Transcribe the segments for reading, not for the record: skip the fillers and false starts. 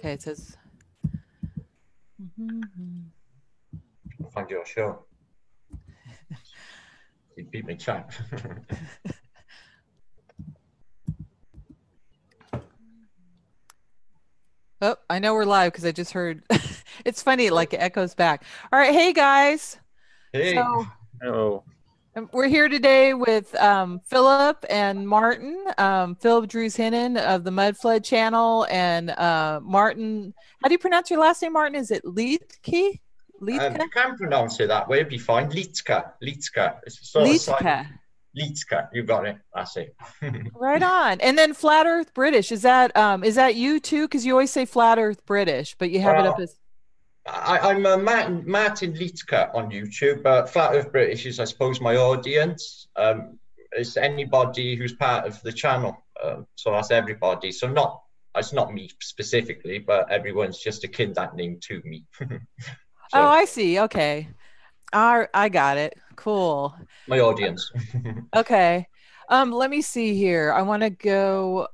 Okay, it says. I'll find your show. You beat me chat. Oh, I know we're live because I just heard. It's funny, like it echoes back. All right, hey guys. Hey. So Hello. we're here today with Philip and Martin. Philip Drews-Hinnon of the Mud Flood channel, and Martin. How do you pronounce your last name, Martin? Is it Liedtke? Liedtke? You can pronounce it that way, it'd be fine. Litzka. It's sort of Liedtke. Litzka, you got it. That's it. Right on. And then Flat Earth British. Is that you too? Because you always say Flat Earth British, but you have it up as. I'm Martin Litzka on YouTube, but Flat Earth British is, I suppose, my audience. It's anybody who's part of the channel. So that's everybody. So it's not me specifically, but everyone's just akin that name to me. So, oh, I see. Okay. I got it. Cool. My audience. Okay. Let me see here. I want to go.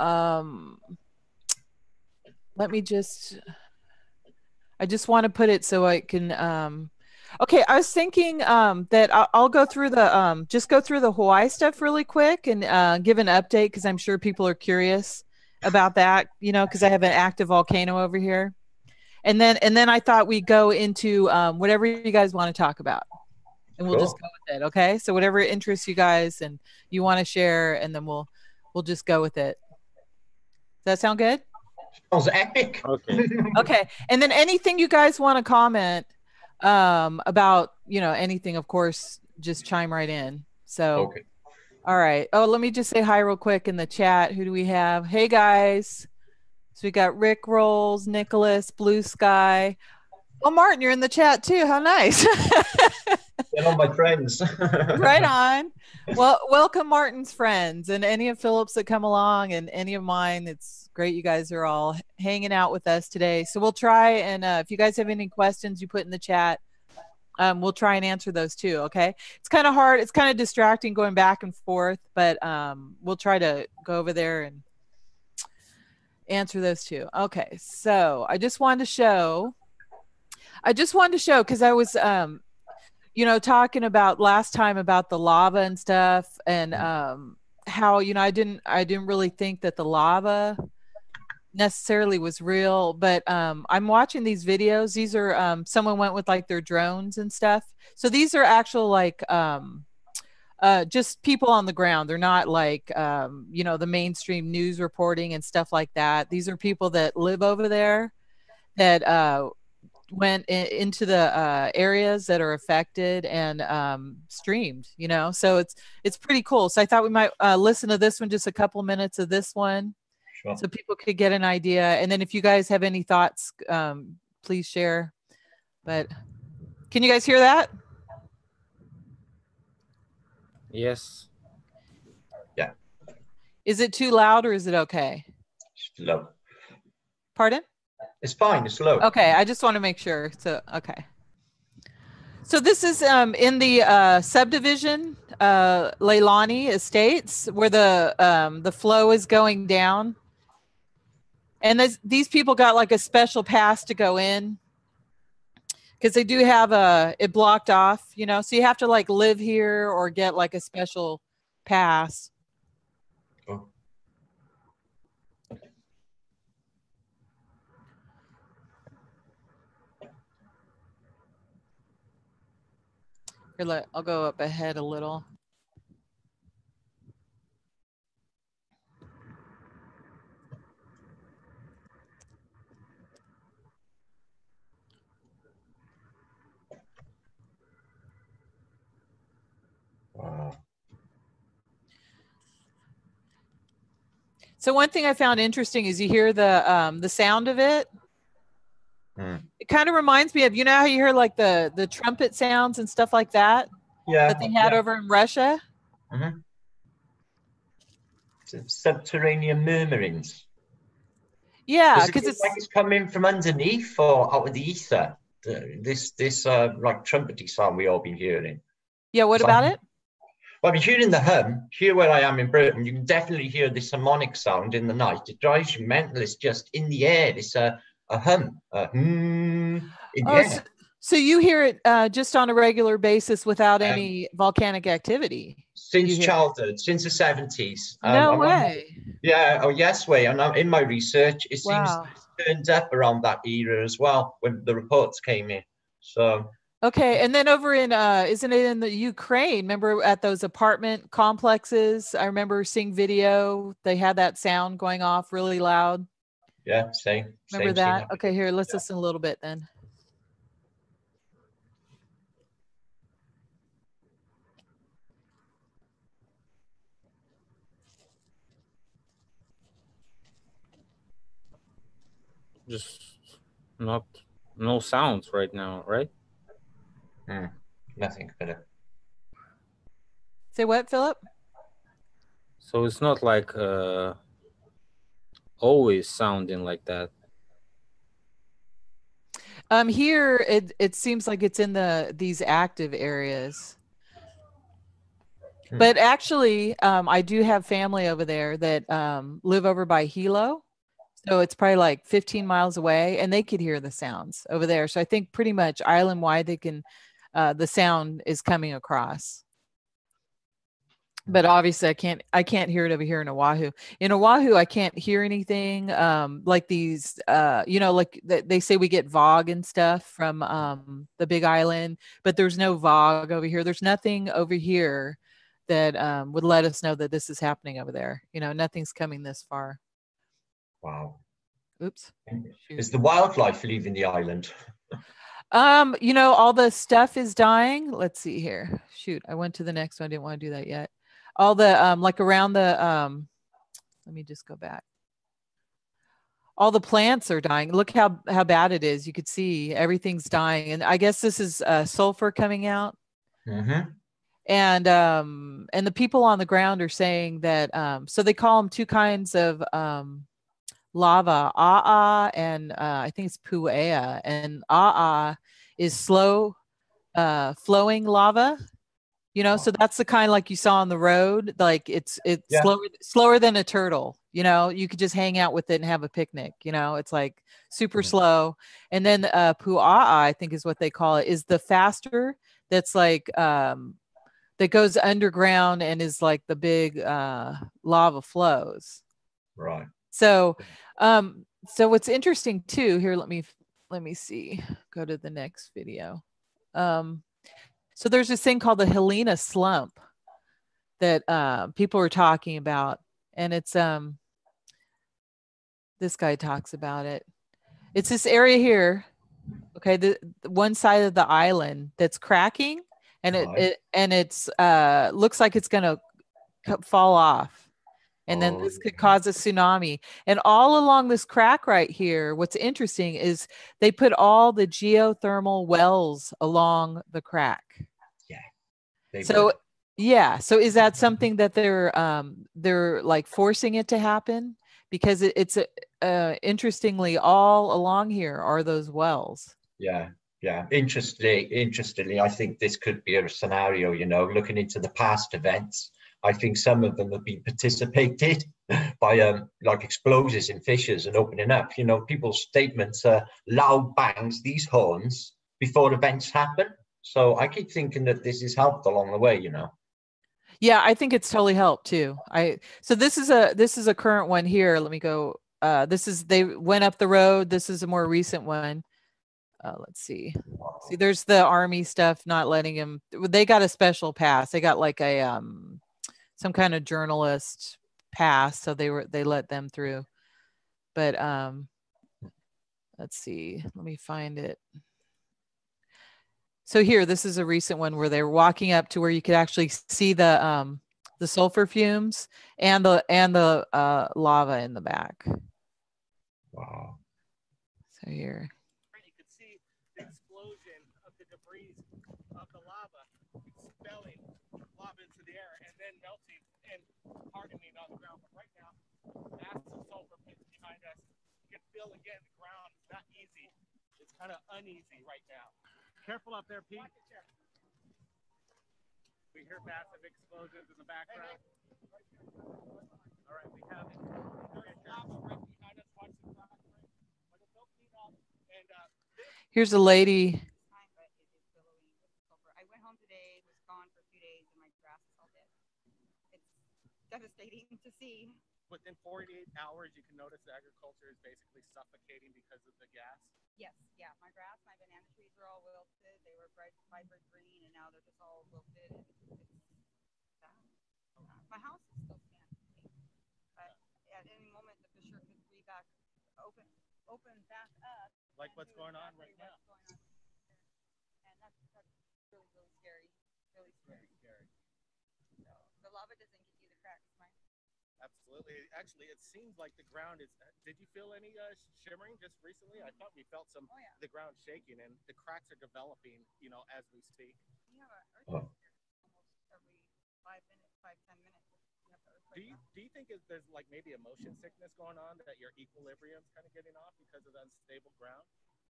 I just want to put it so I can. Okay, I was thinking that I'll go through the just go through the Hawaii stuff really quick and give an update because I'm sure people are curious about that. You know, because I have an active volcano over here, and then I thought we'd go into whatever you guys want to talk about. And we'll just go with it, okay? So whatever interests you guys and you want to share, and then we'll just go with it. Does that sound good? Sounds epic. Okay. Okay. And then anything you guys want to comment about, anything, of course, just chime right in. So, okay. All right. Oh, let me just say hi real quick in the chat. Who do we have? Hey, guys. So we got Rick Rolls, Nicholas, Blue Sky. Oh, Martin, you're in the chat too. How nice. They're all my friends. Right on. Well, welcome Martin's friends and any of Philip's that come along and any of mine. It's great you guys are all hanging out with us today. So we'll try and if you guys have any questions you put in the chat, we'll try and answer those too, okay? It's kind of hard. It's kind of distracting going back and forth, but we'll try to go over there and answer those too. Okay, so I just wanted to show because I was talking about last time about the lava and stuff and how I didn't really think that the lava necessarily was real, but I'm watching these videos. These are someone went with like their drones and stuff, so these are actual like just people on the ground. They're not like the mainstream news reporting and stuff like that. These are people that live over there that went into the areas that are affected and streamed, so it's pretty cool. So I thought we might listen to this one, just a couple minutes of this one. Sure. So people could get an idea. And then if you guys have any thoughts, please share. But can you guys hear that? Yes. Yeah. Is it too loud or is it okay? It's low. Pardon? It's fine. It's low. Okay, I just want to make sure. So, okay. So this is in the subdivision, Leilani Estates, where the flow is going down. And these people got like a special pass to go in because they do have it blocked off, so you have to like live here or get like a special pass. Oh. Here, I'll go up ahead a little. Wow. So one thing I found interesting is you hear the sound of it. It kind of reminds me of, how you hear like the trumpet sounds and stuff like that. Yeah. That they had over in Russia. Mm-hmm. Subterranean murmurings. Yeah, because it's like it's coming from underneath or out of the ether. This like trumpety sound we all been hearing. Yeah. What about it? Well, I've been hearing the hum. Here where I am in Britain, you can definitely hear this harmonic sound in the night. It drives you mental. It's just in the air. It's a a hum, a in the Oh, so, air. so you hear it just on a regular basis without Um, any volcanic activity? You since hear? childhood, since the 70s. No way. Yeah, oh yes, way. And I'm in my research, it seems Wow. it's turned up around that era as well when the reports came in. So Okay, and then over in isn't it in the Ukraine? Remember at those apartment complexes? I remember seeing video. They had that sound going off really loud. yeah, Remember same that? happening. Okay, here, let's Yeah. listen a little bit then. Just not no sounds right now, right? Nothing better. Say what, Philip? So it's not like always sounding like that. Here it seems like it's in these active areas. But actually, I do have family over there that live over by Hilo. So it's probably like 15 miles away and they could hear the sounds over there. So I think pretty much island wide they can the sound is coming across. But obviously I can't hear it over here in Oahu. In Oahu, I can't hear anything like these you know, like they say we get VOG and stuff from the Big Island, but there's no VOG over here. There's nothing over here that would let us know that this is happening over there. You know, nothing's coming this far. Wow. Oops. Shoot. Is the wildlife leaving the island? You know, all the stuff is dying. Let's see here. Shoot, I went to the next one. I didn't want to do that yet. All the like around the let me just go back. All the plants are dying. Look how bad it is. You could see everything's dying. And I guess this is sulfur coming out. Mm-hmm. And the people on the ground are saying that so they call them two kinds of lava, A'a and I think it's Pu'ea. And A'a is slow flowing lava, you know, so that's the kind like you saw on the road, like it's Yeah. slower than a turtle, you know, you could just hang out with it and have a picnic, you know, it's like super slow. And then Pu'a'a, I think is what they call it, is the faster, that's like that goes underground and is like the big lava flows. Right. So so what's interesting too here, let me see, go to the next video. So there's this thing called the Helena slump that people are talking about, and it's this guy talks about it. It's this area here, okay, the one side of the island that's cracking, and it's looks like it's gonna fall off. And then this could cause a tsunami. And all along this crack right here, what's interesting is they put all the geothermal wells along the crack. Yeah. So yeah. So is that something that they're like forcing it to happen? Because it's interestingly all along here are those wells. Yeah. Yeah. Interestingly, I think this could be a scenario, you know, looking into the past events. I think some of them have been participated by like explosives in fissures and opening up. You know, people's statements are loud bangs, these horns before events happen. So I keep thinking that this has helped along the way, you know. Yeah, I think it's totally helped too. So this is a current one here. Let me go. This is they went up the road. This is a more recent one. Let's see. See, there's the army stuff not letting him. They got a special pass. They got like a some kind of journalist pass, so they let them through. But let's see. Let me find it. So here, this is a recent one where they were walking up to where you could actually see the sulfur fumes and the lava in the back. Wow. So here. You could see the explosion of the debris of the lava expelling lava into the air and then melting and hardening on the ground. But right now, massive sulfur pits behind us. You can feel again the ground is not easy. It's kind of uneasy right now. Careful up there, Pete. We hear massive explosions in the background. All right, we have it. There's lava right behind us. Watch the ground. But don't lean all Here's a lady. But it is billowing with sulfur. I went home today, was gone for 2 days, and my grass is all dead. It's devastating to see. Within 48 hours, you can notice the agriculture is basically suffocating because of the gas. Yes, yeah. My grass, my banana trees are all wilted. They were bright, vibrant green, and now they're just all wilted. And it's sad. My house is still standing, but at any moment the fissure could be back open back up. Like what's going on right now. And that's really, really scary. Really scary. Very scary. So the lava doesn't give you the cracks, right? Absolutely. Actually, it seems like the ground is. Did you feel any shimmering just recently? I thought we felt some. Oh, yeah. The ground shaking, and the cracks are developing. As we speak. We have an earthquake almost every 5-10 minutes. Do you think there's like maybe a motion sickness going on, that your equilibrium's kind of getting off because of the unstable ground?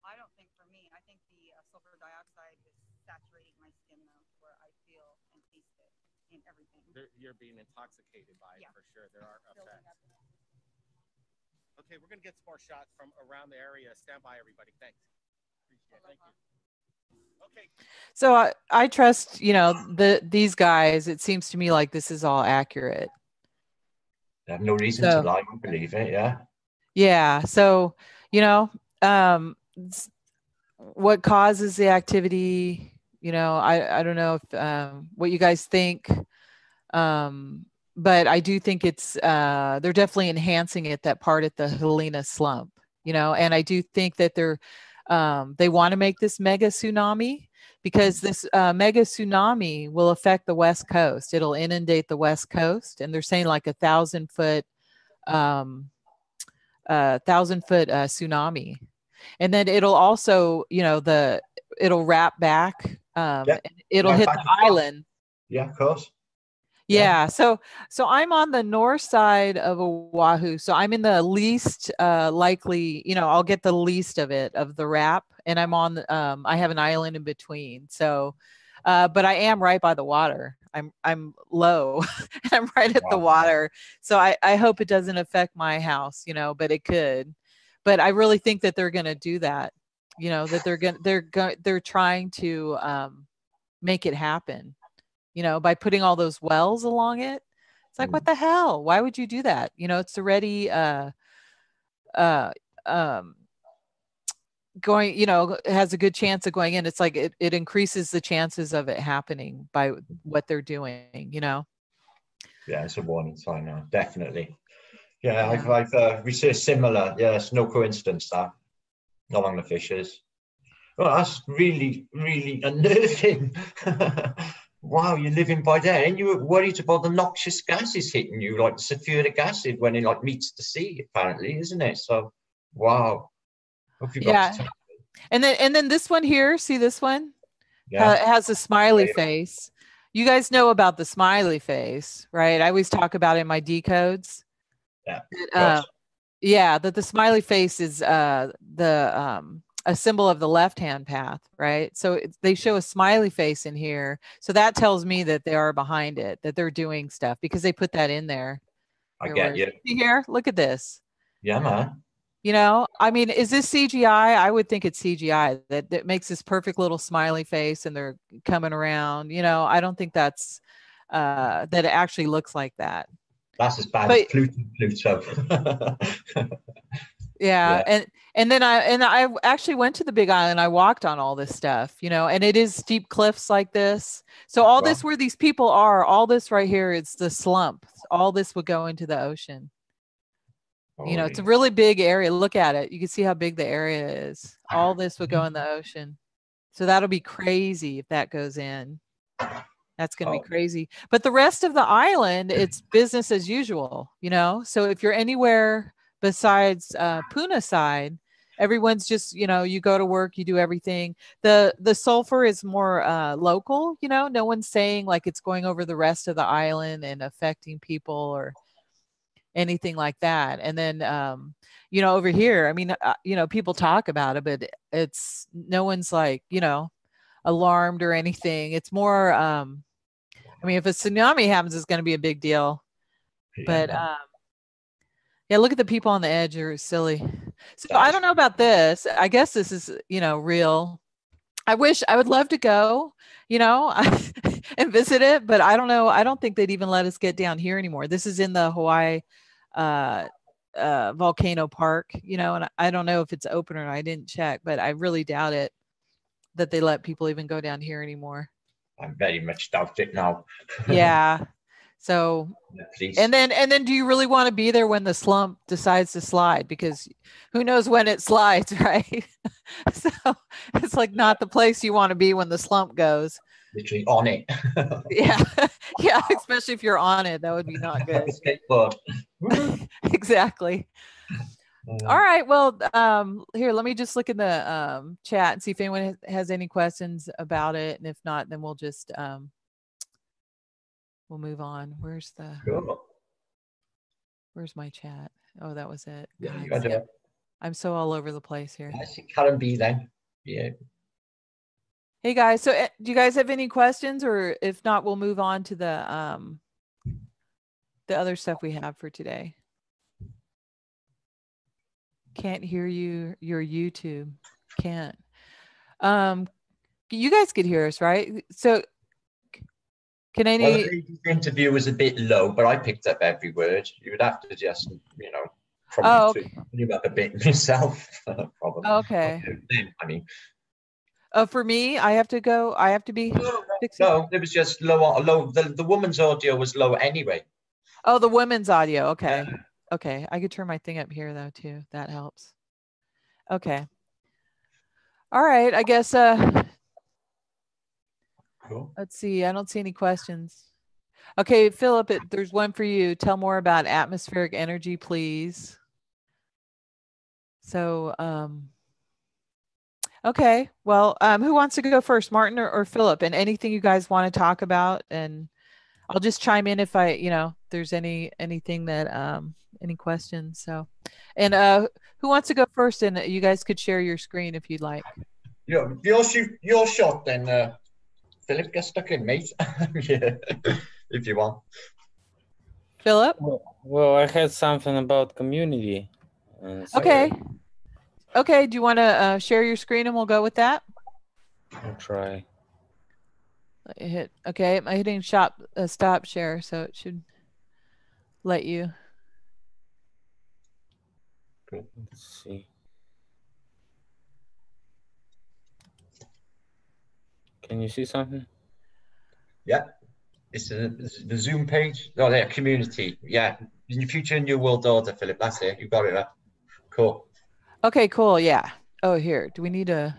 I don't think for me. I think the sulfur dioxide is saturating my skin now, where I feel and taste it in everything. You're being intoxicated by it, for sure. There are effects. Okay, we're gonna get some more shots from around the area. Stand by, everybody. Thanks. Appreciate it. Thank you. Okay. So I trust, these guys. It seems to me like this is all accurate. They have no reason to lie and believe it. Yeah. Yeah. So, what causes the activity? I don't know if what you guys think, but I do think it's they're definitely enhancing it, that part at the Helena slump. And I do think that they want to make this mega tsunami, because this mega tsunami will affect the West Coast. It'll inundate the West Coast, and they're saying like 1,000-foot tsunami, and then it'll also, it'll wrap back, and it'll hit the island. Yeah, of course. Yeah. So I'm on the north side of Oahu. So I'm in the least likely, I'll get the least of it, of the wrap. And I'm on, I have an island in between. So, but I am right by the water. I'm low. I'm right at the water. So I hope it doesn't affect my house, but it could. But I really think that they're going to do that, that they're trying to make it happen. By putting all those wells along it. It's like, what the hell? Why would you do that? It's already going, has a good chance of going in. It's like it increases the chances of it happening by what they're doing, Yeah, it's a warning sign now, definitely. Yeah, I've researched similar. Yeah, it's no coincidence that along the fissures. Well, that's really, really unnerving. Wow, you're living by there, and you were worried about the noxious gases hitting you, like the sulfuric acid when it meets the sea, apparently, isn't it? So, wow. Hope you got to and then this one here, see this one? Yeah. It has a smiley face. You guys know about the smiley face, right? I always talk about it in my decodes. Yeah. That the smiley face is a symbol of the left-hand path, right? So they show a smiley face in here. So that tells me that they are behind it, that they're doing stuff, because they put that in there. I get you. See here? Look at this. Yeah, man. I mean, is this CGI? I would think it's CGI that makes this perfect little smiley face, and they're coming around. I don't think that's that it actually looks like that. That's as bad as Pluto. Yeah. And then I actually went to the Big Island. I walked on all this stuff, and it is steep cliffs like this. So all this, where these people are, all this right here, it's the slump. All this would go into the ocean. It's a really big area. Look at it. You can see how big the area is. All this would go in the ocean. So that'll be crazy if that goes in. That's going to be crazy. But the rest of the island, it's business as usual, So if you're anywhere besides Puna side, everyone's just, you go to work, you do everything. The sulfur is more local, no one's saying like it's going over the rest of the island and affecting people or anything like that. And then, over here, I mean, people talk about it, but it's no one's like, alarmed or anything. It's more, I mean, if a tsunami happens, it's going to be a big deal. Yeah. But, yeah, look at the people on the edge. You're silly. So I don't know about this. I guess this is, real. I would love to go, and visit it, but I don't know. I don't think they'd even let us get down here anymore. This is in the Hawaii volcano park, and I don't know if it's open or not. I didn't check, but I really doubt it that they let people even go down here anymore. I very much doubt it now. Yeah. So, and then do you really want to be there when the slump decides to slide? Because who knows when it slides, right? So it's like not the place you want to be when the slump goes. Literally on it. Yeah. Yeah. Especially if you're on it, that would be not good. Skateboard. Exactly. All right. Well, here, let me just look in the chat and see if anyone has any questions about it. And if not, then we'll just we'll move on. Where's my chat? Oh, that was it. Yeah, you God, got it. I'm so all over the place here. I see Karen B then. Yeah. Hey guys, so do you guys have any questions, or if not, we'll move on to the other stuff we have for today. Can't hear you. Your YouTube can't. You guys could hear us, right? So can any? Well, the interview was a bit low, but I picked up every word. You would have to just, probably tune up a bit myself. Probably. Okay. I mean. For me, I have to go. I have to be. No, it was just low. The woman's audio was low anyway. Oh, the women's audio. Okay. Yeah. Okay. I could turn my thing up here though too. That helps. Okay. All right. I guess. Cool. Let's see. I don't see any questions. Okay, Philip, there's one for you. Tell more about atmospheric energy, please. So, okay. Well, who wants to go first, Martin or Philip? And anything you guys want to talk about, and I'll just chime in if there's anything that any questions. So, and who wants to go first? And you guys could share your screen if you'd like. Yeah, your shot then. Philip, get stuck in, mate. Yeah, if you want. Philip? Well, I had something about community. Okay. Okay, do you want to share your screen and we'll go with that? I'll try. Okay, I'm hitting stop share, so it should let you. Cool. Let's see. Can you see something? Yeah, it's the Zoom page. Oh, there, community. Yeah, in the future new world order, Philip. That's it. You got it there. Cool. Okay, cool. Yeah. Oh, here. Do we need a?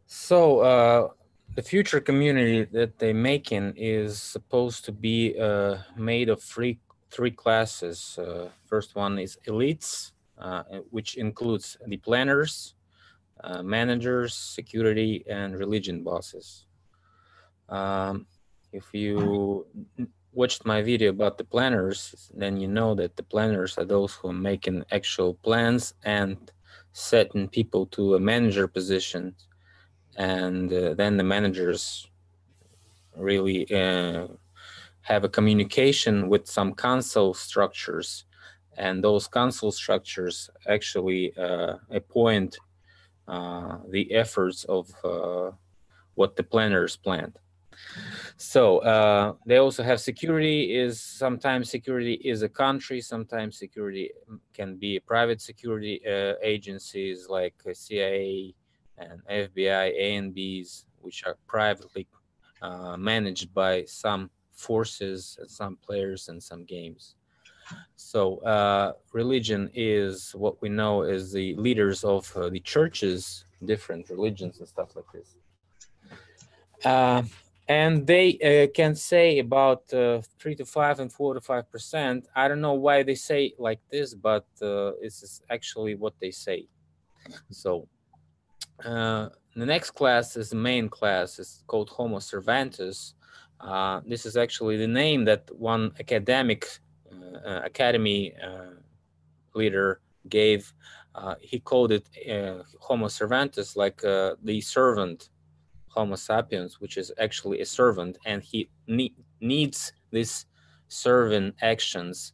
So the future community that they're making is supposed to be made of three classes. First one is elites, which includes the planners, managers, security, and religion bosses. If you watched my video about the planners, then you know that the planners are those who are making actual plans and setting people to a manager position. And then the managers really have a communication with some council structures, and those council structures actually appoint the efforts of what the planners planned. So they also have security. Sometimes security is a country, sometimes security can be private security agencies like CIA and FBI, ANBs, which are privately managed by some forces and some players and some games. So religion is what we know as the leaders of the churches, different religions and stuff like this. And they can say about 3 to 5 and 4 to 5%. I don't know why they say like this, but this is actually what they say. So the next class is the main class. It's called Homo Cervantes. This is actually the name that one academy leader gave. He called it Homo Cervantes, like the servant Homo sapiens, which is actually a servant, and he needs these servant actions.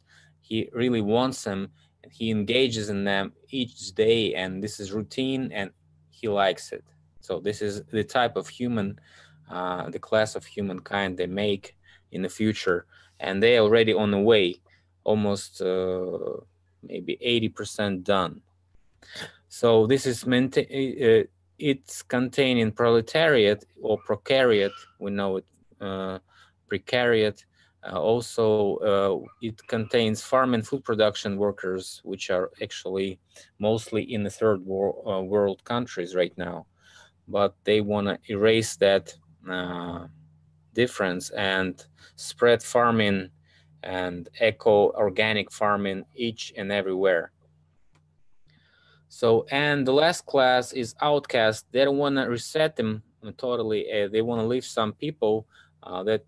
he really wants them, and he engages in them each day, and this is routine, and he likes it. So this is the type of human, the class of humankind they make in the future, and they already on the way, almost maybe 80% done. So this is it's containing proletariat or procariat, we know it, precariat. Also, it contains farm and food production workers, which are actually mostly in the third world countries right now. But they want to erase that difference and spread farming and eco-organic farming each and everywhere. So, and the last class is outcast. They don't want to reset them totally. They want to leave some people that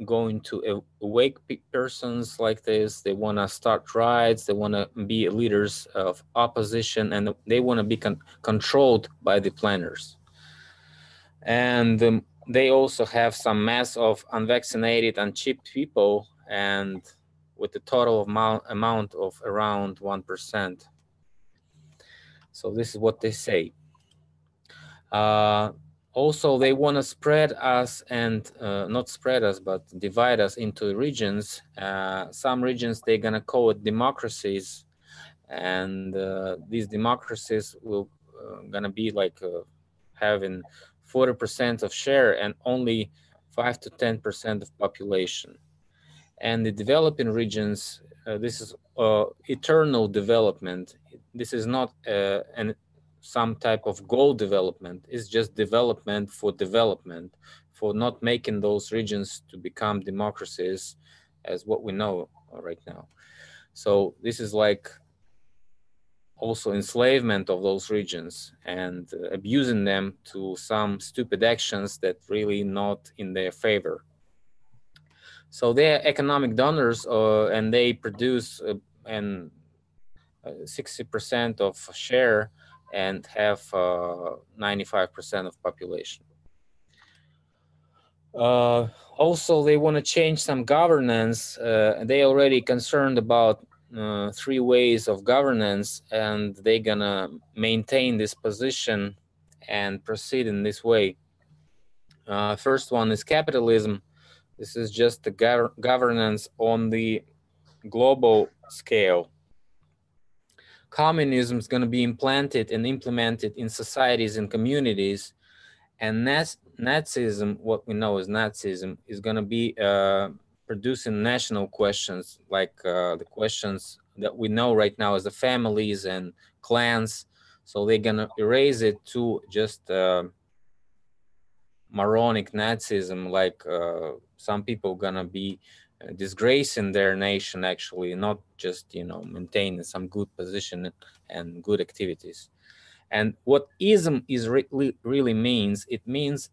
going to awake persons like this. They want to start riots. They want to be leaders of opposition, and they want to be controlled by the planners. And they also have some mass of unvaccinated and chipped people, and with a total amount of around 1%. So this is what they say. Also, they want to spread us and not spread us, but divide us into regions. Some regions they're going to call it democracies, and these democracies will going to be like having 40% of share and only 5 to 10% of population. And the developing regions, this is eternal development. This is not some type of goal development. It's just development, for not making those regions to become democracies as what we know right now. So this is like also enslavement of those regions and abusing them to some stupid actions that really not in their favor. So they're economic donors, and they produce 60% of share and have 95% of population. Also, they want to change some governance. They already concerned about 3 ways of governance, and they're gonna maintain this position and proceed in this way. First one is capitalism. This is just the governance on the global scale. Communism is going to be implanted and implemented in societies and communities, and Nazism, what we know as Nazism, is going to be producing national questions, like the questions that we know right now as the families and clans. So they're going to erase it to just moronic Nazism, like some people gonna be disgracing their nation, actually, not just, you know, maintaining some good position and good activities. And what ism is really means, it means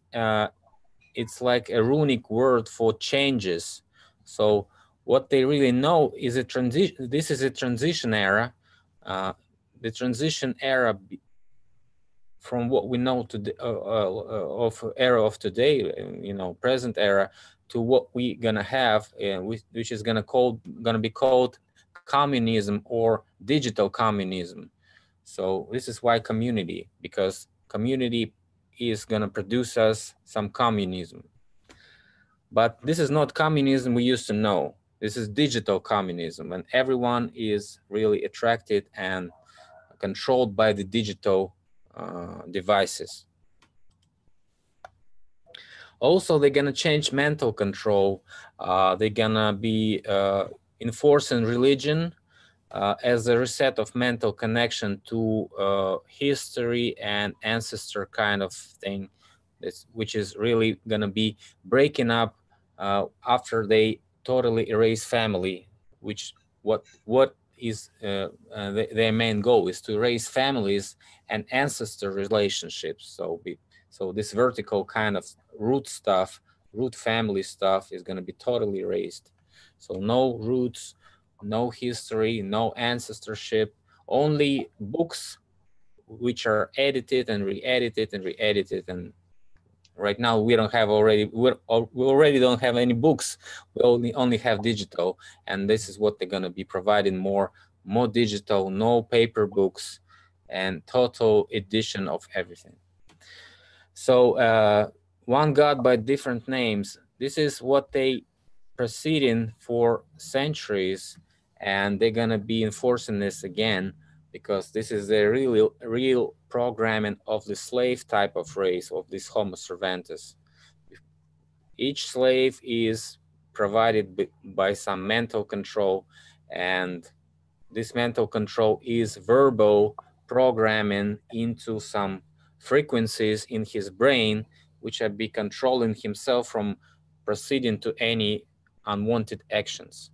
it's like a runic word for changes. So what they really know is a transition. This is a transition era. The transition era from what we know to the of era of today, you know, present era, to what we gonna have, which is gonna be called communism or digital communism. So this is why community, because community is gonna produce us some communism. But this is not communism we used to know. This is digital communism, and everyone is really attracted and controlled by the digital devices. Also, they're gonna change mental control. They're gonna be enforcing religion as a reset of mental connection to history and ancestor kind of thing, which is really gonna be breaking up after they totally erase family, which what is their main goal is to erase families and ancestor relationships. So this vertical kind of root stuff, root family stuff, is going to be totally erased. So no roots, no history, no ancestorship, only books which are edited and re-edited and re-edited, and Right now, we already don't have any books. We only have digital, and this is what they're going to be providing more digital, no paper books, and total edition of everything. So one God by different names. This is what they proceeding for centuries, and they're going to be enforcing this again, because this is the real programming of the slave type of race, of this Homo servantes. Each slave is provided by some mental control, and this mental control is verbal programming into some frequencies in his brain, which are be controlling himself from proceeding to any unwanted actions.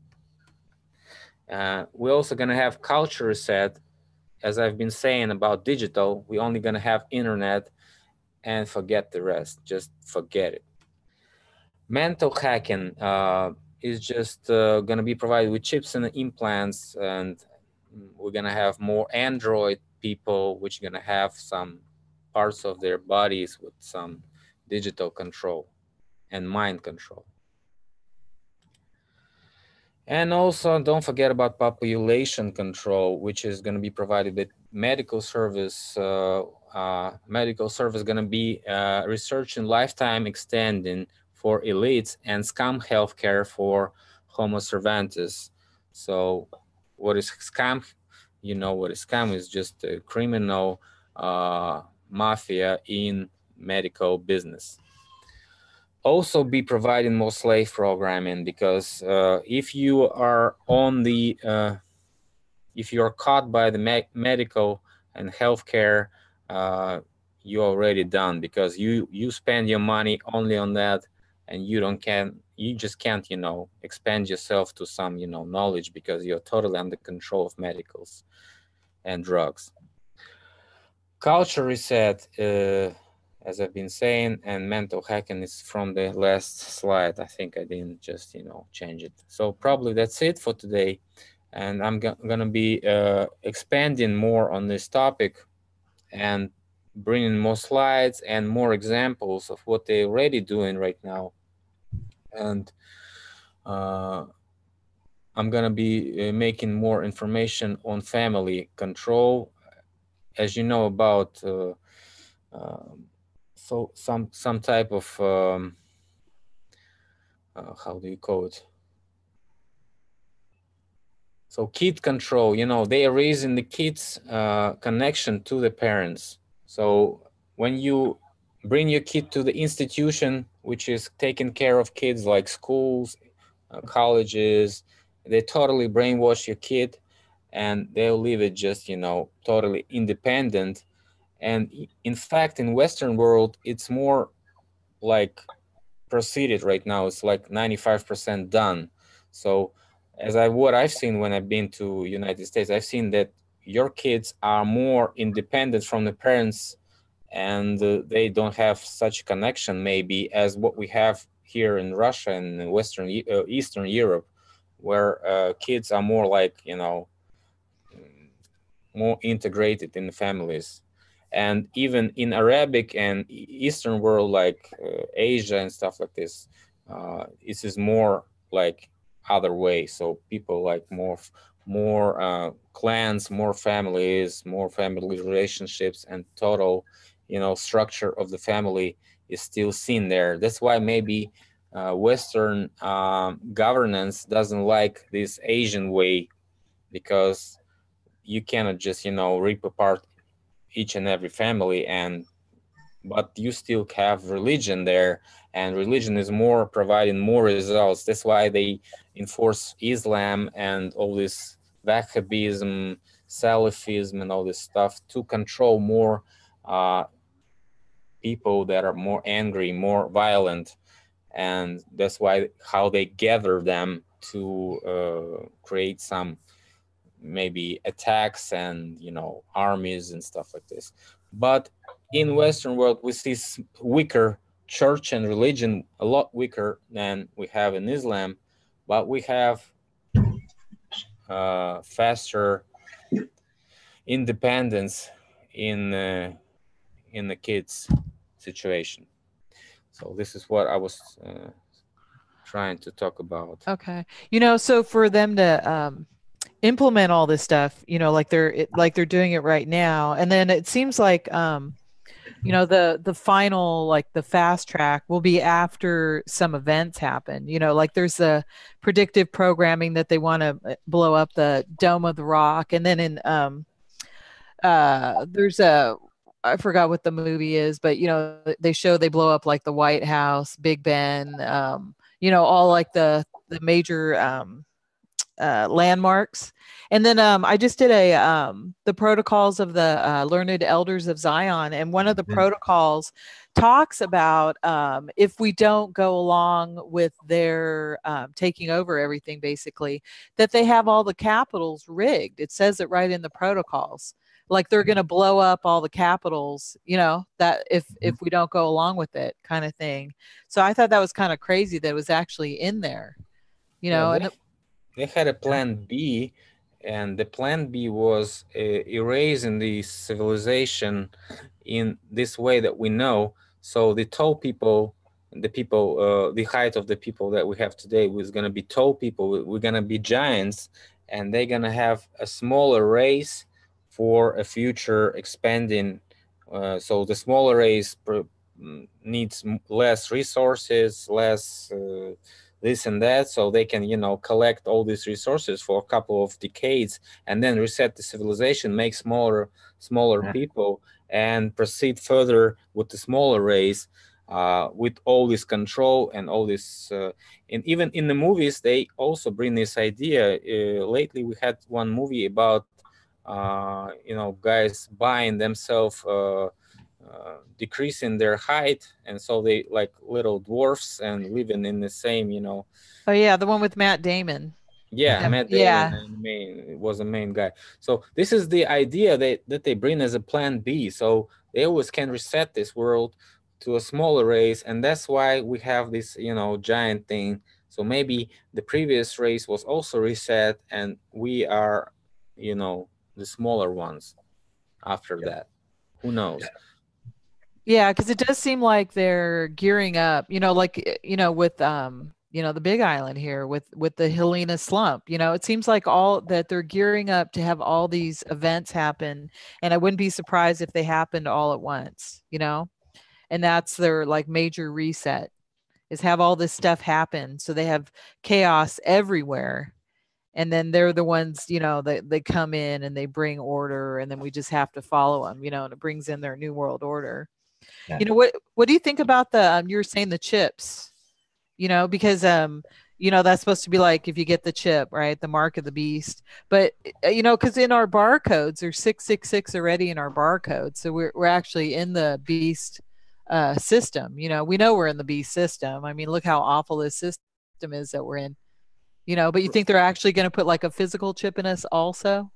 We're also going to have culture reset. As I've been saying about digital, we're only going to have internet and forget the rest. Just forget it. Mental hacking is just going to be provided with chips and implants, and we're going to have more Android people, which are going to have some parts of their bodies with some digital control and mind control. And also, don't forget about population control, which is going to be provided with medical service. Medical service going to be research and lifetime extending for elites, and scam healthcare for Homo servantes. So what is scam? You know what is scam is, just a criminal mafia in medical business. Also be providing more slave programming, because if you are on the if you are caught by the medical and healthcare, you're already done, because you spend your money only on that, and you just can't, you know, expand yourself to some, you know, knowledge, because you're totally under control of medicals and drugs. Culture reset, as I've been saying, and mental hacking is from the last slide. I think I didn't just, you know, change it. So probably that's it for today. And I'm gonna be expanding more on this topic and bringing more slides and more examples of what they're already doing right now. And I'm gonna be making more information on family control. As you know about so some type of how do you call it? So kid control, you know, they are raising the kids' connection to the parents. So when you bring your kid to the institution, which is taking care of kids like schools, colleges, they totally brainwash your kid, and they'll leave it just, you know, totally independent. And in fact, in Western world, it's more like proceeded right now. It's like 95% done. So as what I've seen when I've been to United States, I've seen that your kids are more independent from the parents, and they don't have such connection maybe as what we have here in Russia and Western Eastern Europe, where kids are more like, you know, more integrated in the families. And even in Arabic and Eastern world, like Asia and stuff like this, this is more like other way. So people like more clans, more families, more family relationships, and total, you know, structure of the family is still seen there. That's why maybe Western governance doesn't like this Asian way, because you cannot just, you know, rip apart each and every family, but you still have religion there, and religion is more providing more results. That's why they enforce Islam and all this Wahhabism, Salafism, and all this stuff to control more people that are more angry, more violent. And that's why how they gather them to create some maybe attacks and, you know, armies and stuff like this. But in Western world, we see weaker church and religion, a lot weaker than we have in Islam, but we have faster independence in the kids situation. So this is what I was trying to talk about. Okay. So for them to implement all this stuff, like they're doing it right now, and then it seems like the final, like the fast track will be after some events happen. Like there's the predictive programming that they want to blow up the Dome of the Rock, and then in there's a I forgot what the movie is, but they blow up like the White House, Big Ben, all like the major landmarks. And then I just did the protocols of the learned elders of Zion, and one of the protocols talks about if we don't go along with their taking over everything, basically, that they have all the capitals rigged. It says it right in the protocols. Like they're going to blow up all the capitals, that if we don't go along with it, kind of thing. So I thought that was kind of crazy that it was actually in there, Yeah, they had a plan B, and the plan B was erasing the civilization in this way that we know. So the tall people, the height of the people that we have today was going to be tall people. We're going to be giants, and they're going to have a smaller race for a future expanding. So the smaller race needs less resources, less this and that, so they can collect all these resources for a couple of decades and then reset the civilization, make smaller people, and proceed further with the smaller race, with all this control and all this and even in the movies they also bring this idea. Lately we had one movie about guys buying themselves decreasing their height, and so they like little dwarfs and living in the same Oh yeah, the one with Matt Damon. Yeah, Matt Damon and was the main guy. So this is the idea that they bring as a plan B, so they always can reset this world to a smaller race, and that's why we have this giant thing. So maybe the previous race was also reset and we are the smaller ones after that. Who knows? Yeah, because it does seem like they're gearing up, like with the Big Island here with the Helena slump. It seems like all that they're gearing up to have all these events happen, and I wouldn't be surprised if they happened all at once, and that's their like major reset, is have all this stuff happen, so they have chaos everywhere. And then they're the ones, that they come in and they bring order, and then we just have to follow them, and it brings in their new world order. Yeah. What do you think about the you were saying the chips? Because that's supposed to be like if you get the chip, right, the mark of the beast. But because in our barcodes there's 666 already in our barcode, so we're actually in the beast system. We know we're in the beast system. I mean, look how awful this system is that we're in. But you think they're actually going to put like a physical chip in us also?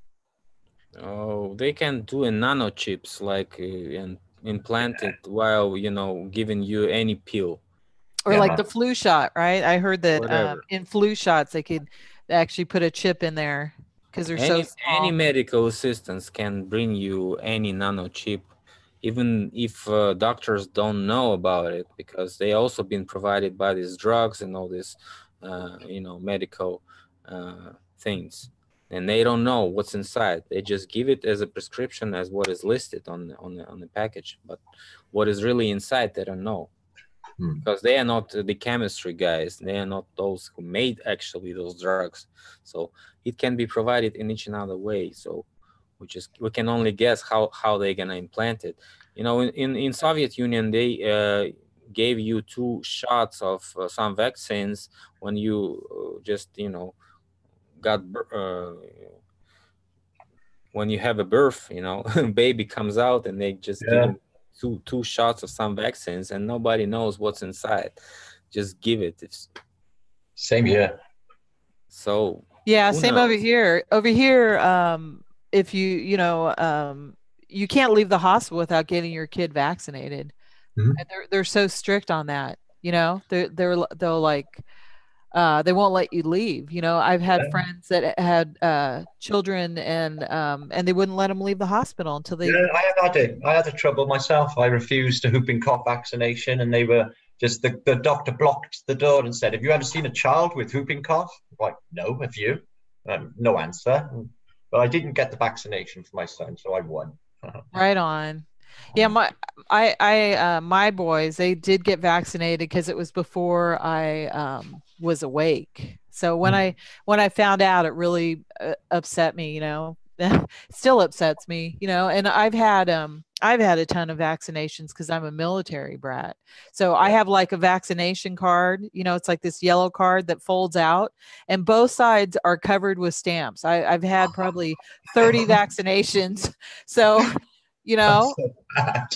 Oh, they can do a nano chips like and implant it while giving you any pill. Or like the flu shot, right? I heard that in flu shots they could actually put a chip in there because they're so small. Any medical assistance can bring you any nano chip, even if doctors don't know about it, because they also been provided by these drugs and all this medical things, and they don't know what's inside. They just give it as a prescription as what is listed on the package, but what is really inside they don't know, because they are not the chemistry guys. They are not those who made actually those drugs. So it can be provided in each another way. So we can only guess how they're gonna implant it. In Soviet Union they gave you 2 shots of some vaccines when you just got when you have a birth, baby comes out, and they just give you two shots of some vaccines, and nobody knows what's inside. Just give it. Same here. So yeah, same knows? Over here if you can't leave the hospital without getting your kid vaccinated. They're so strict on that. They'll like they won't let you leave. I've had friends that had children, and they wouldn't let them leave the hospital until they. Yeah, I had the trouble myself. I refused a whooping cough vaccination, and they were Just the doctor blocked the door and said, "Have you ever seen a child with whooping cough?" I'm like, no, have you? No answer. But I didn't get the vaccination for my son, so I won. Right on. Yeah, my boys, they did get vaccinated because it was before I was awake. So when I found out, it really upset me, you know. It still upsets me, you know. And I've had a ton of vaccinations because I'm a military brat. So I have like a vaccination card, you know, it's like this yellow card that folds out and both sides are covered with stamps. I've had probably 30 vaccinations. So you know, So bad.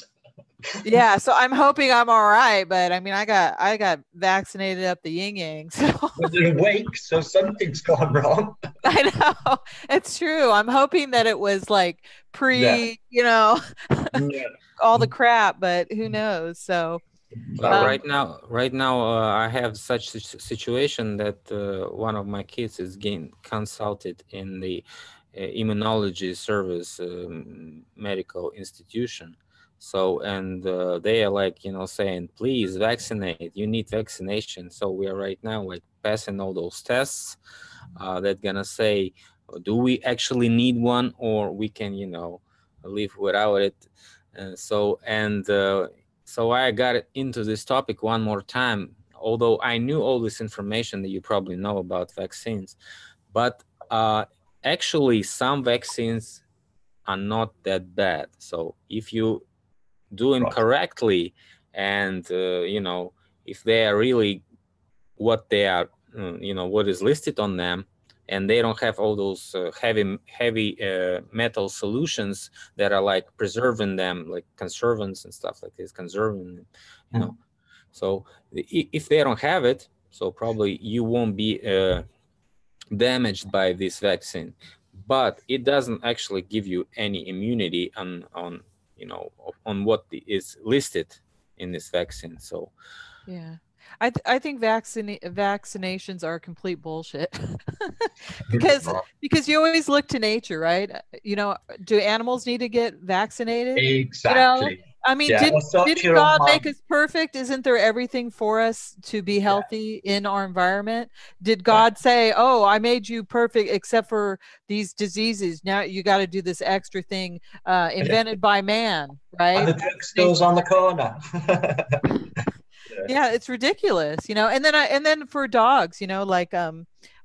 yeah, so I'm hoping I'm all right, but I mean I got vaccinated up the yin yang. So But you're awake, so something's gone wrong. I know it's true. I'm hoping that it was like Yeah. you know, Yeah. all the crap, but who knows? So Well, right now, I have such a situation that one of my kids is getting consulted in the immunology service medical institution. So, and they are like, you know, saying, please vaccinate, you need vaccination. So we are right now like passing all those tests that gonna say, do we actually need one or we can, you know, live without it. So I got into this topic one more time, although I knew all this information that you probably know about vaccines, but actually some vaccines are not that bad. So if you do them correctly and, you know, if they are really what they are, you know, what is listed on them, and they don't have all those heavy metal solutions that are like preserving them, like conservants and stuff like this, conserving, you know. So if they don't have it, so probably you won't be damaged by this vaccine, but it doesn't actually give you any immunity on you know, on what is listed in this vaccine. So yeah. I think vaccinations are complete bullshit. Because you always look to nature, right? You know, do animals need to get vaccinated? You know, Exactly. I mean, Yeah. Well, start didn't your own God make mind. us perfect? Isn't there everything for us to be healthy in our environment? Did Yeah. God say, "Oh, I made you perfect except for these diseases. Now you got to do this extra thing invented by man," And right? the drugstore's on the corner. Yeah, it's ridiculous, you know. And then for dogs, you know, like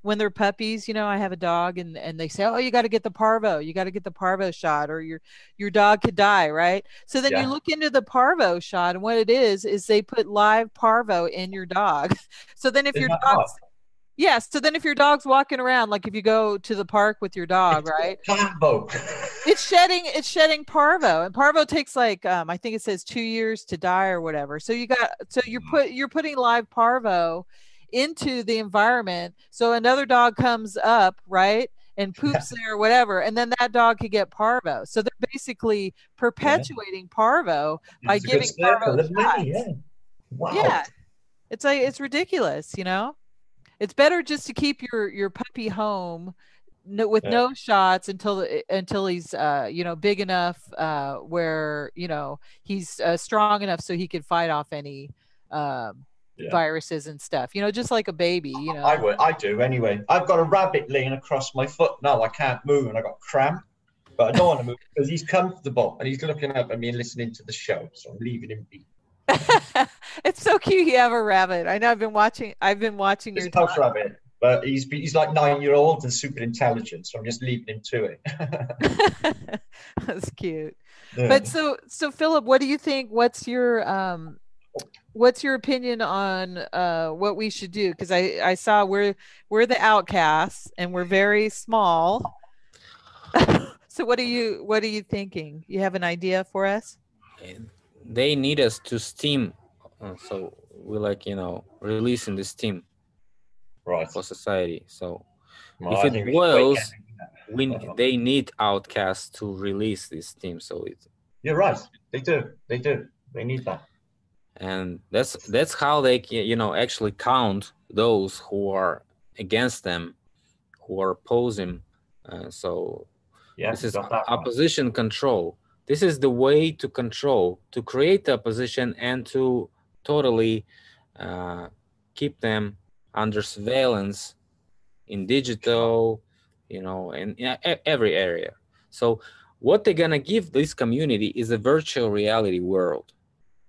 when they're puppies, you know, I have a dog and they say, "Oh, you got to get the parvo. You got to get the parvo shot or your dog could die," right? So then you look into the parvo shot and what it is they put live parvo in your dog. So then if Is your that dog's right? yes, so then if your dog's walking around, like if you go to the park with your dog, It's right? Parvo. It's shedding parvo, and parvo takes like I think it says 2 years to die or whatever. So you're putting live parvo into the environment. So another dog comes up, right, and poops there or whatever, and then that dog could get parvo. So they're basically perpetuating parvo by It's a good giving parvo circle of money. shots. Yeah. Wow. Yeah, it's like it's ridiculous, you know. It's better just to keep your puppy home with no shots until he's you know, big enough where you know he's strong enough so he could fight off any viruses and stuff, you know, just like a baby, you know. I do anyway. I've got a rabbit laying across my foot now. I can't move and I got cramp, but I don't want to move because he's comfortable and he's looking up at me and listening to the show. So I'm leaving him be. It's so cute you have a rabbit. I know I've been watching It's your a house rabbit, but he's like 9-year-old and super intelligent. So I'm just leaving him to it. That's cute. Yeah. But so Philip, what do you think? What's your opinion on what we should do? Because I saw we're the outcasts and we're very small. So what are you thinking? You have an idea for us? they need us to steam, so we like, you know, releasing the steam for society. So if it boils, they need outcasts to release this steam. So you're right. They do. They need that. And that's how they can, you know, actually count those who are against them, who are opposing. So this is opposition control. This is the way to control, to create the opposition and to totally keep them under surveillance in digital, you know, in every area. So what they're gonna give this community is a virtual reality world,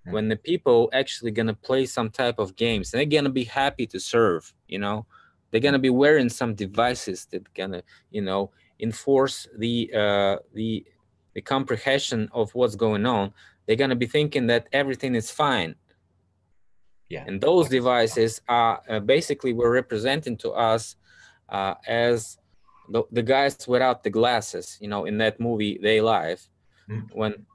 when the people actually gonna play some type of games, and they're gonna be happy to serve, you know. They're gonna be wearing some devices that gonna, you know, enforce the comprehension of what's going on. They're gonna be thinking that everything is fine. Yeah. And those devices are basically were representing to us as the guys without the glasses, you know, in that movie They Live, when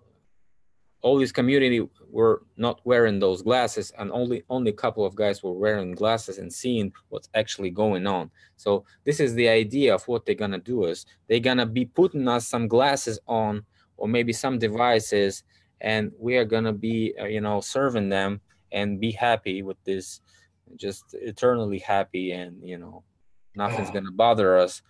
all this community were not wearing those glasses, and only a couple of guys were wearing glasses and seeing what's actually going on. So this is the idea of what they're gonna do is they're gonna be putting us some glasses on, or maybe some devices, and we are gonna be you know, serving them and be happy with this, just eternally happy, and you know, nothing's gonna bother us.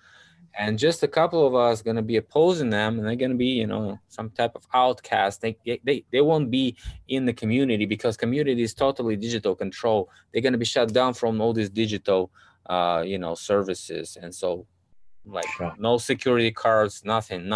And just a couple of us going to be opposing them, and they're going to be, you know, some type of outcast. They won't be in the community, because community is totally digital control. They're going to be shut down from all these digital you know, services. And so, like, no security cards, nothing,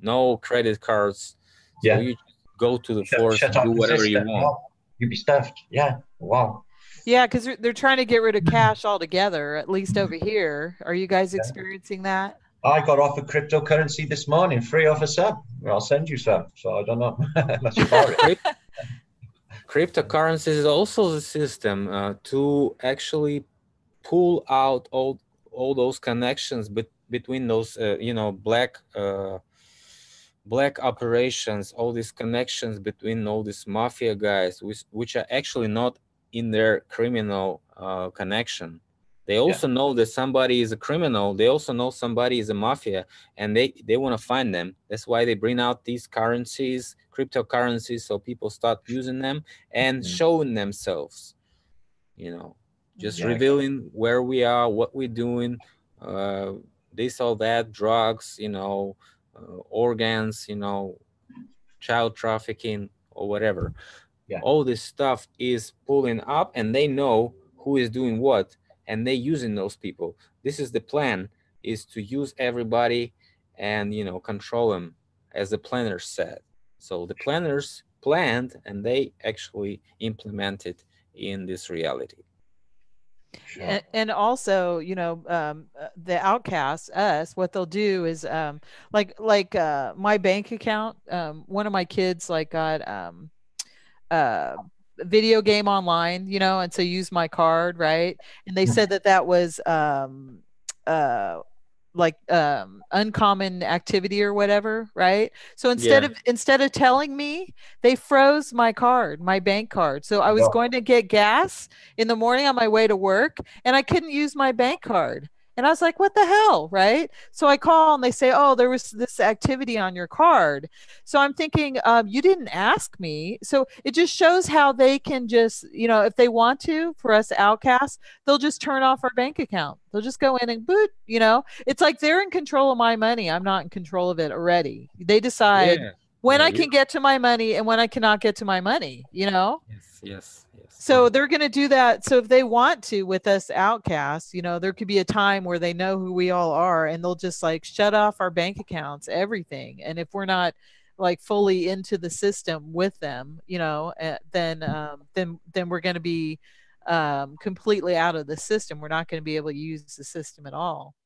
no credit cards. So you just go to the forest and do whatever you want. Wow. You'd be stuffed. Yeah. Wow. Yeah, because they're trying to get rid of cash altogether, at least over here. Are you guys experiencing that? I got offered cryptocurrency this morning, free off a sub. I'll send you some. So I don't know unless you borrow it. Cryptocurrency is also the system to actually pull out all those connections between those you know, black operations, all these connections between all these mafia guys, which are actually not in their criminal connection. They also know that somebody is a criminal. They also know somebody is a mafia, and they want to find them. That's why they bring out these currencies, cryptocurrencies, so people start using them and showing themselves, you know, just revealing where we are, what we're doing, this or that, drugs, you know, organs, you know, child trafficking or whatever. All this stuff is pulling up, and they know who is doing what, and they using those people. This is the plan, is to use everybody and, you know, control them, as the planners said. So the planners planned, and they actually implemented in this reality. And also, you know, the outcasts, us, what they'll do is like my bank account, one of my kids like got video game online, you know, and so use my card, right? And they said that was like uncommon activity or whatever, right? So instead of telling me, they froze my card, my bank card. So I was going to get gas in the morning on my way to work, and I couldn't use my bank card. And I was like, what the hell, right? So I call and they say, oh, there was this activity on your card. So I'm thinking, you didn't ask me. So it just shows how they can just, you know, if they want to, for us outcasts, they'll just turn off our bank account. They'll just go in and boot, you know. It's like they're in control of my money. I'm not in control of it already. They decide when I can get to my money and when I cannot get to my money, you know? Yes. So they're going to do that. So if they want to with us outcasts, you know, there could be a time where they know who we all are, and they'll just like shut off our bank accounts, everything. And if we're not like fully into the system with them, you know, then we're going to be completely out of the system. We're not going to be able to use the system at all.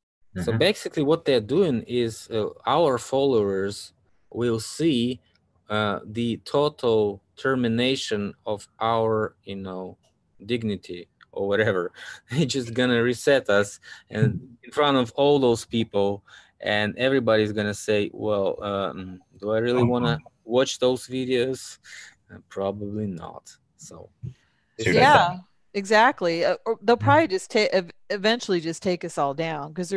So basically what they're doing is our followers will see the total termination of our, you know, dignity or whatever. They're just gonna reset us and in front of all those people, and everybody's gonna say, well, do I really want to watch those videos? Probably not. So yeah, exactly. Or they'll probably just eventually just take us all down, because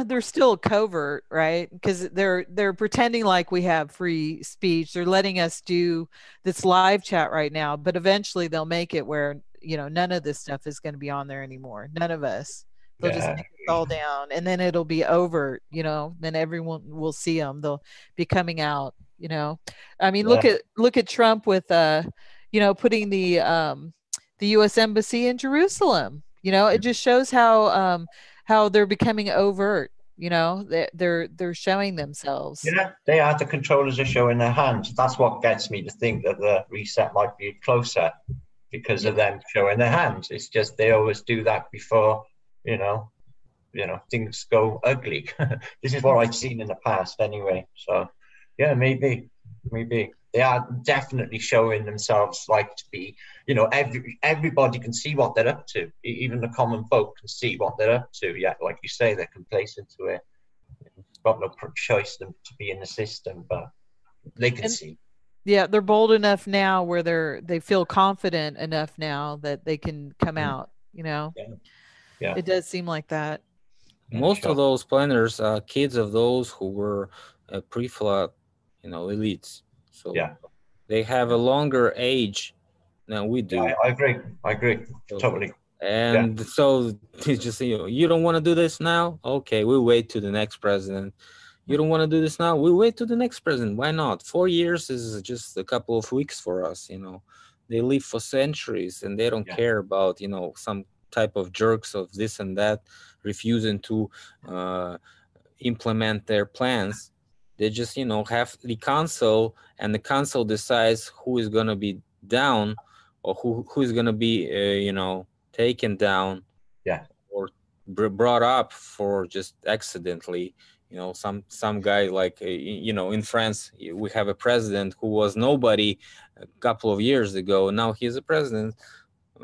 they're still covert, right? Because they're pretending like we have free speech. They're letting us do this live chat right now, but eventually they'll make it where, you know, none of this stuff is going to be on there anymore. None of us. They'll just take us all down, and then it'll be over, you know. Then everyone will see them. They'll be coming out, you know. I mean, look at Trump with putting the U.S. Embassy in Jerusalem. It just shows how they're becoming overt. They're showing themselves. Yeah, they had the controllers are showing their hands. That's what gets me to think that the reset might be closer because of them showing their hands. It's just they always do that before, things go ugly. This is what I've seen in the past anyway. So yeah, maybe they are definitely showing themselves like to be, everybody can see what they're up to. Even the common folk can see what they're up to. Yeah, like you say, they're complacent to it. Got no choice to be in the system, but they can see. Yeah, they're bold enough now where they feel confident enough now that they can come out. Yeah. It does seem like that. Most of those planners are kids of those who were pre-flood, elites. So they have a longer age than we do. Yeah, I agree. Totally. And so it's just, you don't want to do this now? Okay, we'll wait to the next president. You don't want to do this now? We'll wait to the next president. Why not? 4 years is just a couple of weeks for us, They live for centuries and they don't care about, some type of jerks of this and that refusing to implement their plans. They just, have the council, and the council decides who is going to be down or who is going to be, taken down or brought up for just accidentally. Some guy like, in France, we have a president who was nobody a couple of years ago. Now he's a president.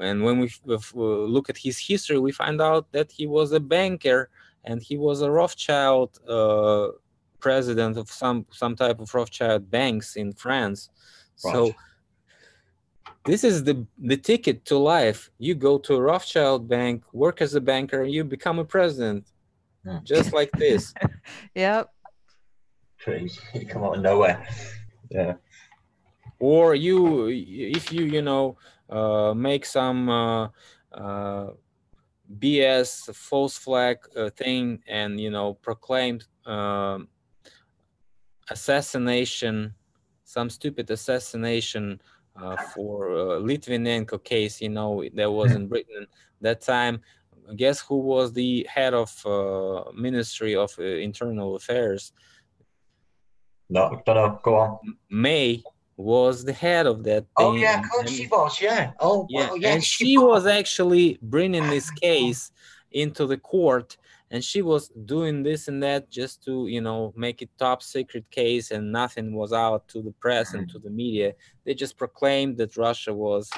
And when we look at his history, we find out that he was a banker and he was a Rothschild president of some type of Rothschild banks in France. Right. So this is the ticket to life. You go to a Rothschild bank, work as a banker, you become a president. Just like this. Yep. Crazy. You come out of nowhere. Yeah. Or if you make some BS false flag thing and proclaimed assassination, some stupid assassination for Litvinenko case, that was in Britain that time. Guess who was the head of Ministry of Internal Affairs? No, don't know. Go on. May was the head of that thing. Oh yeah, of course she was. Yeah. Oh yeah. Well, yeah. And she was actually bringing this case into the court, and she was doing this and that just to make it top secret case, and nothing was out to the press and to the media. They just proclaimed that Russia was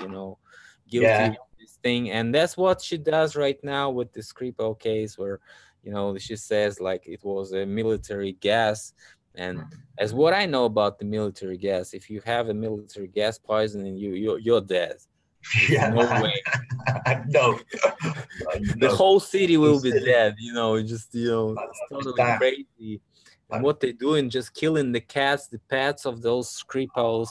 guilty of this thing, and that's what she does right now with the Skripal case, where she says like it was a military gas. And as what I know about the military gas, if you have a military gas poisoning, you're dead. Yeah, no way. No. The whole city will be dead. It's totally crazy. And what they're doing, just killing the cats, the pets of those Skripals,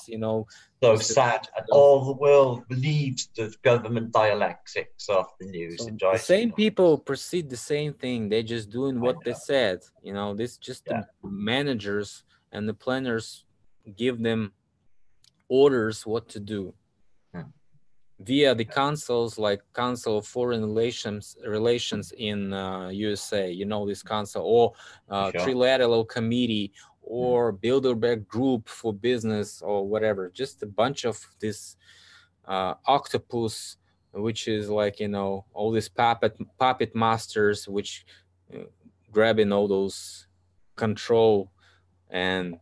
So sad. And all the world believes the government dialectics of the news. So the same people proceed the same thing. They're just doing what they said. This just the managers and the planners give them orders what to do via the councils, like Council of Foreign Relations in USA. This council, or Trilateral Committee, or Bilderberg Group for Business, or whatever. Just a bunch of this octopus, which is like all these puppet masters, which grabbing all those control and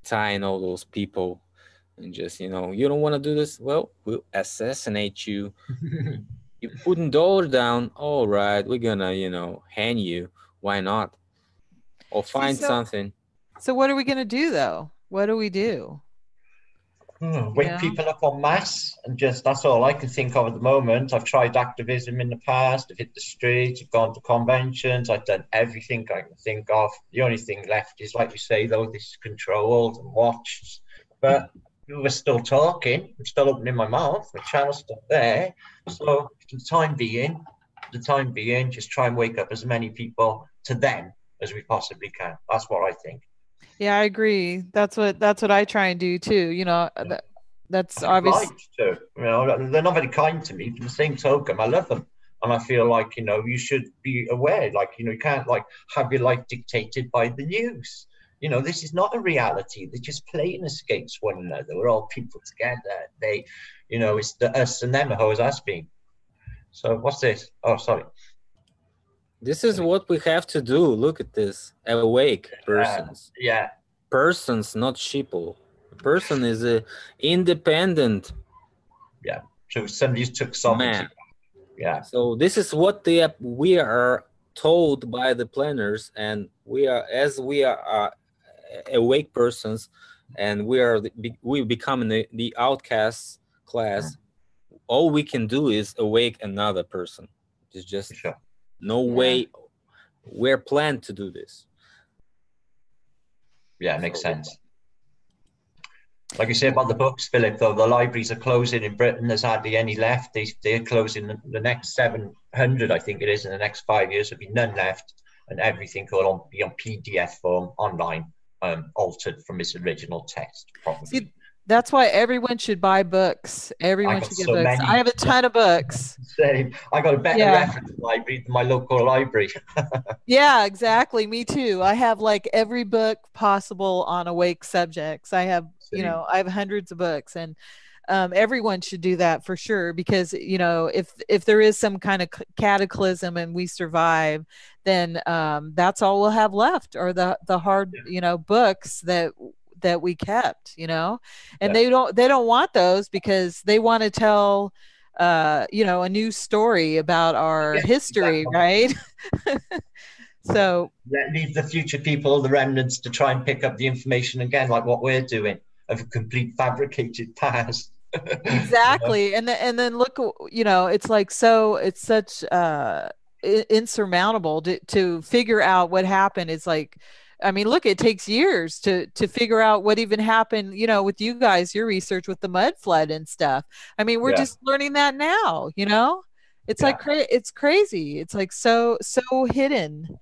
tying all those people. And just, you don't want to do this? Well, we'll assassinate you. You're putting $1 down. All right, we're going to, hang you. Why not? Or find something. So what are we going to do, though? What do we do? Wake people up en masse, and that's all I can think of at the moment. I've tried activism in the past. I've hit the streets. I've gone to conventions. I've done everything I can think of. The only thing left is, like you say, though, this is controlled and watched. But we're still talking. I'm still opening my mouth. My channel's still there. So for the time being, just try and wake up as many people to them as we possibly can. That's what I think. Yeah, I agree. That's what I try and do too. That's I'm obvious. obliged to. You know, they're not very kind to me. For the same token, I love them, and I feel like, you know, you should be aware. Like, you know, you can't like have your life dictated by the news. You know, this is not a reality. They're just playing us against one another. We're all people together. They, you know, it's the us and them, how has us been. So what's this? Oh, sorry. This is what we have to do. Look at this. Awake persons. Yeah. Persons, not sheeple. A person is a independent Yeah. So somebody's took sovereignty. man. Yeah. So this is what we are told by the planners, and we are, as we are awake persons, and we become the outcast class. All we can do is awake another person. It's just no way we're planned to do this. Yeah, it makes sense. Like you say about the books, Philip, though, the libraries are closing in Britain. There's hardly any left. They're closing the next 700, I think it is, in the next 5 years. There'll be none left, and everything will be on PDF form, online, altered from its original text, probably. See, that's why everyone should buy books. Everyone should get books. I have a ton of books. Same. I got a better reference library than my local library. Yeah, exactly. Me too. I have like every book possible on awake subjects. I have, you know, I have hundreds of books, and everyone should do that for sure, because, you know, if there is some kind of cataclysm and we survive, then that's all we'll have left, are the hard, you know, books that we kept, you know, and they don't want those, because they want to tell you know, a new story about our history, right? So leave the future people, the remnants, to try and pick up the information again, like what we're doing, of a complete fabricated past. Exactly. You know? And then look, you know, it's like, so it's such insurmountable to figure out what happened. It's like, I mean, look, it takes years to figure out what even happened, you know, with you guys, your research with the mud flood and stuff. I mean, we're just learning that now, you know. It's like it's crazy. It's like so hidden.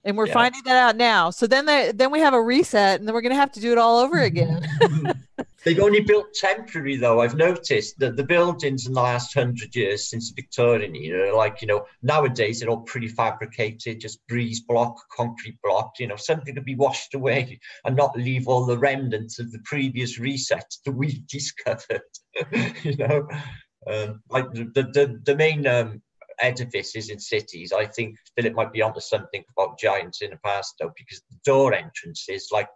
And we're finding that out now. So then we have a reset, and then we're going to have to do it all over again. They've only built temporary, though. I've noticed that the buildings in the last 100 years since the Victorian era, like, you know, nowadays they're all prefabricated, just breeze block, concrete block, you know, something to be washed away and not leave all the remnants of the previous resets that we've discovered, you know. Like the main edifices in cities, I think Philip might be onto something about giants in the past, though, because the door entrances, like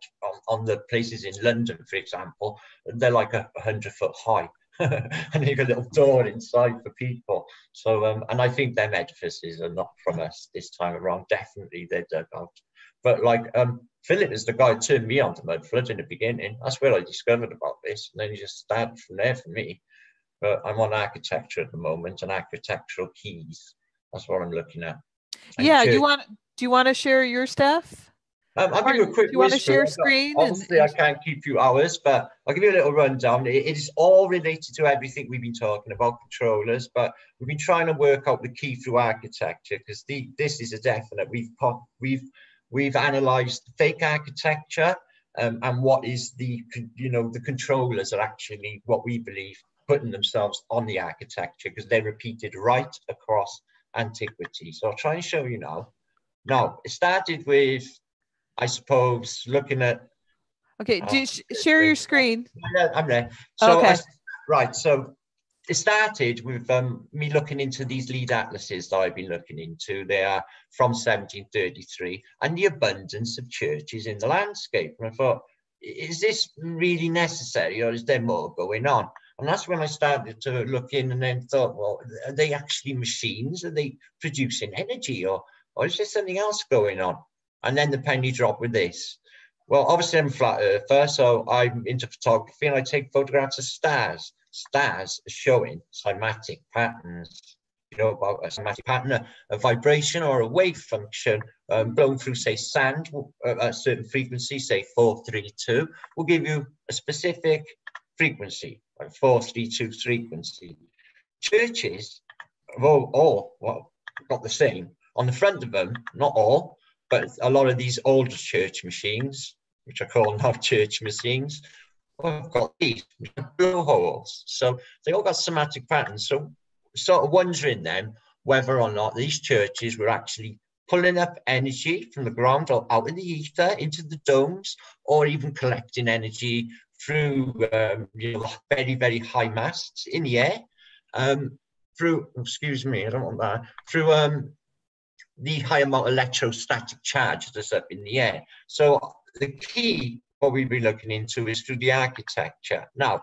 on the places in London, for example, they're like 100-foot high. And you got a little door inside for people. So and I think them edifices are not from us this time around. Definitely they're dug out. But like Philip is the guy who turned me on to mud flood in the beginning. That's where I discovered about this, and then he just started from there for me. But I'm on architecture at the moment, and architectural keys. That's what I'm looking at. And yeah, do you want to share your stuff? I'll give you a quick. Do you want to share screen? Obviously, I can't keep you hours, but I'll give you a little rundown. It is all related to everything we've been talking about, controllers. But we've been trying to work out the key through architecture, because this is a definite. We've analysed fake architecture, and what is the controllers are actually what we believe putting themselves on the architecture, because they're repeated right across antiquity. So I'll try and show you now. Now, it started with, I suppose, looking at... Okay, share your screen. I'm there. So, okay. So it started with me looking into these lead atlases that I've been looking into. They are from 1733, and the abundance of churches in the landscape. And I thought, is this really necessary, or is there more going on? And that's when I started to look in, and then thought, well, are they actually machines? Are they producing energy, or is there something else going on? And then the penny dropped with this. Well, obviously I'm a flat earther, so I'm into photography, and I take photographs of stars. Stars are showing cymatic patterns, you know, about a cymatic pattern, a vibration or a wave function blown through, say, sand at a certain frequency, say 432, will give you a specific frequency, like 432 frequency. Churches have all got the same. On the front of them, not all, but a lot of these older church machines, which I call now church machines, I've got these blowholes. So they all got somatic patterns. So sort of wondering then whether or not these churches were actually pulling up energy from the ground or out in the ether into the domes, or even collecting energy through you know, very, very high masts in the air, through, excuse me, I don't want that, through the high amount of electrostatic charge that's up in the air. So the key, what we'll be looking into, is through the architecture. Now,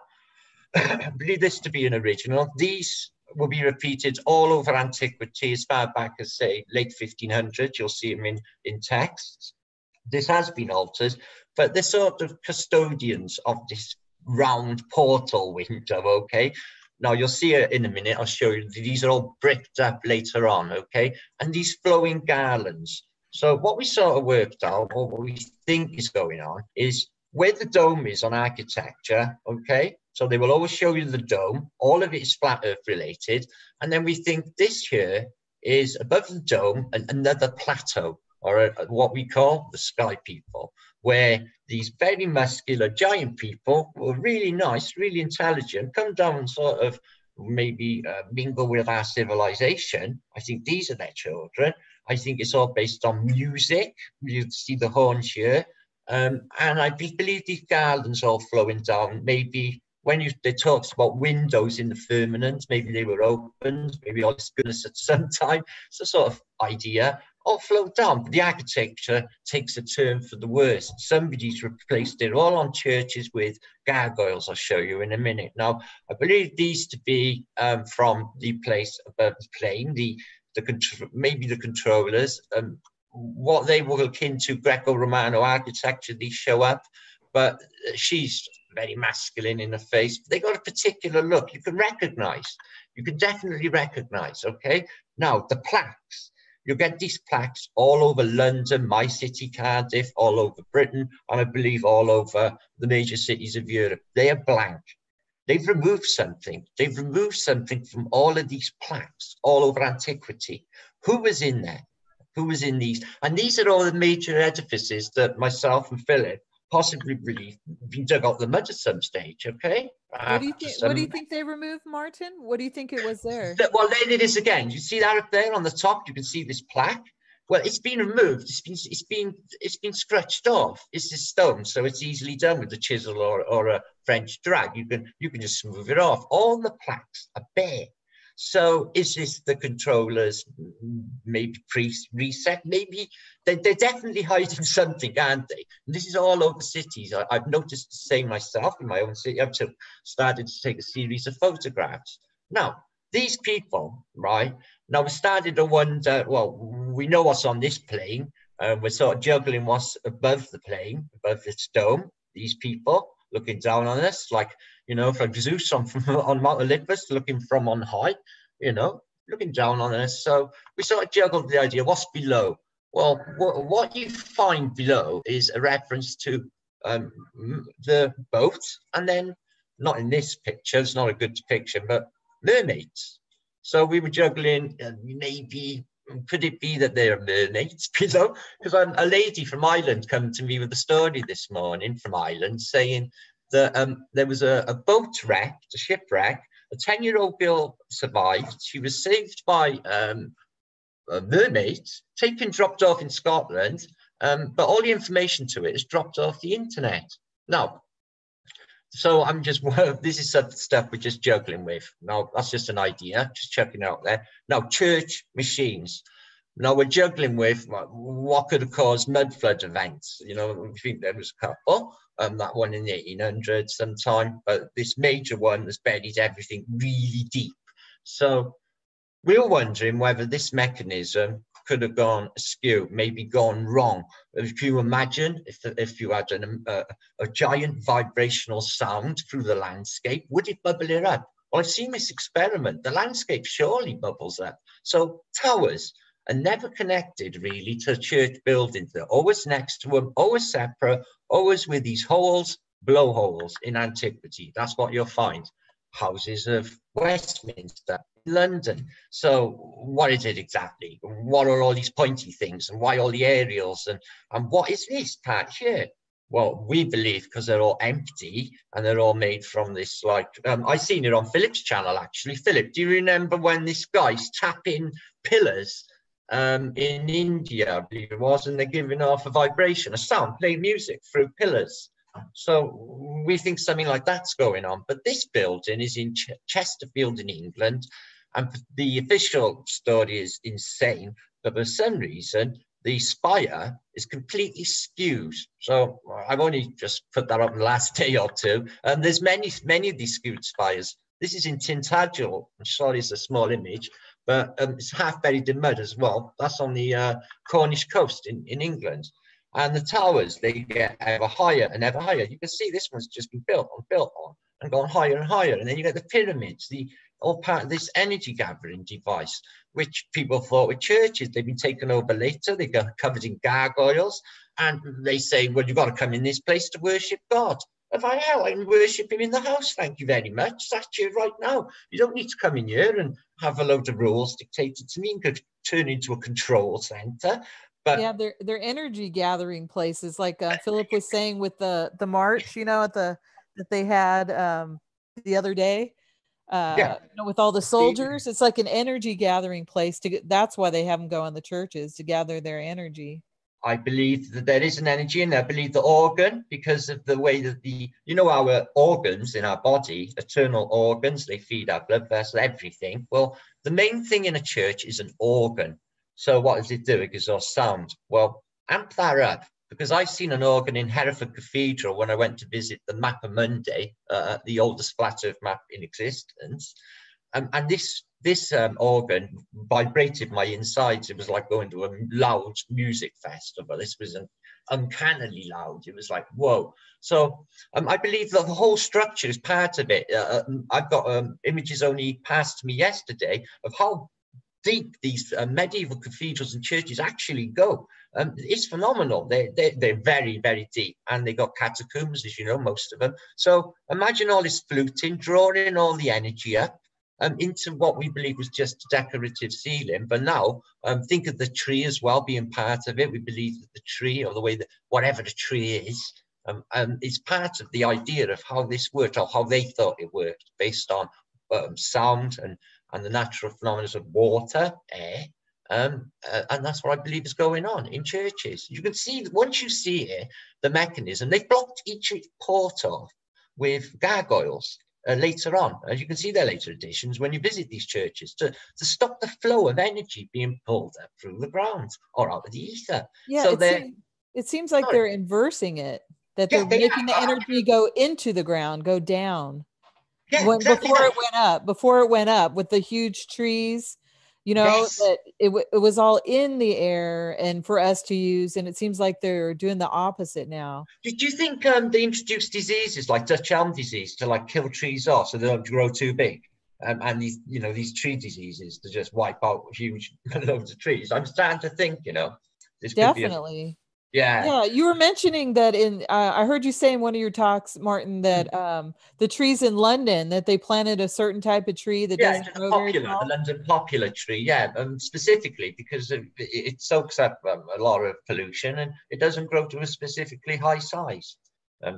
I believe this to be an original. These will be repeated all over antiquity, as far back as, say, late 1500s. You'll see them in texts. This has been altered, but they're sort of custodians of this round portal window, okay? Now, you'll see it in a minute. I'll show you. These are all bricked up later on, okay? And these flowing garlands. So what we sort of worked out, or what we think is going on, is where the dome is on architecture, okay? So they will always show you the dome. All of it is flat earth related. And then we think this here is above the dome, another plateau, or what we call the sky people, where these very muscular giant people were really nice, really intelligent, come down and sort of maybe mingle with our civilization. I think these are their children. I think it's all based on music. You see the horns here. And I believe these garlands all flowing down. Maybe when they talked about windows in the firmament, maybe they were opened, maybe all this goodness at some time. It's a sort of idea. All flow down, but the architecture takes a turn for the worse. Somebody's replaced it all on churches with gargoyles. I'll show you in a minute. Now, I believe these to be from the place above the plane, maybe the controllers. What they will look into Greco-Romano architecture, these show up, but she's very masculine in the face. They got a particular look you can recognize. You can definitely recognize, okay? Now, the plaques. You get these plaques all over London, my city, Cardiff, all over Britain, and I believe all over the major cities of Europe. They are blank. They've removed something. They've removed something from all of these plaques all over antiquity. Who was in there? Who was in these? And these are all the major edifices that myself and Philip possibly believe been dug out the mud at some stage, okay? What do you think they removed, Martin? What do you think it was there? Well, there it is again. You see that up there on the top? You can see this plaque. Well, it's been removed. It's been scratched off. It's this stone, so it's easily done with a chisel or a French drag. You can just smooth it off. All the plaques are bare. So is this the controllers, maybe reset? Maybe they're definitely hiding something, aren't they? And this is all over cities. I've noticed the same myself in my own city. I've started to take a series of photographs. Now, these people, right? Now we started to wonder, well, we know what's on this plane. We're sort of juggling what's above the plane, above this dome. These people looking down on us, like, you know, from Zeus on Mount Olympus, looking from on high, you know, looking down on us. So we sort of juggled the idea, what's below? Well, what you find below is a reference to the boat, and then, not in this picture, it's not a good depiction, but mermaids. So we were juggling, maybe, could it be that there are mermaids below? Because a lady from Ireland came to me with a story this morning from Ireland saying that there was a boat wreck, a shipwreck. A 10-year-old girl survived. She was saved by mermaids, dropped off in Scotland, but all the information to it is dropped off the internet. Now, so I'm just, this is stuff we're just juggling with. Now, that's just an idea, just checking out there. Now, church machines. Now, we're juggling with what could have caused mud flood events. You know, we think there was a couple, that one in the 1800s sometime, but this major one has buried everything really deep. So we're wondering whether this mechanism could have gone askew, maybe gone wrong. If you imagine, if you had a giant vibrational sound through the landscape, would it bubble it up? Well, I've seen this experiment. The landscape surely bubbles up. So towers are never connected really to church buildings. They're always next to them, always separate, always with these holes, blowholes in antiquity. That's what you'll find. Houses of Westminster, London. So what is it exactly? What are all these pointy things, and why all the aerials, and what is this part here? Well, we believe because they're all empty and they're all made from this, like, I seen it on Philip's channel, actually. Philip, do you remember when this guy's tapping pillars in India, I believe it was, and they're giving off a vibration, a sound, playing music through pillars? So we think something like that's going on. But this building is in Chesterfield in England, and the official story is insane, but for some reason, the spire is completely skewed. So I've only just put that up in the last day or two. And there's many of these skewed spires. This is in Tintagel. I'm sorry, it's a small image, but it's half buried in mud as well. That's on the Cornish coast in England. And the towers, they get ever higher and ever higher. You can see this one's just been built on and gone higher and higher. And then you get the pyramids, all part of this energy gathering device, which people thought were churches. They've been taken over later. They got covered in gargoyles. And they say, well, you've got to come in this place to worship God. If I can worship him in the house, thank you very much. That's you right now. You don't need to come in here and have a load of rules dictated to me and could turn into a control center. But yeah, they're energy gathering places, like Philip was saying with the march, at that they had the other day. With all the soldiers, it's like an energy gathering place. That's why they have them go in the churches, to gather their energy. I believe that there is an energy, and I believe the organ, because of the way that our organs in our body, eternal organs, they feed our blood vessels, everything. Well, the main thing in a church is an organ. So what does it do? It gives off sound. Well, amp that up, because I've seen an organ in Hereford Cathedral when I went to visit the Mapper Monday, the oldest flat earth map in existence. And this organ vibrated my insides. It was like going to a loud music festival. This was uncannily loud. It was like, whoa. So I believe that the whole structure is part of it. I've got images only passed to me yesterday of how deep these medieval cathedrals and churches actually go. It's phenomenal. They're very, very deep, and they got catacombs, as you know, most of them. So imagine all this fluting, drawing all the energy up into what we believe was just a decorative ceiling. But now think of the tree as well being part of it. We believe that the tree, or the way that whatever the tree is part of the idea of how this worked, or how they thought it worked, based on sound and the natural phenomena of water, air, and that's what I believe is going on in churches. You can see, once you see it, the mechanism, they've blocked each port off with gargoyles later on, as you can see their later editions when you visit these churches, to stop the flow of energy being pulled up through the ground or out of the ether. Yeah, so it seems like they're inversing it, that they're making the energy go into the ground, go down. Yeah, before it went up with the huge trees, that it was all in the air and for us to use, and it seems like they're doing the opposite now. Do you think they introduced diseases like Dutch elm disease to like kill trees off so they don't grow too big? And these tree diseases to just wipe out huge loads of trees? I'm starting to think, this definitely. Yeah, you were mentioning that I heard you say in one of your talks, Martin, that the trees in London, that they planted a certain type of tree that doesn't grow very tall. The London poplar tree, specifically because it soaks up a lot of pollution, and it doesn't grow to a specifically high size.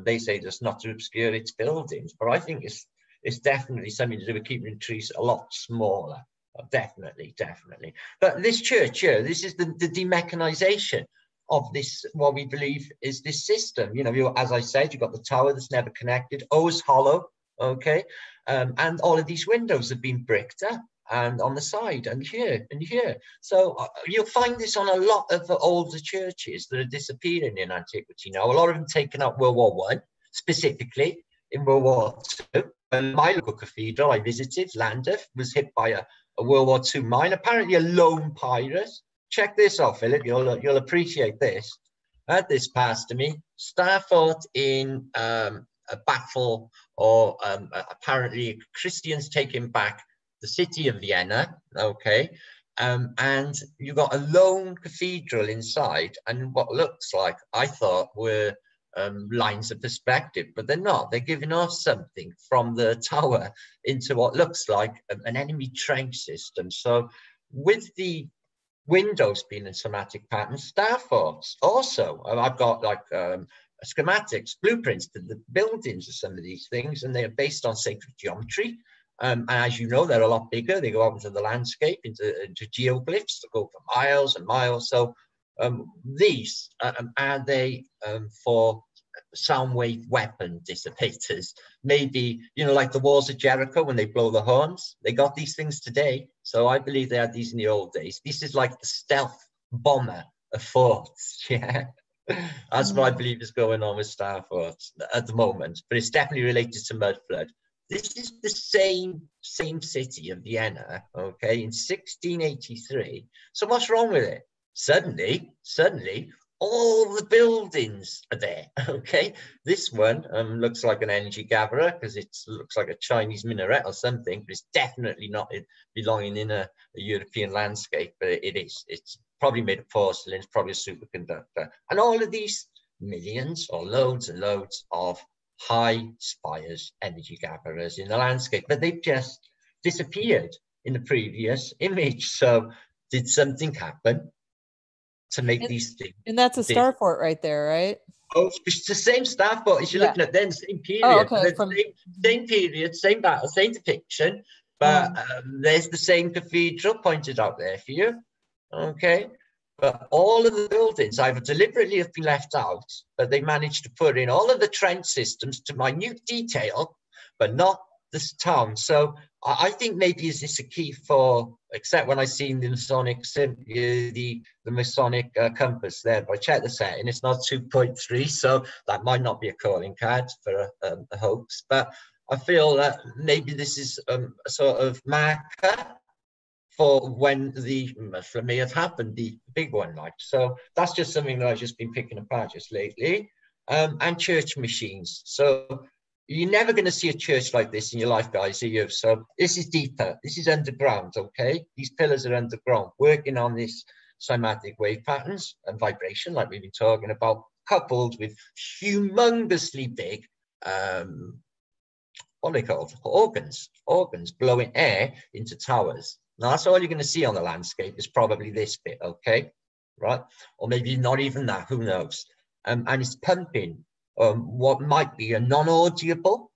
They say just not to obscure its buildings, but I think it's definitely something to do with keeping trees a lot smaller. Definitely. But this church here, this is the demechanization of this, what we believe is this system. As I said, you've got the tower that's never connected, O's hollow, okay, and all of these windows have been bricked up, and on the side, and here. So you'll find this on a lot of the older churches that are disappearing in antiquity now. A lot of them taken out World War I, specifically in World War II. And my local cathedral I visited, Llandaff, was hit by a World War II mine, apparently a lone pirate. Check this out, Philip. You'll appreciate this. I had this passed to me. Star fought in a battle, or apparently Christians taking back the city of Vienna. Okay, and you got a lone cathedral inside, and what looks like, I thought, were lines of perspective, but they're not. They're giving off something from the tower into what looks like an enemy trench system. So with the windows being in somatic patterns, star forts also. I've got like schematics, blueprints to the buildings of some of these things, and they are based on sacred geometry. And as you know, they're a lot bigger. They go out into the landscape, into geoglyphs that go for miles and miles. So these are they for sound wave weapon dissipators? Maybe, you know, like the walls of Jericho when they blow the horns. They got these things today. So I believe they had these in the old days. This is like the stealth bomber of forts. Yeah. That's what I believe is going on with Star Forts at the moment, but it's definitely related to mud flood. This is the same city of Vienna, okay, in 1683. So what's wrong with it? Suddenly, all the buildings are there, okay? This one looks like an energy gatherer because it looks like a Chinese minaret or something, but it's definitely not belonging in a European landscape, but it is. It's probably made of porcelain, it's probably a superconductor. And all of these millions or loads and loads of high spires, energy gatherers in the landscape, but they've just disappeared in the previous image. So did something happen to make these things? And that's a star fort right there, right? Oh, it's the same star fort as you're looking at then, same period. Oh, okay. Same period, same battle, same depiction, but there's the same cathedral pointed out there for you. Okay, but all of the buildings either deliberately have been left out, but they managed to put in all of the trench systems to minute detail, but not this town. So I think maybe is this a key for, except when I seen the Masonic the Masonic compass there, but I checked the setting, it's not 2.3, so that might not be a calling card for a hoax, but I feel that maybe this is a sort of marker for when the may have happened, the big one, like. So that's just something that I've just been picking apart just lately. And church machines. So you're never going to see a church like this in your life, guys, are you? So this is deeper. This is underground, okay? These pillars are underground, working on this cymatic wave patterns and vibration, like we've been talking about, coupled with humongously big, what are they called? Organs blowing air into towers. Now, that's all you're going to see on the landscape is probably this bit, okay? Right? Or maybe not even that, who knows? And it's pumping what might be a non-audible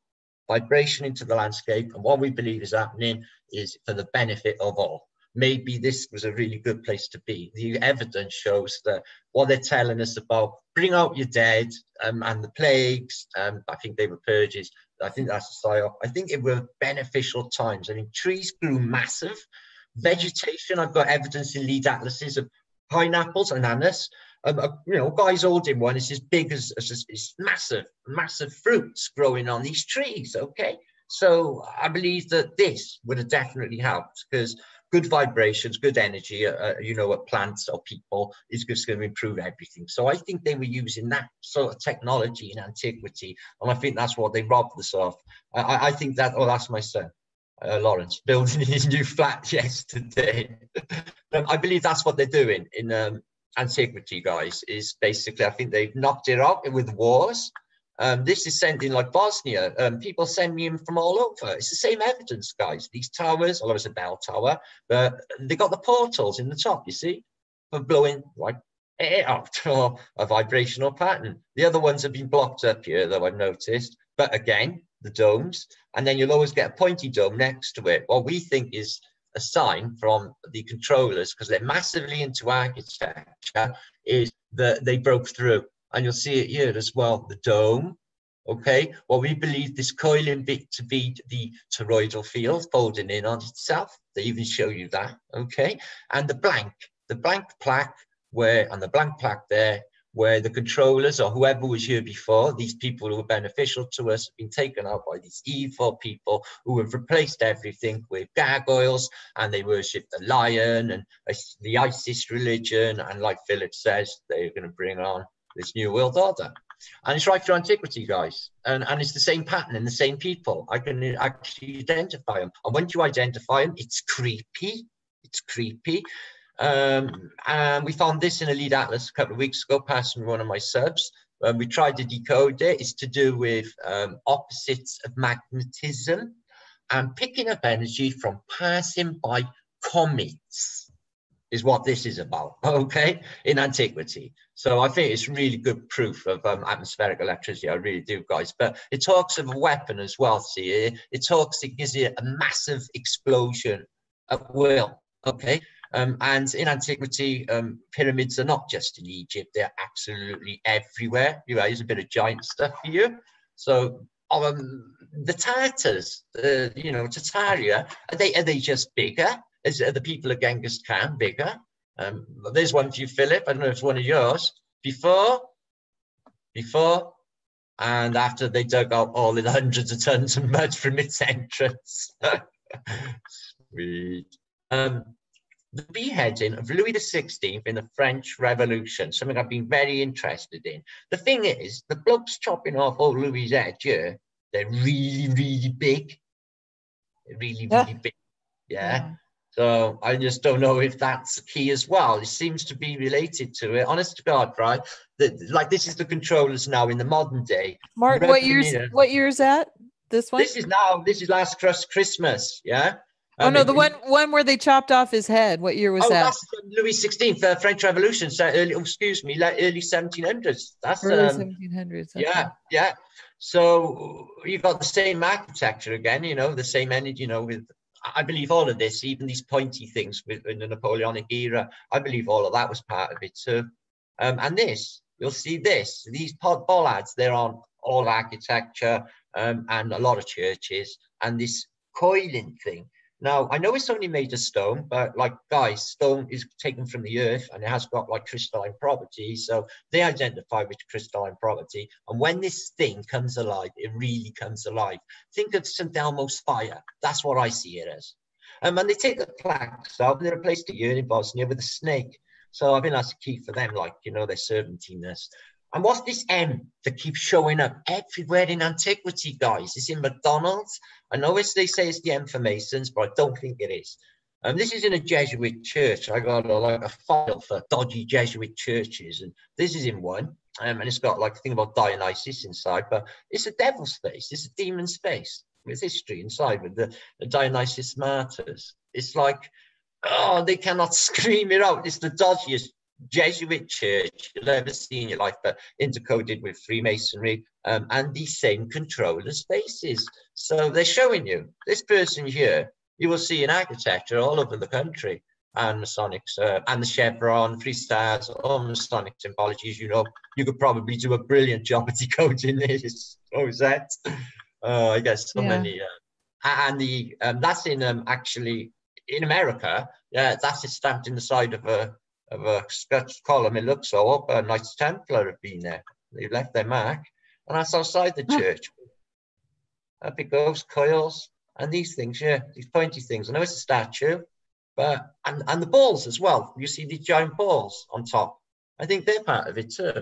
vibration into the landscape. And what we believe is happening is for the benefit of all. Maybe this was a really good place to be. The evidence shows that what they're telling us about bring out your dead and the plagues, I think they were purges. I think that's a style. I think it were beneficial times. I mean, trees grew massive. Vegetation, I've got evidence in lead atlases of pineapples and ananas. You know, guy's holding one, it's as big as it's massive fruits growing on these trees, okay? So I believe that this would have definitely helped because good vibrations, good energy, you know, what plants or people is just going to improve everything. So I think they were using that sort of technology in antiquity, and I think that's what they robbed us of. I think that, oh, that's my son. Lawrence, building his new flat yesterday. I believe that's what they're doing in antiquity, guys, is basically, I think they've knocked it out with wars. This is sent in like Bosnia. People send me in from all over. It's the same evidence, guys. These towers, although it's a bell tower, but they got the portals in the top, you see, for blowing like air out or a vibrational pattern. The other ones have been blocked up here, though, I've noticed. But again, the domes, and then you'll always get a pointy dome next to it. What we think is a sign from the controllers, because they're massively into architecture, is that they broke through. And you'll see it here as well, the dome, okay? Well, we believe this coiling bit to be the toroidal field folding in on itself. They even show you that, okay? And the blank plaque where, and the blank plaque there, where the controllers or whoever was here before, these people who were beneficial to us, have been taken out by these evil people who have replaced everything with gargoyles, and they worship the lion and the ISIS religion. And like Philip says, they're going to bring on this new world order. And it's right through antiquity, guys. And it's the same pattern and the same people. I can actually identify them. And once you identify them, it's creepy. It's creepy. And we found this in a lead atlas a couple of weeks ago, passing one of my subs. We tried to decode it. It's to do with opposites of magnetism and picking up energy from passing by comets. is what this is about, okay, in antiquity. So I think it's really good proof of atmospheric electricity. I really do, guys. But it talks of a weapon as well. See, it gives you a massive explosion at will, okay. And in antiquity, pyramids are not just in Egypt; they're absolutely everywhere. Here's a bit of giant stuff for you. So the Tartars, Tartaria, are they just bigger? Are the people of Genghis Khan bigger? There's one for you, Philip. I don't know if it's one of yours. Before, and after they dug out all the hundreds of tons of mud from its entrance. Sweet. The beheading of Louis XVI in the French Revolution, something I've been very interested in. The thing is, the blokes chopping off old Louis's head here, they're really, really big. Really, really big. Yeah. So I just don't know if that's key as well. It seems to be related to it. Honest to God, right? Like this is the controllers now in the modern day. Martin, what year is that? This one? This is last Christmas, yeah. Oh no, the one where they chopped off his head. What year was that? That's Louis XVI, French Revolution. So early 1700s. That's early 1700s. Okay. Yeah. So you've got the same architecture again. The same energy. With I believe all of this, even these pointy things in the Napoleonic era. I believe all of that was part of it too. And this, you'll see these bollards. They're on all architecture and a lot of churches. And this coiling thing. Now, I know it's only made of stone, but like, guys, stone is taken from the earth and it has got like crystalline properties. So they identify with crystalline property. And when this thing comes alive, it really comes alive. Think of St. Elmo's fire. That's what I see it as. And they take the plaques out and they replace it here in Bosnia with a snake. So I think that's key for them, like, their servantiness. And what's this M that keeps showing up everywhere in antiquity, guys? It's in McDonald's. I know they say it's the M for Masons, but I don't think it is. This is in a Jesuit church. I got a file for dodgy Jesuit churches, and this is in one. And it's got like a thing about Dionysus inside, but it's a devil's face. It's a demon's face with history inside with the Dionysus martyrs. It's like, oh, they cannot scream it out. It's the dodgiest Jesuit church you'll ever see in your life, but intercoded with Freemasonry and these same controllers' faces. So they're showing you this person here. You will see in architecture all over the country, and Masonics and the chevron, 3 stars, all Masonic symbologies. You could probably do a brilliant job at decoding this. Rosette. I guess so many. And that's in actually in America. Yeah, that's stamped in the side of a sketch column. It looks so. A Knights Templar have been there. They've left their mark, and that's outside the church. Up it goes, coils, and these things, these pointy things. I know it's a statue, but and the balls as well. You see these giant balls on top. I think they're part of it too.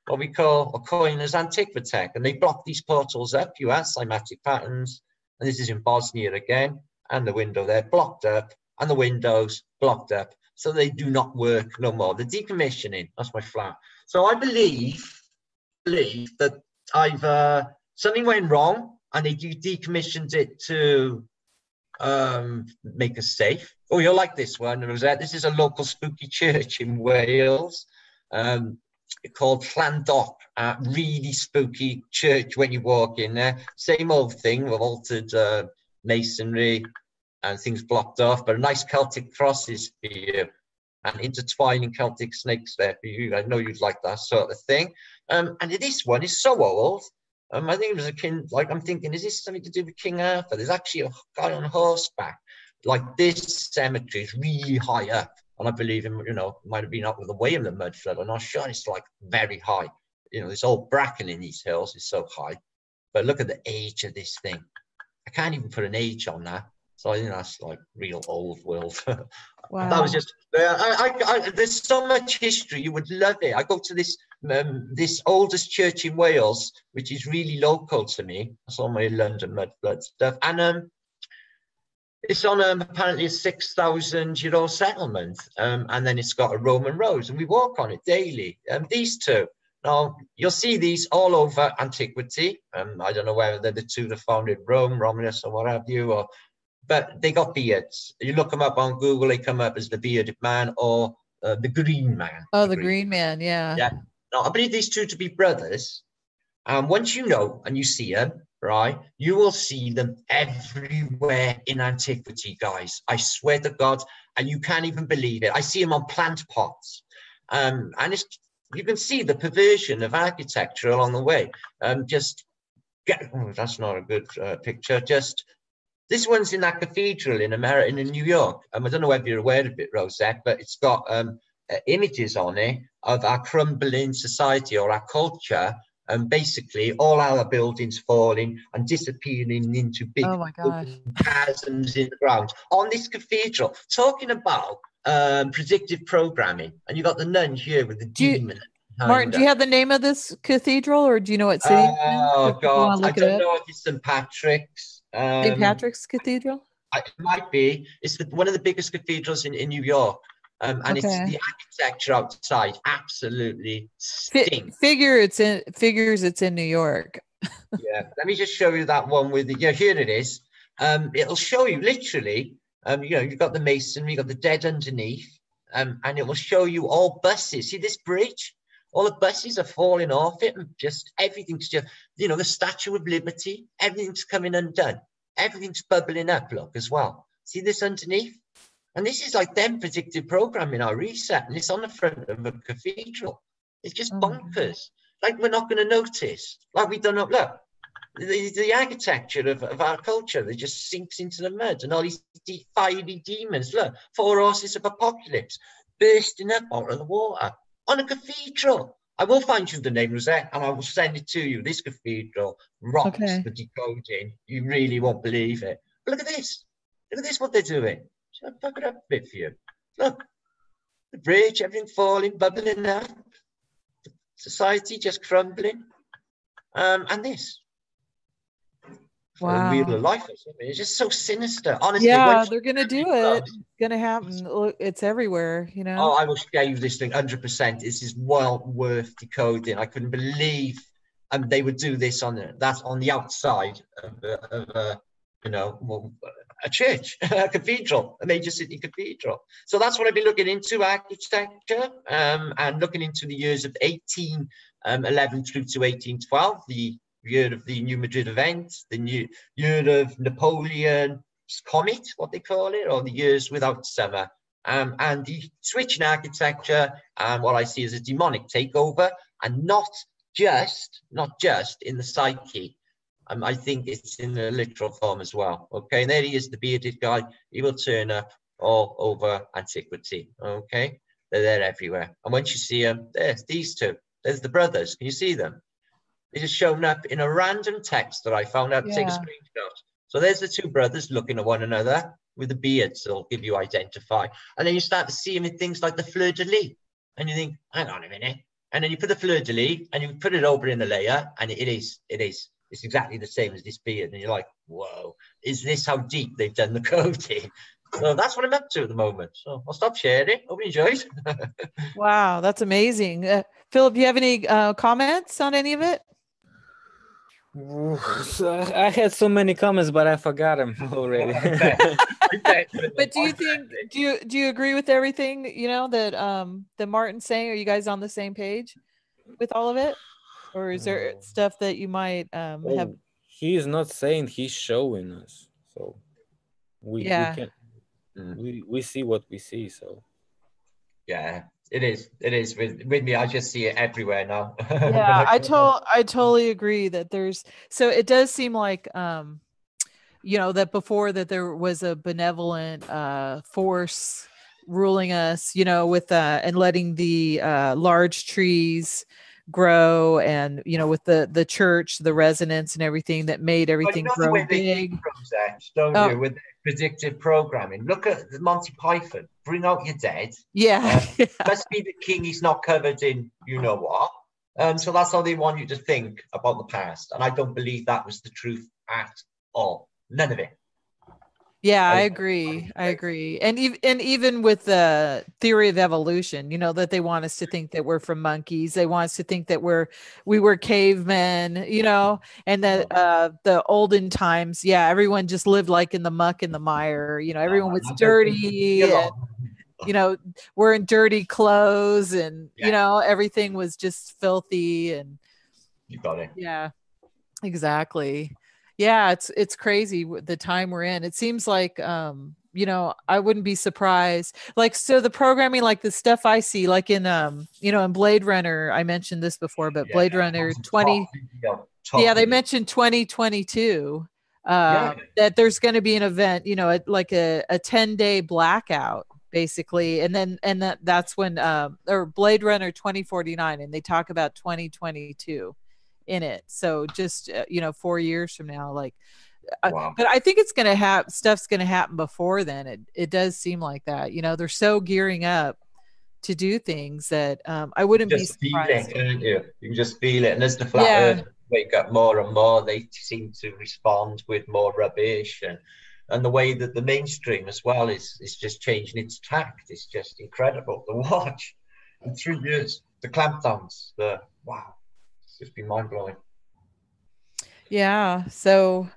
What we call a coin as Antiquitech, and they block these portals up. You have cymatic patterns, and this is in Bosnia again, and the window there blocked up, and the windows blocked up. So they do not work no more. The decommissioning, that's my flat. So I believe that I've something went wrong and they decommissioned it to make us safe. Oh, you'll like this one, Rosette. This is a local spooky church in Wales called Llandoch. Really spooky church when you walk in there. Same old thing with altered masonry and things blocked off, but a nice Celtic crosses for you and intertwining Celtic snakes there for you. I know you'd like that sort of thing. And this one is so old. I think it was a king, like I'm thinking, is this something to do with King Arthur? There's actually a guy on horseback. Like this cemetery is really high up. And I believe him, might have been up with the way of the mud flood. I'm not sure. It's like very high. This old bracken in these hills is so high. But look at the age of this thing. I can't even put an age on that. So I think that's like real old world. Wow. That was just, there's so much history. You would love it. I go to this this oldest church in Wales, which is really local to me. That's all my London mudflood stuff. And it's on apparently a 6,000-year-old settlement. And then it's got a Roman road, and we walk on it daily. These two. Now, you'll see these all over antiquity. I don't know whether they're the two that founded Rome, Romulus, or what have you, or but they got beards. You look them up on Google, they come up as the bearded man or the green man. Oh, the green man, yeah. Yeah. Now, I believe these two to be brothers. And once you know and you see them, right, you will see them everywhere in antiquity, guys. I swear to God, and you can't even believe it. I see them on plant pots. And you can see the perversion of architecture along the way. That's not a good picture. This one's in that cathedral in America, in New York. I don't know whether you're aware of it, Rosette, but it's got images on it of our crumbling society or our culture, and basically all our buildings falling and disappearing into big chasms in the ground on this cathedral. Talking about predictive programming, and you got the nun here with the demon. Martin, do you have the name of this cathedral, or do you know what city? Oh God, I don't know if it's St. Patrick's. St. Patrick's Cathedral. It might be. It's one of the biggest cathedrals in New York. And it's the architecture outside absolutely stinks. Figures it's in New York. Yeah, let me just show you that one with the, here it is. It'll show you literally, you've got the masonry, you've got the dead underneath, and it will show you all buses. See this bridge? All the buses are falling off it, and just everything's just, the Statue of Liberty, everything's coming undone. Everything's bubbling up, look, as well. See this underneath? And this is like them predictive programming our reset, and it's on the front of a cathedral. It's just bonkers. Like we're not going to notice. Like we don't know. Look, the architecture of our culture, it just sinks into the mud, and all these fiery demons. Look, 4 horses of apocalypse bursting up out of the water on a cathedral. I will find you the name, Rosette, and I will send it to you. This cathedral rocks the decoding. You really won't believe it. But look at this. Look at this, what they're doing. I'll fuck it up a bit for you. Look, the bridge, everything falling, bubbling up. Society just crumbling. And this. Wow. Real life or something. It's just so sinister. Honestly. Yeah, they're going to do it. It's going to happen. Look, it's everywhere, Oh, I will share you this thing 100%. This is well worth decoding. I couldn't believe they would do this on the outside of a church, a cathedral, a major city cathedral. So that's what I've been looking into, architecture, and looking into the years of 1811 through to 1812, the year of the New Madrid event, the new year of Napoleon's comet, what they call it, or the years without summer. And the switch in architecture, and what I see as a demonic takeover, and not just in the psyche. I think it's in the literal form as well. Okay, and there he is, the bearded guy. He will turn up all over antiquity. Okay, they're there everywhere. And once you see them, there's these two. There's the brothers. Can you see them? They're just shown up in a random text that I found out to take a screenshot. So there's the two brothers looking at one another with the beards. They'll give you identify. And then you start to see them in things like the fleur-de-lis. And you think, hang on a minute. And then you put the fleur-de-lis and you put it over in the layer, and it is. It's exactly the same as this beard. And you're like, whoa, is this how deep they've done the coding? So that's what I'm up to at the moment. So I'll stop sharing. Hope you enjoyed. Wow, that's amazing. Philip, do you have any comments on any of it? I had so many comments, but I forgot them already. But do you think, do you agree with everything, that Martin's saying? Are you guys on the same page with all of it? Or is there stuff that you might have? He's not saying, he's showing us. So we can we see what we see. So yeah, it is with me. I just see it everywhere now. Yeah, I totally agree that so it does seem like that before that there was a benevolent force ruling us, with and letting the large trees grow, and with the church, the resonance and everything that made everything grow big. Don't you, with predictive programming? Look at the Monty Python. Bring out your dead. Yeah. Must be the king. He's not covered in what. So that's how they want you to think about the past. And I don't believe that was the truth at all. None of it. Yeah, I agree. I agree. And even with the theory of evolution, you know, that they want us to think that we're from monkeys. They want us to think that we were cavemen, you know, and that the olden times, yeah, everyone just lived like in the muck and the mire. You know, everyone was dirty and, you know, wearing dirty clothes and, you know, everything was just filthy and You got it. yeah, exactly. Yeah, it's crazy the time we're in. It seems like you know, I wouldn't be surprised. Like so the programming like the stuff I see like in you know, in Blade Runner, I mentioned this before, but Blade Runner 20 yeah, they mentioned 2022 that there's going to be an event, you know, like a 10-day blackout basically and that's when or Blade Runner 2049 and they talk about 2022 in it. So just you know 4 years from now like but I think it's going to have stuff's going to happen before then. It does seem like that. You know, they're so gearing up to do things that I wouldn't be Just feel surprised. it, can't you? You can just feel it. And as the flat Yeah. earth wake up more and more, they seem to respond with more rubbish and the way that the mainstream as well is just changing its tact. It's just incredible to watch. In 3 years, the clampdowns, wow, it's just been mind blowing. Yeah. So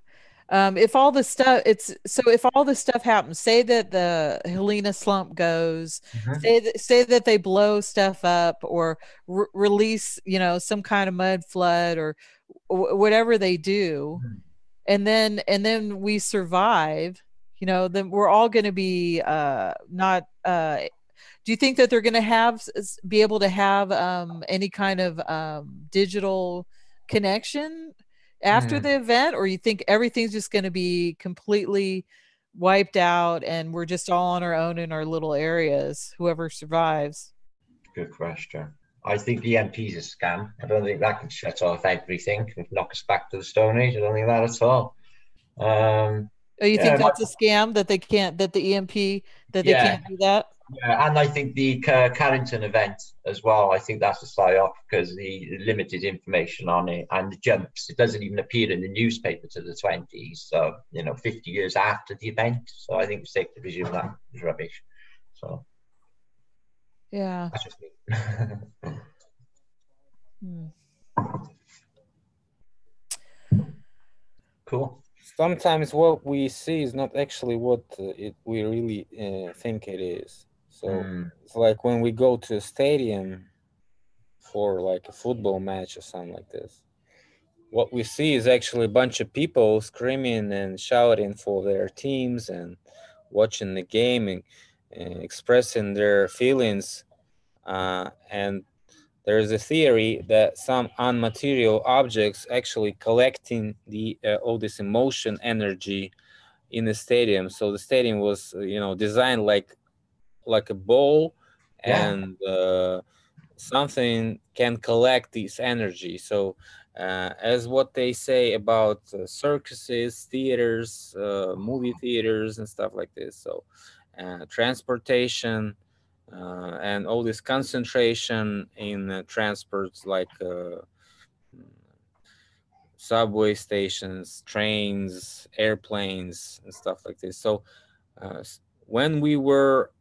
if all the stuff if all the stuff happens, say that the Helena slump goes, say that they blow stuff up or release, you know, some kind of mud flood or whatever they do, and then we survive, you know, then we're all going to be not do you think that they're going to have be able to have any kind of digital connection after the event, or you think everything's just going to be completely wiped out and we're just all on our own in our little areas, whoever survives? Good question. I think the EMP is a scam. I don't think that can shut off everything and knock us back to the Stone Age. I don't think that at all. Oh, you think Yeah, that's a scam that they can't that the EMP that they yeah, can't do that? yeah, and I think the Carrington event as well. I think that's a psyop because the limited information on it and the jumps. It doesn't even appear in the newspaper to the 20s. So 50 years after the event. So I think it's safe to presume that is rubbish. So Yeah. that's just me. Cool. Sometimes what we see is not actually what we really think it is. So it's like when we go to a stadium for like a football match or something like this, what we see is actually a bunch of people screaming and shouting for their teams and watching the game and expressing their feelings. And there is a theory that some unmaterial objects actually collecting the all this emotion energy in the stadium. So the stadium was designed like a bowl, and something can collect this energy. So as what they say about circuses, theaters, movie theaters and stuff like this. So transportation and all this concentration in transports like subway stations, trains, airplanes and stuff like this. So when we were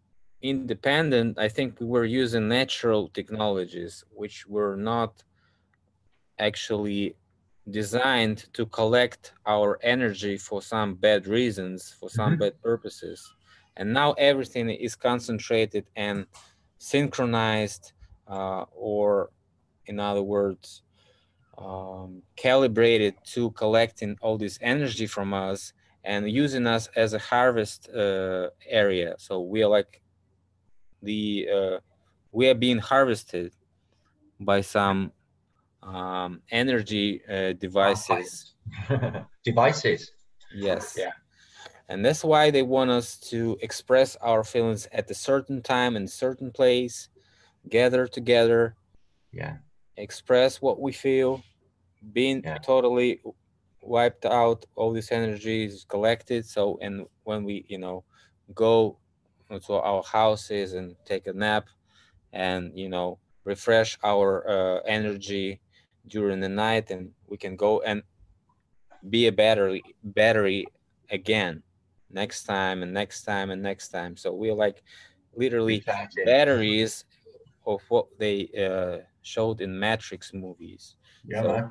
independent, I think we were using natural technologies which were not actually designed to collect our energy for some bad reasons, for some bad purposes. And now everything is concentrated and synchronized, or in other words, calibrated to collecting all this energy from us and using us as a harvest area. So we are like we are being harvested by some energy devices. Devices. Yes. Yeah. And that's why they want us to express our feelings at a certain time and certain place, gather together, express what we feel, being totally wiped out, all this energy is collected. So, and when we, go to our houses and take a nap and, refresh our energy during the night, and we can go and be a battery again. next time and next time and next time. So we're like literally Recharging. batteries of what they showed in Matrix movies. Yeah, So man.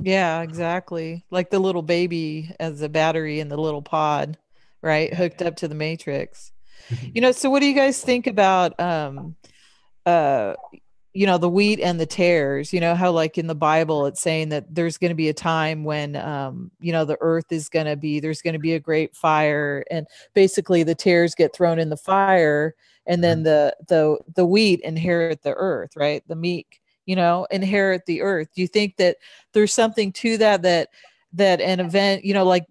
Yeah, exactly. Like the little baby as a battery in the little pod, right? Yeah. Hooked up to the matrix. So what do you guys think about uh the wheat and the tares? How like in the Bible it's saying that there's going to be a time when the earth is going to be there's going to be a great fire, and basically the tares get thrown in the fire, and then the wheat inherit the earth, right? The meek, inherit the earth. Do you think that there's something to that an event, like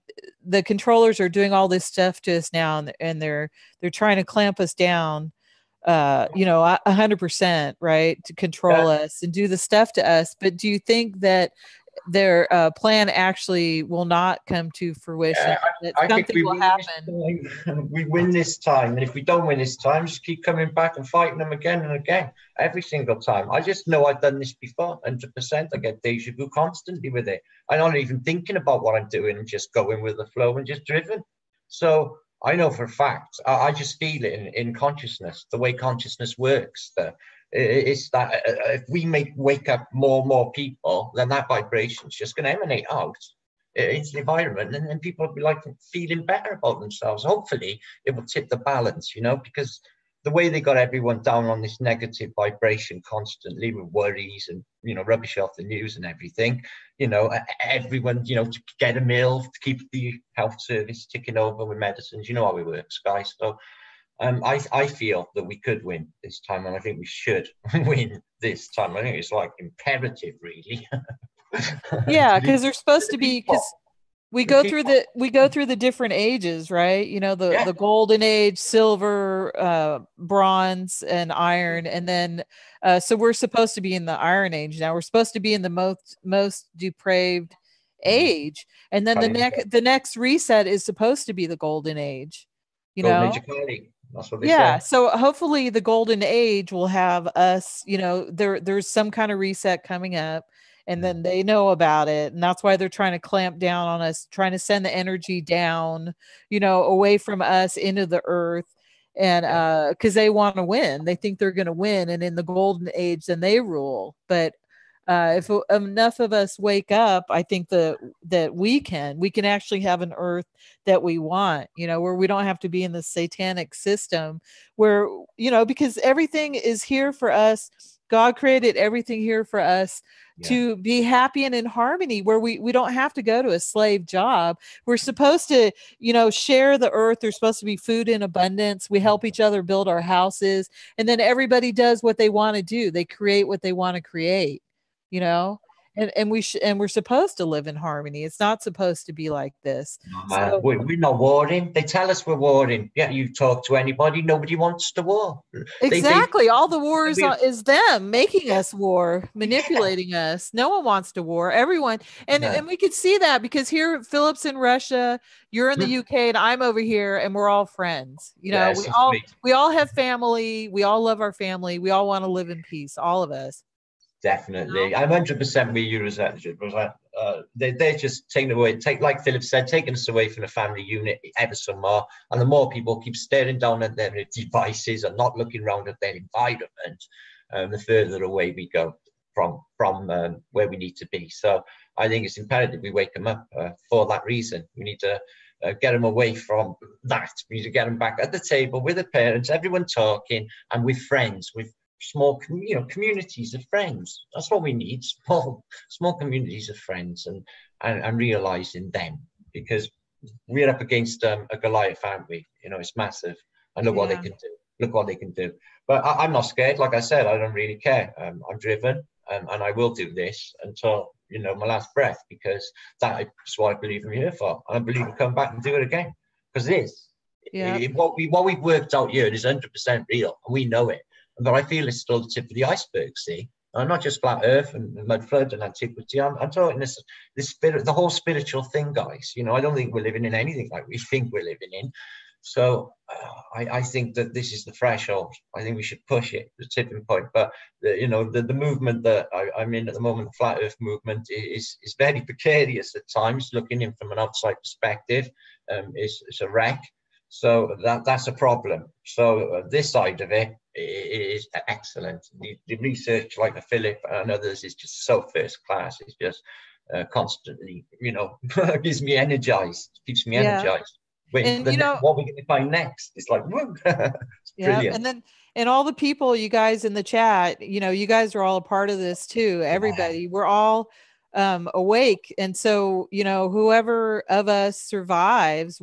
the controllers are doing all this stuff to us now, and they're trying to clamp us down 100%, right, to control Yeah. us and do the stuff to us? But do you think that their plan actually will not come to fruition, Yeah, that I think something we will win this happen? time. We win this time, and if we don't win this time, just keep coming back and fighting them again and again, every single time. I just know I've done this before, 100%. I get deja vu constantly with it. I'm not even thinking about what I'm doing. I'm just going with the flow and just driven. So I know for a fact. I just feel it in consciousness, the way consciousness works. It's that if we wake up more and more people, then that vibration's just going to emanate out into the environment, and then people will be like feeling better about themselves. Hopefully it will tip the balance, because the way they got everyone down on this negative vibration constantly with worries and rubbish off the news and everything, everyone, to get a meal, to keep the health service ticking over with medicines. You know how it works, guys. So I feel that we could win this time, and I think we should win this time. I think it's like imperative, really. Yeah, because they're supposed to be, because we The go through people. the different ages, right? The Yeah. the golden age, silver, bronze, and iron, and then so we're supposed to be in the iron age now. We're supposed to be in the most depraved age, and then the next reset is supposed to be the golden age. You Golden know, Age of Clarity. That's what they yeah, say. so hopefully the golden age will have us, there's some kind of reset coming up, and then they know about it, and that's why they're trying to clamp down on us, trying to send the energy down, away from us into the earth, and Yeah. because they want to win. They think they're going to win, and in the golden age then they rule. But if enough of us wake up, I think that we can actually have an earth that we want, where we don't have to be in the satanic system, where, because everything is here for us. God created everything here for us Yeah. to be happy and in harmony, where we don't have to go to a slave job. We're supposed to, share the earth. There's supposed to be food in abundance. We help each other build our houses, and then everybody does what they want to do. They create what they want to create, you know and we're supposed to live in harmony. It's not supposed to be like this. No, man, So we're not warring. They tell us we're warring. Yeah, you talk to anybody, nobody wants to war. They exactly, all the war is, we, is them making yeah, us war, yeah, manipulating us. No one wants to war. Everyone, and no. and we could see that because here Philip's in Russia, you're in the UK, and I'm over here, and we're all friends. Yeah, We it's so all sweet. we all have family. We all love our family. We all want to live in peace, all of us. Definitely. I'm 100% with you, Rosette. They're just taking away, like Philip said, taking us away from the family unit ever so more. And the more people keep staring down at their devices and not looking around at their environment, the further away we go from where we need to be. So I think it's imperative we wake them up for that reason. We need to get them away from that. We need to get them back at the table with the parents, everyone talking, and with friends, with small communities of friends. That's what we need. Small communities of friends, and realizing them, because we're up against a Goliath, aren't we? It's massive, and look what they Yeah. can do. Look what they can do. But I'm not scared. Like I said, I don't really care. I'm driven, and I will do this until my last breath, because that's what I believe I'm here for. And I believe we'll come back and do it again, because Yeah. what we've worked out here is 100% real, and we know it. But I feel it's still the tip of the iceberg, see? And not just flat earth and mud flood and antiquity. I'm talking this spirit, the whole spiritual thing, guys. I don't think we're living in anything like we think we're living in. So I think that this is the threshold. I think we should push it, the tipping point. But the movement that I'm in at the moment, the flat Earth movement, is very precarious at times. Looking in from an outside perspective, it's a wreck. So that's a problem. So this side of it is excellent. The research, like the Philip and others, is just so first class. It's just constantly, gives me energized, keeps me energized. Wait, And what we're going to find next? It's like, woo! It's brilliant. And all the people, you guys in the chat, you guys are all a part of this too. Everybody, we're all awake, and so whoever of us survives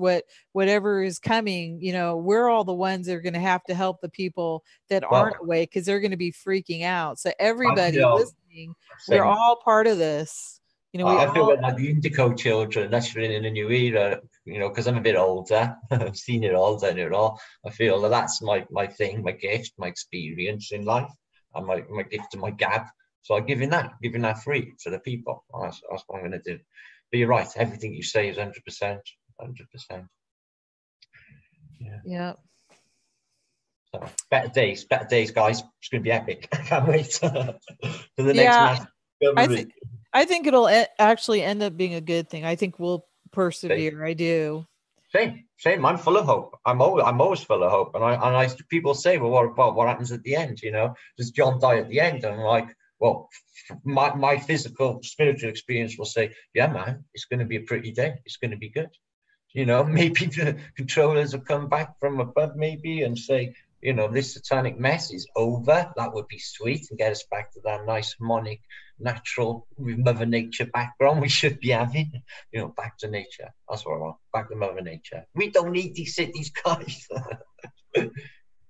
whatever is coming, we're all the ones that are going to have to help the people that aren't awake, because they're going to be freaking out. So everybody listening, we're all part of this. I feel like the Indigo children ushering in a new era, because I'm a bit older. I've seen it all, done it all. I feel that's my thing, my gift, my experience in life, and my gift and my gab. So I'm giving that free to the people. That's what I'm going to do. But you're right. Everything you say is 100%. 100%. Yeah. So better days, guys. It's going to be epic. I can't wait for the next mass discovery. I think it'll actually end up being a good thing. I think we'll persevere. I do. Same. I'm full of hope. I'm always full of hope. And people say, well, what happens at the end? Does John die at the end? And I'm like, well, my physical, spiritual experience will say, yeah, man, it's going to be a pretty day. It's going to be good. Maybe the controllers will come back from above, maybe, and say, this satanic mess is over. That would be sweet, and get us back to that nice harmonic, natural, with Mother Nature background we should be having. Back to nature. That's what I want. Back to Mother Nature. We don't need these cities, guys.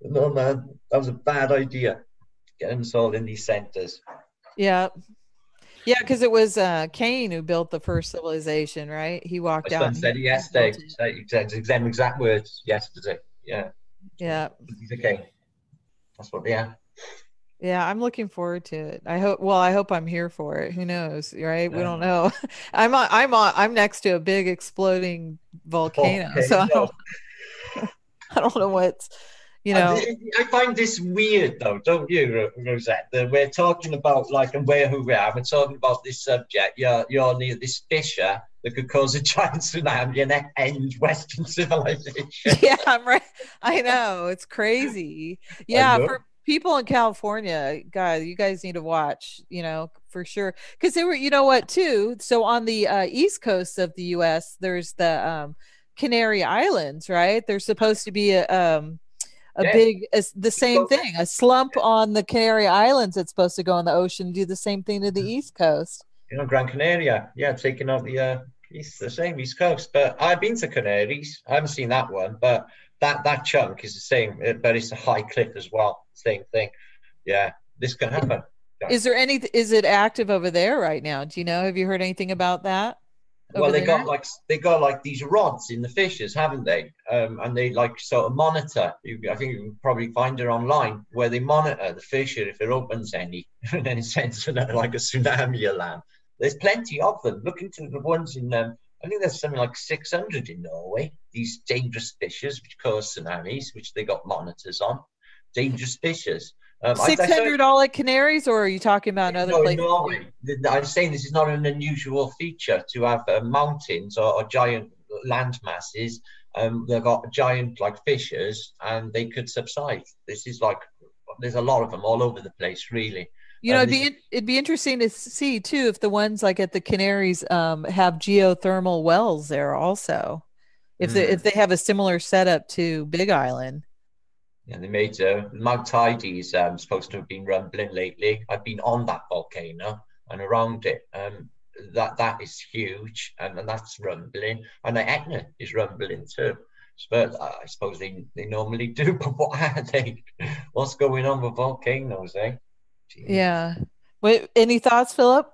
No, man, that was a bad idea. Getting us all in these centers. Yeah, because it was Cain who built the first civilization, right? He walked out. My son said yesterday. Exact words yesterday. Yeah. He's okay. That's what. Yeah. Yeah, I'm looking forward to it. I hope I'm here for it. Who knows, right? We don't know. I'm next to a big exploding volcano. So I don't know what's. I find this weird, though, don't you, Rosette? That we're talking about and who we are. We're talking about this subject. You're near this fissure that could cause a giant tsunami and end Western civilization. Yeah, I'm right. I know, it's crazy. Yeah, for people in California, God, you guys need to watch. For sure, because they were. You know what, too? So on the east coast of the U.S., there's the Canary Islands, right? There's supposed to be the same thing, a slump on the Canary Islands that's supposed to go in the ocean and do the same thing to the East Coast. Gran Canaria, taking out the same East Coast. But I've been to Canaries. I haven't seen that one, but that chunk is the same, but it's a high cliff as well. Same thing. Yeah, this can happen. Is it active over there right now? Do you know? Have you heard anything about that? Well, they got these rods in the fissures, haven't they? And they sort of monitor. I think you can probably find it online, where they monitor the fissure if it opens any, and then it sends a tsunami alarm. There's plenty of them. Look into the ones in I think there's something like 600 in Norway. These dangerous fissures which cause tsunamis, which they got monitors on. Dangerous fissures. 600 all at Canaries, or are you talking about other places? In Norway. I'm saying this is not an unusual feature to have mountains or giant land masses. They've got giant fissures, and they could subside. This is there's a lot of them all over the place, really. It'd be interesting to see too if the ones at the Canaries have geothermal wells there also. If they have a similar setup to Big Island. Yeah, they made Mount Tidy is supposed to have been rumbling lately. I've been on that volcano and around it. That is huge, and that's rumbling. And the Etna is rumbling too. But I suppose they normally do. But what are they? What's going on with volcanoes, eh? Jeez. Yeah. Wait, any thoughts, Philip?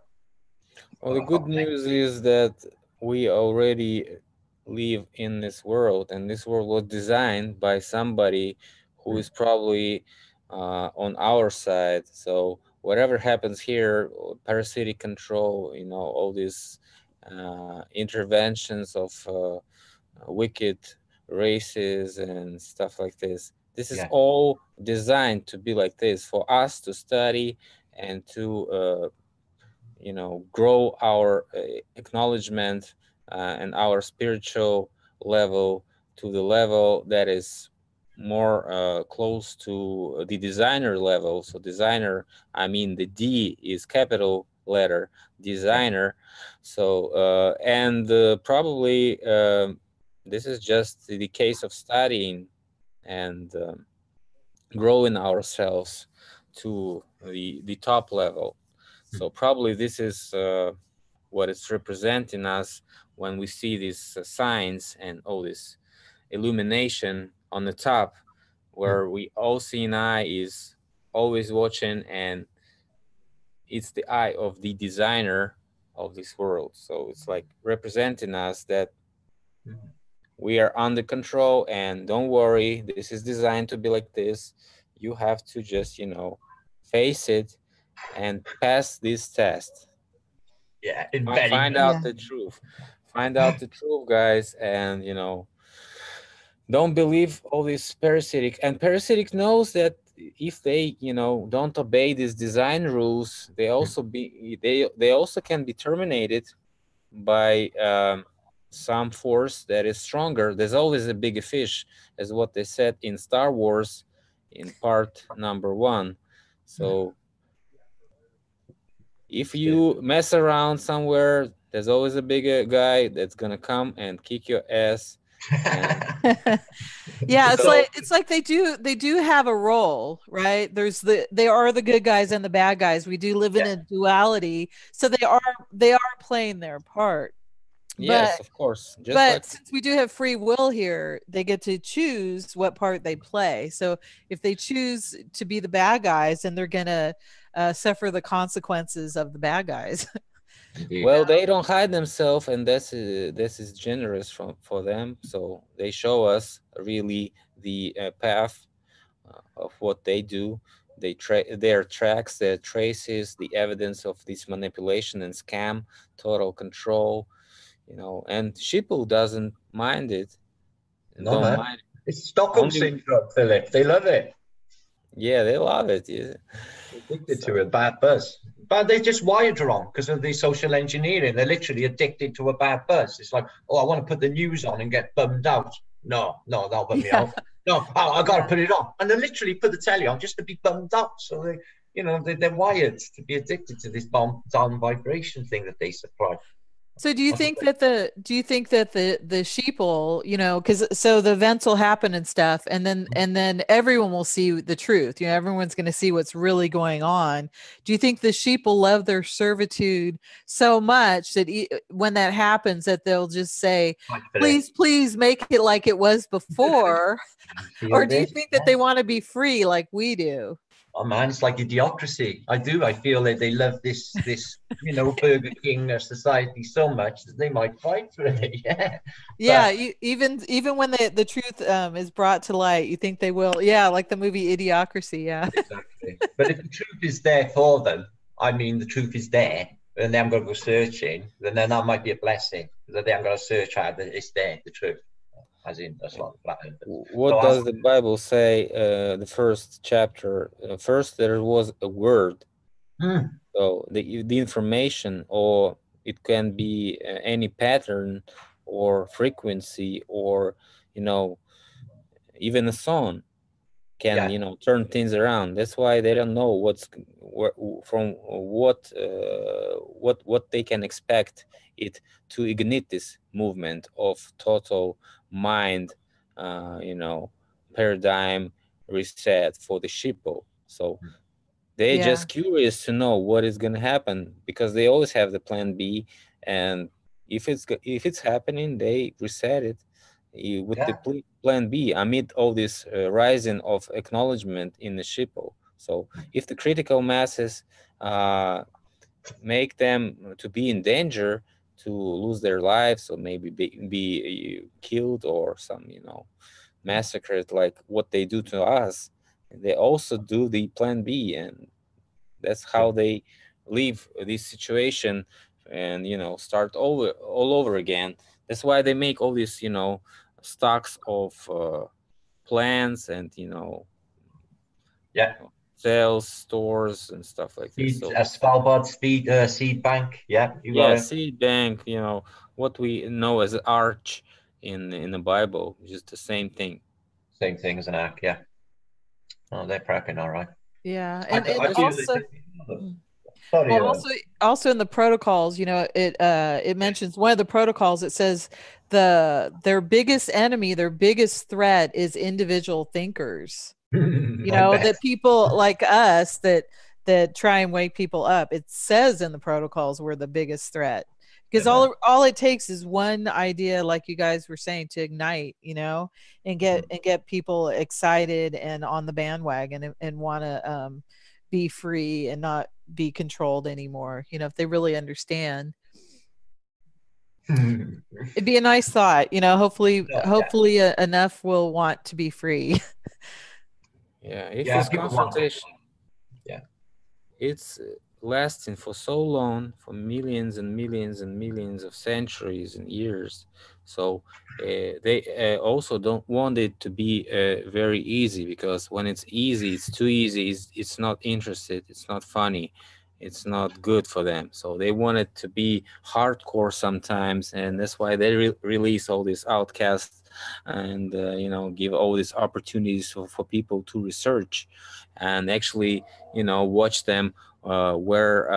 Well, the good news is that we already live in this world, and this world was designed by somebody who is probably on our side. So whatever happens here, parasitic control, all these interventions of wicked races and stuff like this. This is Yeah. all designed to be like this, for us to study and to you know, grow our acknowledgement and our spiritual level to the level that is more close to the designer level. So designer, I mean the D is capital letter, designer. So and probably this is just the case of studying and growing ourselves to the top level. So probably this is what it's representing us when we see these signs and all this illumination on the top, where we all see an eye is always watching, and it's the eye of the designer of this world. So it's like representing us that we are under control, and don't worry, this is designed to be like this. You have to just, you know, face it and pass this test. Yeah. Find out the truth. Find out the truth, guys, and you know, don't believe all this parasitic. And parasitic knows that if they, you know, don't obey these design rules, they also can be terminated by some force that is stronger. There's always a bigger fish, as what they said in Star Wars in part number 1. So if you mess around somewhere, there's always a bigger guy that's gonna come and kick your ass. And Yeah, So- it's like they do have a role, right? They are the good guys and the bad guys. We do live in a duality, so they are playing their part. But yes, of course, just like since we do have free will here, they get to choose what part they play. So if they choose to be the bad guys, then they're gonna suffer the consequences of the bad guys. well, they don't hide themselves, and this is generous for them. So they show us really the path of what they do. Their tracks, their traces, the evidence of this manipulation and scam, total control, you know. And Shipple doesn't mind it, No, don't man. mind. It's Stockholm Only, syndrome, Philip. They love it. yeah, they love it. Yeah. Addicted to a bad buzz. But they're just wired wrong because of the social engineering. They're literally addicted to a bad buzz. It's like, oh, I want to put the news on and get bummed out. No, that'll bum me Yeah. out. No, I got to put it on. And they literally put the telly on just to be bummed out. So they, you know, they're wired to be addicted to this down vibration thing that they supply. So do you think that the sheeple, you know, because so the events will happen and stuff, and then everyone will see the truth. You know, everyone's going to see what's really going on. Do you think the sheeple love their servitude so much that when that happens, that they'll just say, "Please, please make it like it was before," or do you think that they want to be free like we do? Oh man, it's like idiocracy. I do. I feel that they love this, you know, Burger King society so much that they might fight for it. Yeah. Yeah, even when the truth is brought to light, you think they will. Yeah, like the movie Idiocracy. Yeah. Exactly. But if the truth is there for them, I mean, the truth is there, and they haven't got to go searching, then that might be a blessing that they haven't got to search hard. That it's there, the truth. As in, that's not flat. What does the Bible say? The first chapter. First, there was a word. So the information, or it can be any pattern or frequency, or you know, even a song can you know turn things around. That's why they don't know from what they can expect it to ignite this movement of total mind, you know, paradigm reset for the sheeple. So they're just curious to know what is going to happen, because they always have the plan B, and if it's happening, they reset it with the plan B amid all this rising of acknowledgement in the sheeple. So if the critical masses make them to be in danger, to lose their lives, or maybe be killed, or some, you know, massacred like what they do to us, they also do the plan B, and that's how they leave this situation and, you know, start all over again. That's why they make all these, you know, stocks of plants and Yeah. sales stores and stuff like this. So Svalbard seed bank. Yeah, you got yeah, it. seed bank, what we know as arch in the Bible, just the same thing. Same thing as an ark. Yeah. Oh, they're prepping all right. Yeah, I and feel also, sorry. well, also in the protocols, it mentions one of the protocols. It says their biggest enemy, their biggest threat is individual thinkers. That people like us that try and wake people up. It says in the protocols we're the biggest threat, because all it takes is one idea, like you guys were saying, to ignite, and get people excited and on the bandwagon and want to be free and not be controlled anymore. If they really understand, it'd be a nice thought. Hopefully enough will want to be free. Yeah, if it's confrontation, it's lasting for so long, for millions and millions and millions of centuries and years. So they also don't want it to be very easy, because when it's easy, it's too easy. It's not interested. It's not funny. It's not good for them. So they want it to be hardcore sometimes, and that's why they release all these outcasts and give all these opportunities for people to research and actually watch them where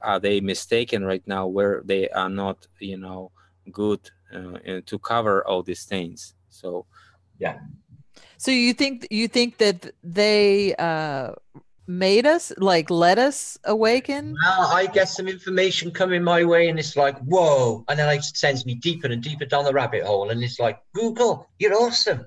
are they mistaken right now, where they are not good to cover all these things. So yeah. So you think that they made us, like, let us awaken? Well, I get some information coming my way and it's like, whoa, and then it sends me deeper and deeper down the rabbit hole, and it's like, Google, you're awesome.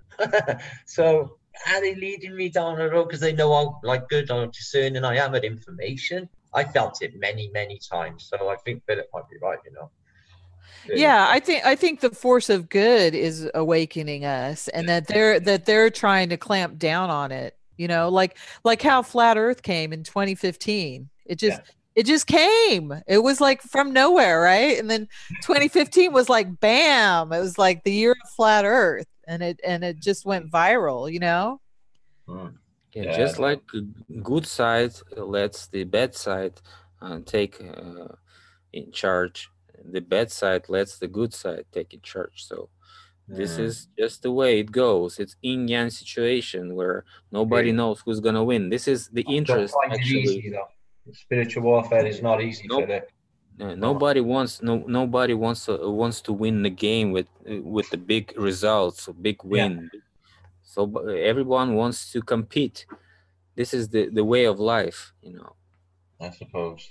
So are they leading me down the road because they know how good or discerning I am at information? I felt it many times, so I think Philip might be right. Yeah, I think the force of good is awakening us, and that they're trying to clamp down on it. Like how flat Earth came in 2015. It just came. It was like from nowhere, right? And then 2015 was like bam. It was like the year of flat Earth, and it just went viral. Yeah, just like good side lets the bad side take in charge. The bad side lets the good side take in charge. So this is just the way it goes. It's yin-yang situation where nobody knows who's gonna win. This is the interest, actually. Easy, though. Spiritual warfare is not easy for it. Nobody wants to win the game with the big results, big win. So everyone wants to compete. This is the way of life, I suppose.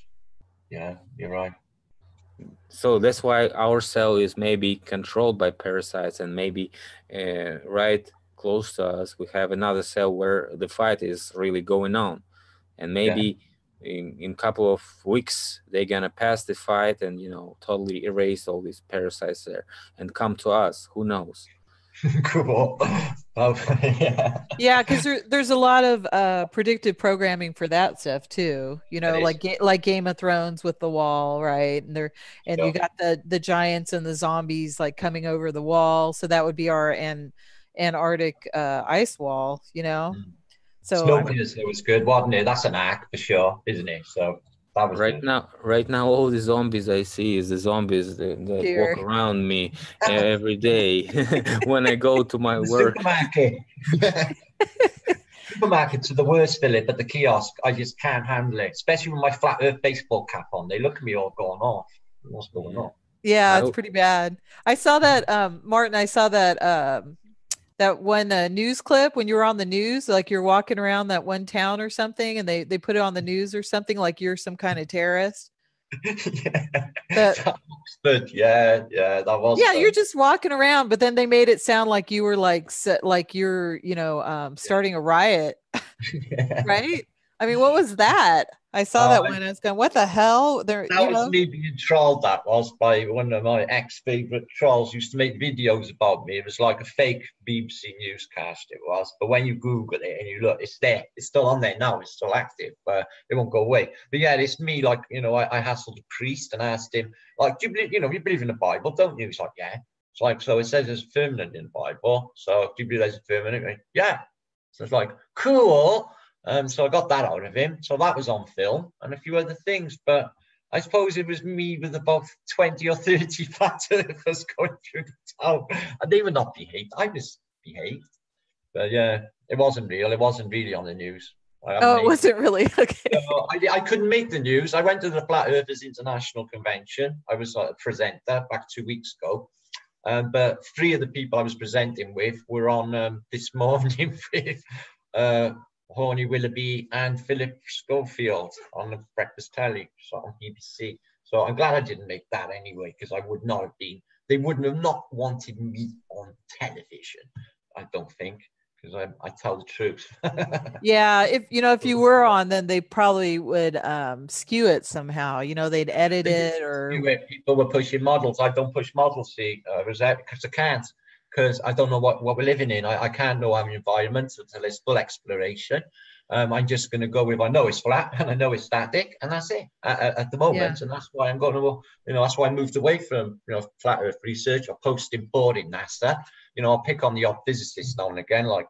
Yeah, you're right. So that's why our cell is maybe controlled by parasites, and maybe right close to us we have another cell where the fight is really going on, and maybe in a couple of weeks they're gonna pass the fight and totally erase all these parasites there and come to us. Who knows? Cool. Yeah, because there's a lot of predictive programming for that stuff too. Like Game of Thrones with the wall, right? And you got the giants and the zombies like coming over the wall. So that would be our Antarctic ice wall. So Snowpiercer was good, wasn't it? That's an act for sure, isn't it? So that was right now all the zombies I see is the zombies that walk around me every day when I go to my work. Supermarkets are the worst, Philip, at the kiosk. I just can't handle it, especially with my flat earth baseball cap on. They look at me all going off. What's going on? Yeah, it's pretty bad. I saw that, Martin, that one news clip when you were on the news, like you're walking around that one town or something, and they put it on the news or something, like you're some kind of terrorist. That was that was you're just walking around, but then they made it sound like you were like you're starting a riot. Right? I mean, what was that? I saw that one. I was going, what the hell? That was me being trolled. That was by one of my ex-favorite trolls. Used to make videos about me. It was like a fake BBC newscast. It was, but when you Google it and you look, it's there. It's still on there now. It's still active, but it won't go away. But yeah, it's me. Like I hassled a priest and asked him, like, do you believe? You believe in the Bible, don't you? He's like, yeah. It's like, so it says there's firmament in the Bible. So do you believe there's a firmament? Like, yeah. So it's like, cool. So I got that out of him. So that was on film and a few other things. But I suppose it was me with about 20 or 30 flat earthers going through the town. And they were not behaved. I was behaved. But yeah, it wasn't real. It wasn't really on the news. Oh, it wasn't really? Okay. So I couldn't make the news. I went to the Flat Earthers International Convention. I was a presenter back 2 weeks ago. But 3 of the people I was presenting with were on this morning with Horny Willoughby and Philip Schofield on the Breakfast Telly, so on BBC. So I'm glad I didn't make that anyway, because I would not have been, they wouldn't have not wanted me on television, I don't think, because I tell the truth. Yeah, if you were on, then they probably would skew it somehow. They'd edit it or people were pushing models. I don't push models, see, Rosette, because I can't, because I don't know what we're living in. I can't know our environment until it's full exploration. I'm just going to go with, I know it's flat and I know it's static, and that's it at the moment. Yeah. And that's why I'm going to, that's why I moved away from, flat Earth research. I posted board in NASA. I'll pick on the odd physicist now and again, like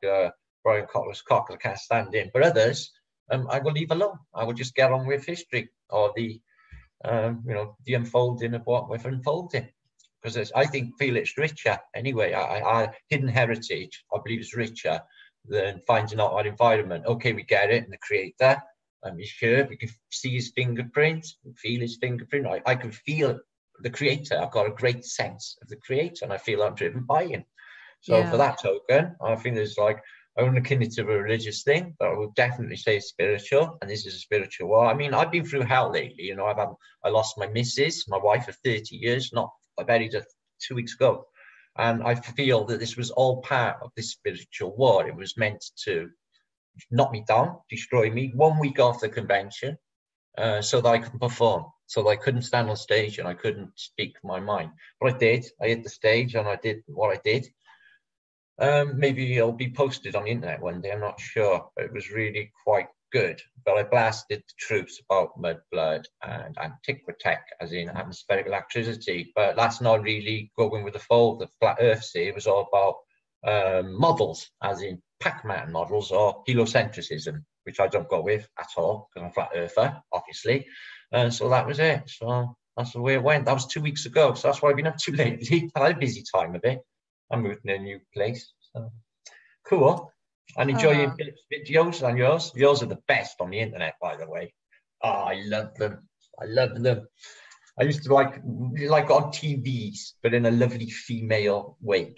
Brian Cockler's cock, I can't stand him. But others, I will leave alone. I will just get on with history or the unfolding of what we're unfolding. Because I feel it's richer anyway. I hidden heritage, I believe, is richer than finding out our environment. Okay, we get it, and the creator, he's here. We can see his fingerprint, feel his fingerprint. I can feel the creator. I've got a great sense of the creator, and I feel I'm driven by him. So for that token, I think there's I wouldn't akin it to a religious thing, but I would definitely say it's spiritual, and this is a spiritual war. I mean, I've been through hell lately. I lost my missus, my wife of 30 years, I buried her 2 weeks ago. And I feel that this was all part of this spiritual war. It was meant to knock me down, destroy me 1 week off the convention, so that I couldn't perform, so that I couldn't stand on stage and I couldn't speak my mind. But I did. I hit the stage and I did what I did. Maybe it'll be posted on the internet one day, I'm not sure. But it was really quite good. But I blasted the truths about mud blood and antiquitech, as in atmospheric electricity. But that's not really going with the fold of flat Earth. See, it was all about models, as in Pac-Man models or heliocentrism, which I don't go with at all because I'm a flat earther, obviously. So that was it. So that's the way it went. That was 2 weeks ago. So that's what I've been up to lately. I had a busy time of it. I'm moving to a new place. So cool. And enjoying Philip's videos and yours. Yours are the best on the internet, by the way. Oh, I love them. I love them. I used to like on TVs, but in a lovely female way.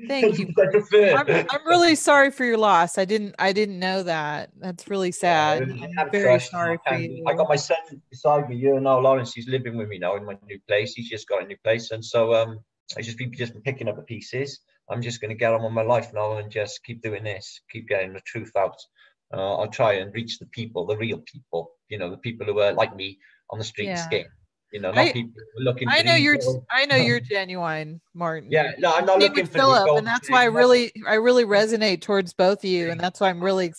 Thank you. I'm really sorry for your loss. I didn't know that. That's really sad. I'm very sorry for you. I got my son beside me here now, Lawrence. He's living with me now in my new place. He's just got a new place, and so I just been picking up the pieces. I'm just going to get on with my life now and just keep doing this, keep getting the truth out. I'll try and reach the people, the real people, the people who are like me on the street skate. Not people who are looking. I know you're genuine, Martin. Yeah, no, I'm not looking for Philip, and that's why I really resonate towards both of you, and that's why I'm really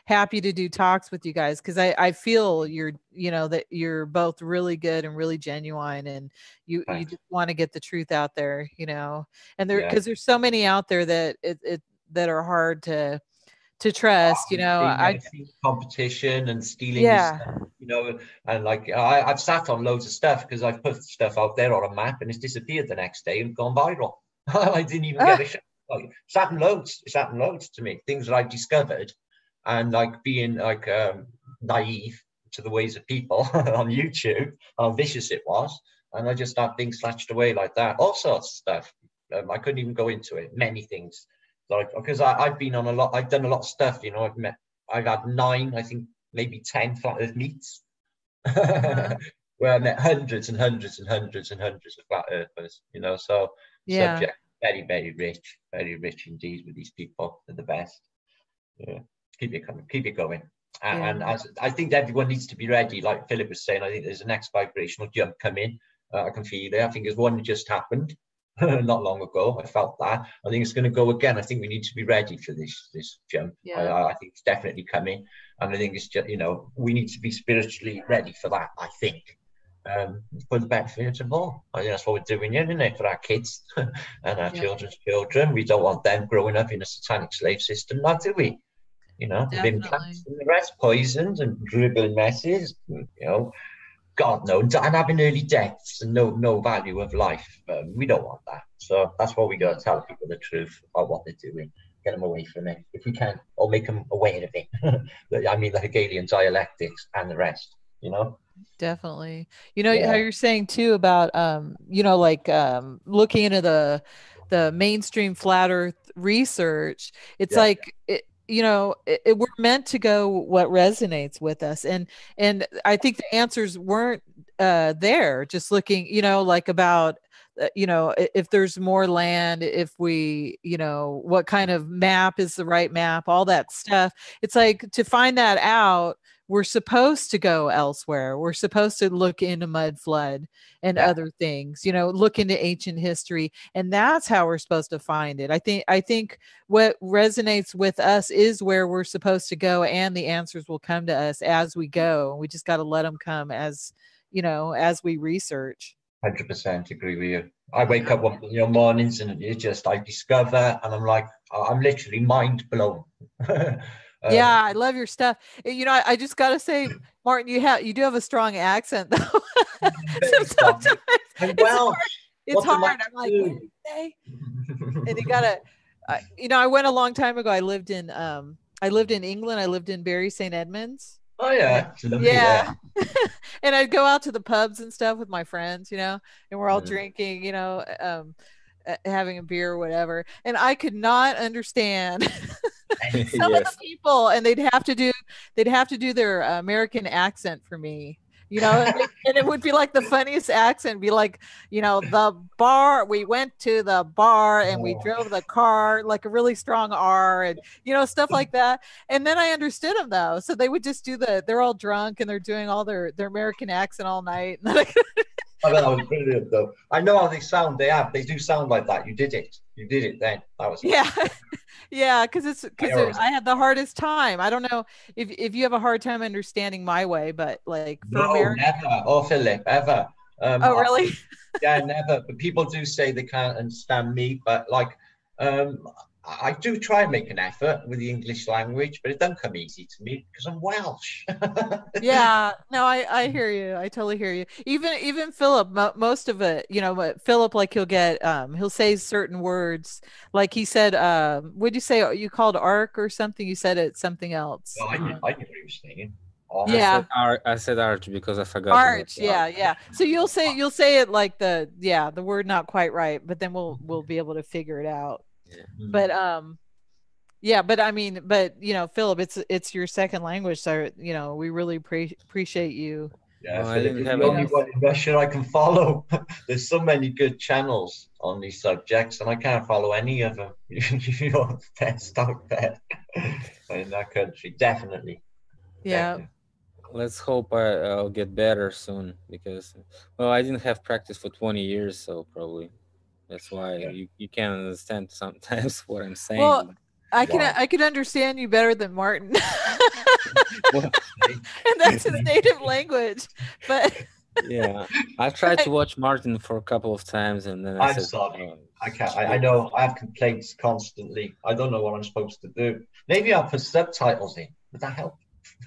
happy to do talks with you guys, because I feel that you're both really good and really genuine, and you just want to get the truth out there, and because there's so many out there that that are hard to trust, I competition and stealing stuff, and I've sat on loads of stuff because I've put stuff out there on a map and it's disappeared the next day and gone viral. I didn't even get a shot. It's happened loads to me, things that I've discovered, and being naive to the ways of people on YouTube, how vicious it was, and I just had things snatched away like that, all sorts of stuff. I couldn't even go into it, many things. Because I've been on I've done a lot of stuff, I've had 9, I think maybe 10 flat Earth meets, where I met hundreds and hundreds and hundreds and hundreds of flat earthers, so subject very, very rich indeed with these people. They're the best. Yeah, keep it coming, keep it going. And as I think everyone needs to be ready, like Philip was saying, I think there's a next vibrational jump coming. I can feel it. I think there's one that just happened. Not long ago, I felt that. I think it's going to go again. I think we need to be ready for this jump. I think it's definitely coming, and I think it's just we need to be spiritually ready for that. I think, for the benefit of all. I think that's what we're doing here, isn't it, for our kids and our Yeah, children's children. We don't want them growing up in a satanic slave system, not do we? You know, with definitely. implants and the rest, poisons and dribbling messes, you know, God knows, and having early deaths and no value of life. We don't want that. So that's why we got to tell people the truth about what they're doing, get them away from it if we can, or make them aware of it. I mean, the Hegelian dialectics and the rest, you know? Definitely. You know how Yeah, you're saying too about you know, like looking into the mainstream flat earth research. It's yeah, like you know, we're meant to go what resonates with us. And I think the answers weren't there. Just looking, you know, like about you know, if there's more land, if we, you know, what kind of map is the right map, all that stuff. It's like to find that out, we're supposed to go elsewhere. We're supposed to look into mud flood and yeah. other things, you know, look into ancient history. And that's how we're supposed to find it. I think what resonates with us is where we're supposed to go, and the answers will come to us as we go. We just got to let them come as, you know, as we research. 100% agree with you. I wake up one mornings and it just I discover and I'm like I'm literally mind blown. Yeah, um, I love your stuff. You know, I just got to say, Martin, you do have a strong accent though. So very sometimes strong. I'm it's hard. Welsh. It's What am I hard. I'm to like, what did do? he say? And you gotta, you know, I went a long time ago. I lived in England. I lived in Bury St. Edmunds. Oh And yeah, it's lovely yeah, there. and I'd go out to the pubs and stuff with my friends, you know, and we're all Mm. drinking, you know, having a beer or whatever. And I could not understand some of the Yes. people, and they'd have to do their American accent for me, you know, and it would be like the funniest accent, be like, you know, the bar, we went to the bar and we Oh, drove the car, like a really strong R, and you know, stuff like that. And then I understood them though, so they would just do they're all drunk and they're doing all their American accent all night. And then I mean, that was brilliant though. I know how they sound. They do sound like that. You did it. You did it then. That was yeah. Yeah, because I always I had the hardest time. I don't know if you have a hard time understanding my way, but like for no, American, never. Oh, Philip, ever. Um, oh I, really? yeah, never. But people do say they can't understand me, but like, um, I do try and make an effort with the English language, but it doesn't come easy to me because I'm Welsh. Yeah, no, I hear you. I totally hear you. Even Philip, most of it, you know, but Philip, like he'll say certain words, like he said, what'd you say? You called arc or something? You said it something else. Well, I knew what he was saying. Oh, Yeah, I said arch because I forgot the word arch. arch. Yeah, yeah. So you'll say it like the word not quite right, but then we'll be able to figure it out. Yeah. But yeah, but I mean, but you know, Philip, it's your second language, so you know, we really appreciate you. yeah, Well, I Philip, didn't you're have the You only know, any. one in Russia I can follow. There's so many good channels on these subjects, and I can't follow any of them. You're the best out there in that country, definitely, yeah. definitely. Let's hope I'll get better soon because, well, I didn't have practice for 20 years, so probably that's why Yeah. you can't understand sometimes what I'm Well, saying. Wow. I can understand you better than Martin, Well, and that's his native language. But yeah, I tried to but watch Martin for a couple of times, and then I I'm said, sorry. oh, I can't. I shit. know I have complaints constantly. I don't know what I'm supposed to do. Maybe I'll put subtitles in. Would that help?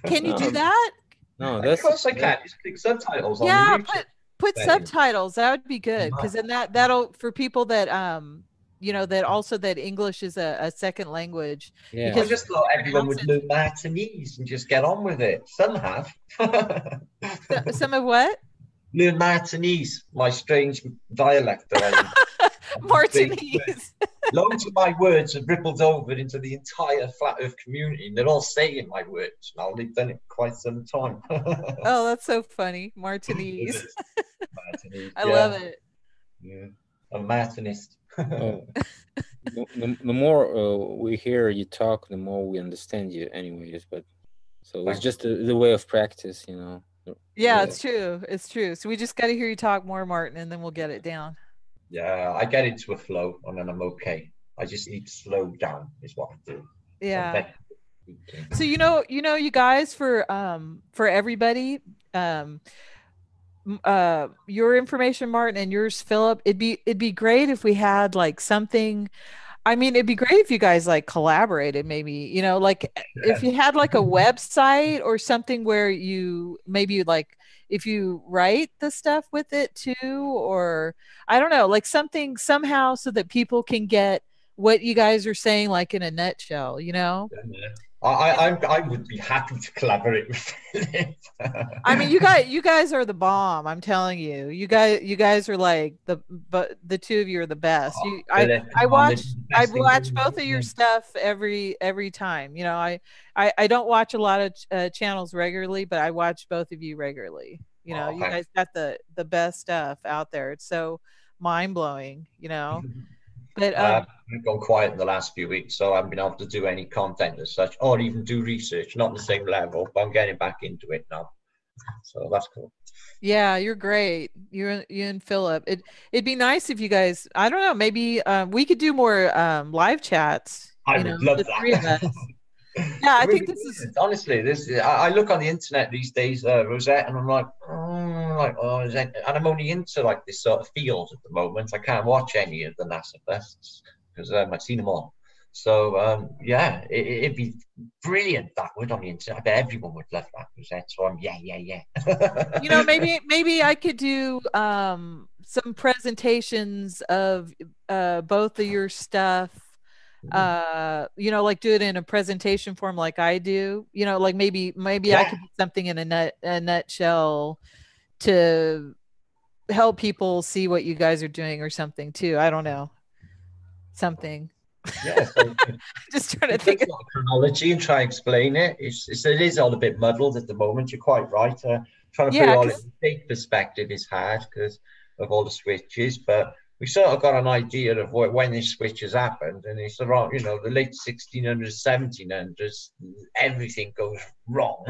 can you do No, that? no, Of that's course I that. can. Just click subtitles on the Yeah, YouTube put setting. subtitles. That would be I good because might. then that'll for people that you know, that also that English is a second language, Yeah, I because just thought everyone pronounce would it. learn Martinese and just get on with it. Some have. Some of what? Learn Martinese, my strange dialect that I speak. Martinese. Loads of my words have rippled over into the entire flat earth community, and they're all saying my words now. They've done it quite some time. Oh, that's so funny. It Martinese. is Martinese, I love yeah. it. Yeah. A Martinist. well, the more we hear you talk, the more we understand you, anyways. But so it's Thank just you. the way of practice, you know. Yeah, Yeah. it's true. It's true. So we just got to hear you talk more, Martin, and then we'll get it down. Yeah, I get into a flow and then I'm okay. I just need to slow down, is what I do. So I'm Yeah. better So you know, you guys, for everybody, um your information, Martin, and yours, Philip. It'd be great if we had like something. I mean, it'd be great if you guys like collaborated, maybe, you know, like if you had like a website or something where you maybe like if you write the stuff with it too, or I don't know, like something somehow so that people can get what you guys are saying, like in a nutshell, you know? Yeah. I would be happy to collaborate with Philip. I mean, you guys are the bomb. I'm telling you. You guys are like but the two of you are the best. Oh, Philip, come on, this is the I best thing watch going on, both of your isn't it? stuff every time. You know, I don't watch a lot of channels regularly, but I watch both of you regularly. You know, Oh, you thanks. guys got the best stuff out there. It's so mind blowing. You know, but I've gone quiet in the last few weeks, so I haven't been able to do any content as such, or even do research. Not the same level, but I'm getting back into it now. So that's cool. yeah, you're great. You and Philip. It'd be nice if you guys, I don't know, maybe we could do more live chats, I you know, would love the three of that. us. Yeah, I It would think be this is brilliant. Honestly, this I look on the internet these days, Rosette, and I'm like, oh, and I'm only into like this sort of field at the moment. I can't watch any of the NASA fests because I've seen them all. So yeah, it'd be brilliant that would on the internet. I bet everyone would love that, Rosette. So yeah. you know, maybe I could do some presentations of both of your stuff. You know, like do it in a presentation form like I do. You know, like maybe I Yeah. could do something in a nutshell to help people see what you guys are doing or something too. I don't know. Something. Yeah, so Just trying to it think takes of, a lot of chronology and try and explain it. It is all a bit muddled at the moment. You're quite right. Trying to put it yeah, all in because state perspective is hard because of all the switches, but we sort of got an idea of when these switches happened, and it's around, the late 1600s, 1700s, everything goes wrong.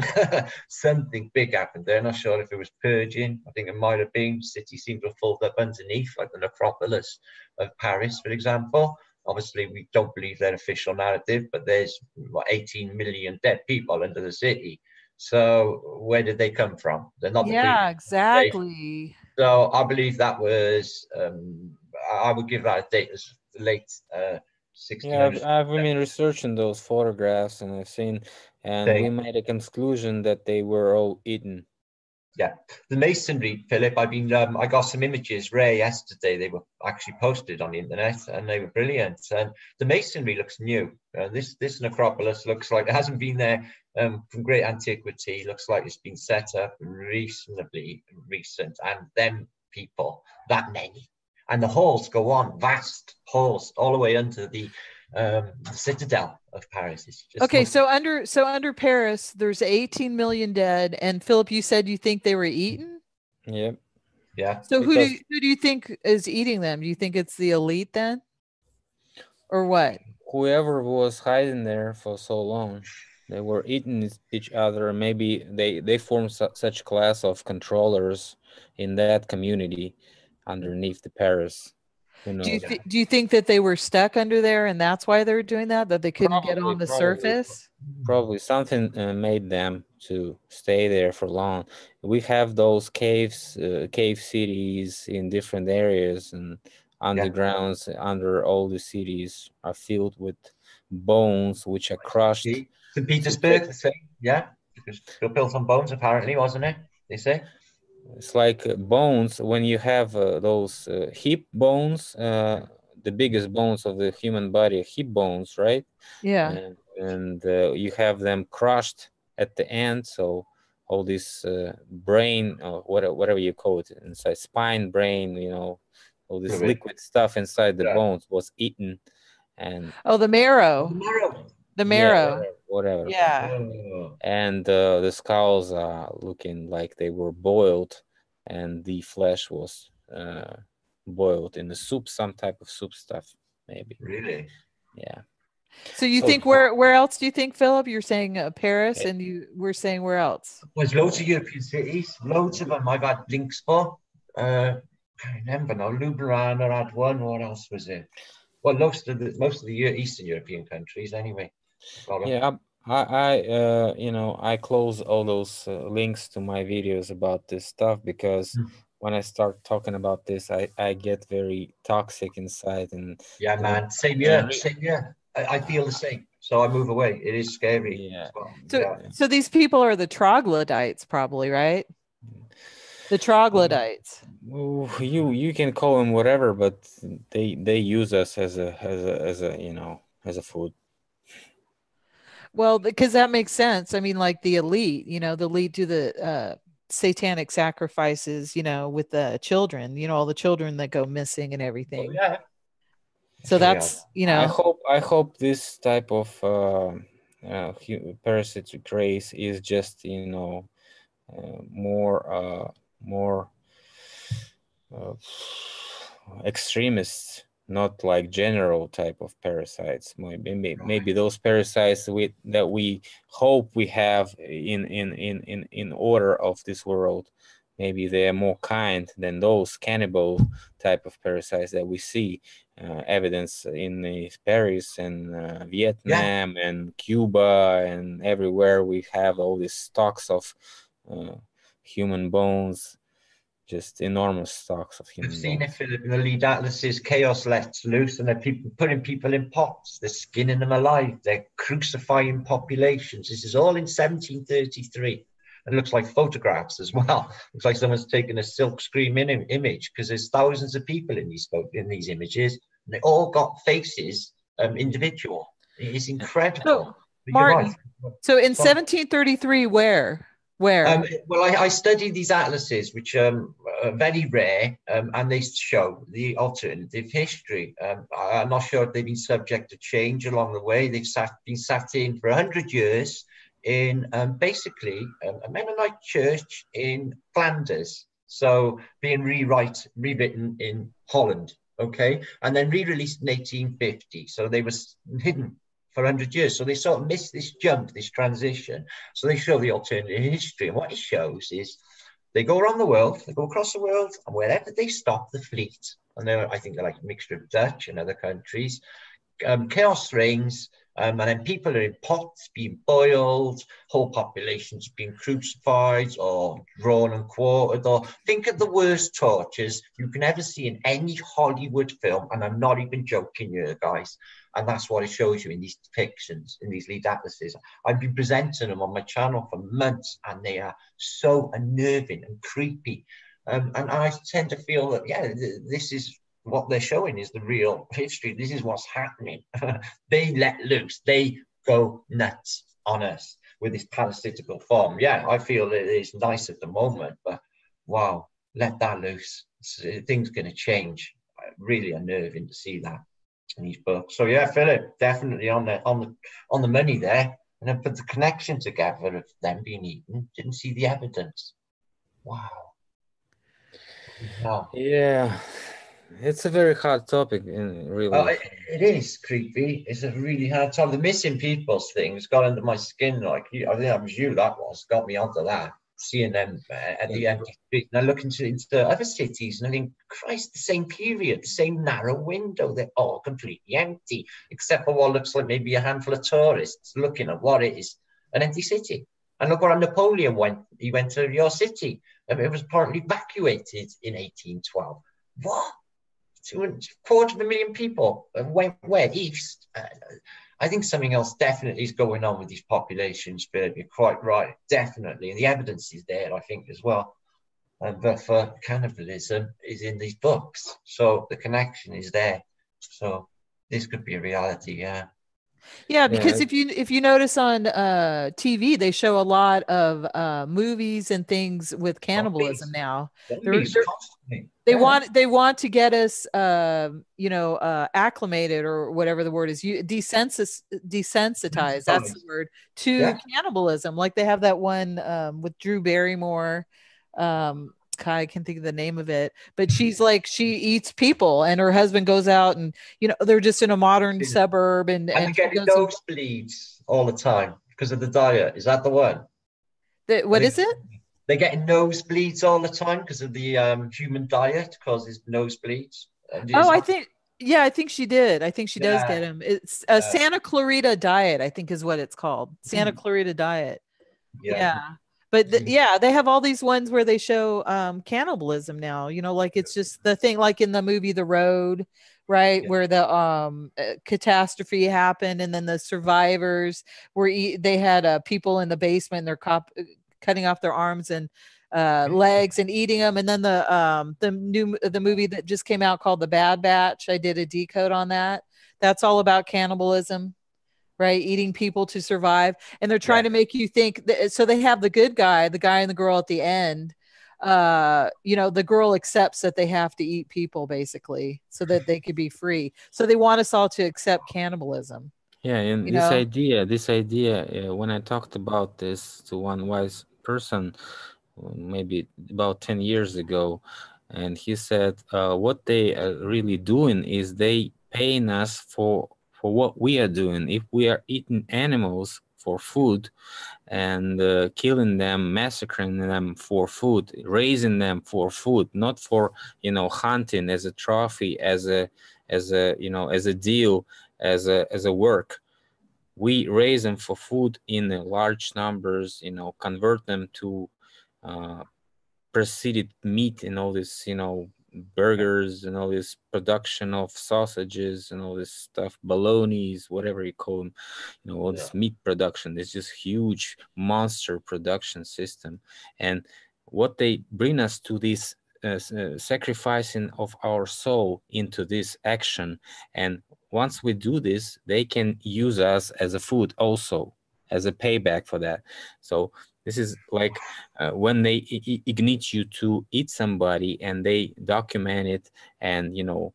Something big happened there. Not sure if it was purging. I think it might have been. City seemed to have filled up underneath, like the necropolis of Paris, for example. Obviously, we don't believe their official narrative, but there's 18 million dead people under the city. So where did they come from? They're not the previous yeah, population. exactly. So I believe that was, I would give that a date as the late Yeah, 1600s. I've been researching those photographs and I've seen, and we made a conclusion that they were all eaten. Yeah, the masonry, Philip. I got some images rare yesterday. They were actually posted on the internet, and they were brilliant. And the masonry looks new. This necropolis looks like it hasn't been there from great antiquity. Looks like it's been set up reasonably recent. And them people, that many, and the halls go on, vast halls all the way under the citadel of Paris. It's just Okay, so under Paris, there's 18 million dead, and Philip, you said you think they were eaten. Yep. yeah. So Because who do you think is eating them? Do you think it's the elite then, or what? whoever was hiding there for so long, they were eating each other. Maybe they formed such class of controllers in that community underneath the Paris. Who knows? Do you think that they were stuck under there, and that's why they're doing that? That they couldn't get on the surface? Probably something made them to stay there for long. We have those caves, cave cities in different areas, and undergrounds under all the cities are filled with bones which are crushed. St. Petersburg, the same, yeah, because it built on bones, apparently, wasn't it? They say. It's like bones when you have those hip bones, the biggest bones of the human body, hip bones, right? Yeah. And you have them crushed at the end, so all this brain or whatever you call it inside, spine, brain, all this liquid stuff inside the bones was eaten. And oh, the marrow. The marrow. yeah, whatever. Yeah. And the skulls are looking like they were boiled, and the flesh was boiled in the soup, some type of soup stuff, maybe. Really? Yeah. So you think where else do you think, Philip? You're saying Paris, and we're saying where else? There's loads of European cities, loads of them. I've had links for. I can't remember now. Ljubljana had one. What else was it? Well, most of the Eastern European countries, anyway. Yeah, I close all those links to my videos about this stuff because when I start talking about this, I get very toxic inside, and Yeah, man. Same and here. Same here. I feel the same. So I move away. It is scary. yeah. So these people are the troglodytes, probably, right? The troglodytes. You can call them whatever, but they use us as a food. Well, because that makes sense. I mean, like the elite, the elite do the satanic sacrifices, with the children, all the children that go missing and everything. Yeah. So that's, I hope this type of parasitic race is just more extremists, not like general type of parasites. Maybe those parasites that we hope we have in order of this world, maybe they are more kind than those cannibal type of parasites that we see evidence in Paris and Vietnam and Cuba and everywhere. We have all these stocks of human bones, just enormous stocks of human I've seen bones. it, Philip, in the lead atlases. Chaos lets loose, and they're putting people in pots. They're skinning them alive. They're crucifying populations. This is all in 1733. It looks like photographs as well. Looks like someone's taken a silk screen image, because there's thousands of people in these images, and they all got faces, individual. It is incredible. So, Martin, Right. So in 1733, where? Well, I studied these atlases, which are very rare, and they show the alternative history. I'm not sure if they've been subject to change along the way. They've been sat in for 100 years in basically a Mennonite church in Flanders. So being rewritten in Holland, okay, and then re-released in 1850. So they were hidden for 100 years. So they sort of missed this jump, this transition. So they show the alternative history. And what it shows is they go around the world, they go across the world, and wherever they stop the fleet, and I think they're like a mixture of Dutch and other countries, chaos reigns, and then people are in pots being boiled, whole populations being crucified or drawn and quartered, or think of the worst tortures you can ever see in any Hollywood film, and I'm not even joking here, guys. And that's what it shows you in these depictions, in these lead atlases. I've been presenting them on my channel for months, and they are so unnerving and creepy. And I tend to feel that, yeah, this is what they're showing is the real history. This is what's happening. They let loose. They go nuts on us with this parasitical form. Yeah, I feel it is nice at the moment, but wow, let that loose. Things going to change. Really unnerving to see that in these books. So yeah, Philip, definitely on the money there. And then put the connection together of them being eaten. Didn't see the evidence. Wow. Yeah. It's a very hard topic, really. It is creepy. It's a really hard time. The missing people's thing's got under my skin. Like, I think that was you. That got me onto that. Seeing them at the empty street, and I look into other cities, and I think, Christ, the same period, the same narrow window. They're all completely empty, except for what looks like maybe a handful of tourists looking at what is an empty city. And look where Napoleon went. He went to your city. It was partly evacuated in 1812. What? 250,000 people went where? East. I think something else definitely is going on with these populations, Philip. You're quite right, definitely. And the evidence is there, I think, as well. But for cannibalism is in these books. So the connection is there. So this could be a reality, yeah. Yeah, because if you notice on TV, they show a lot of movies and things with cannibalism now. They want to get us, acclimated, or whatever the word is, desensitized. That's the word, to cannibalism. Like they have that one with Drew Barrymore. I can't think of the name of it, but she eats people, and her husband goes out, and they're just in a modern suburb, and getting nosebleeds all the time because of the diet. Is that the one? What is it? They're getting nosebleeds all the time because of the human diet causes nosebleeds. I think Yeah, I think she did. I think she does get Yeah. him. It's a Santa Clarita Diet, I think is what it's called. Santa Clarita Diet. Yeah. Yeah. But yeah, they have all these ones where they show cannibalism now, you know, like it's just the thing like in the movie The Road, right? Yeah. Where the catastrophe happened and then the survivors were they had people in the basement and they're cutting off their arms and legs and eating them, and then the movie that just came out called The Bad Batch, I did a decode on that. That's all about cannibalism, right? Eating people to survive. And they're trying to make you think that, so they have the good guy, the guy and the girl at the end. You know, the girl accepts that they have to eat people basically so that they could be free. So they want us all to accept cannibalism. Yeah, and You know? this idea, when I talked about this to one wise person, maybe about 10 years ago, and he said, what they are really doing is they paying us for what we are doing. If we are eating animals for food and killing them, massacring them for food, raising them for food, not for, you know, hunting as a trophy, as a you know, as a deal, as a work. We raise them for food in large numbers, you know, convert them to uh, proceeded meat and all this, you know, burgers and all this production of sausages and all this stuff, bolognas, whatever you call them, you know, all this meat production. It's just huge monster production system. And what they bring us to this sacrificing of our soul into this action. And once we do this, they can use us as a food also, as a payback for that. So this is like when they ignite you to eat somebody and they document it and, you know,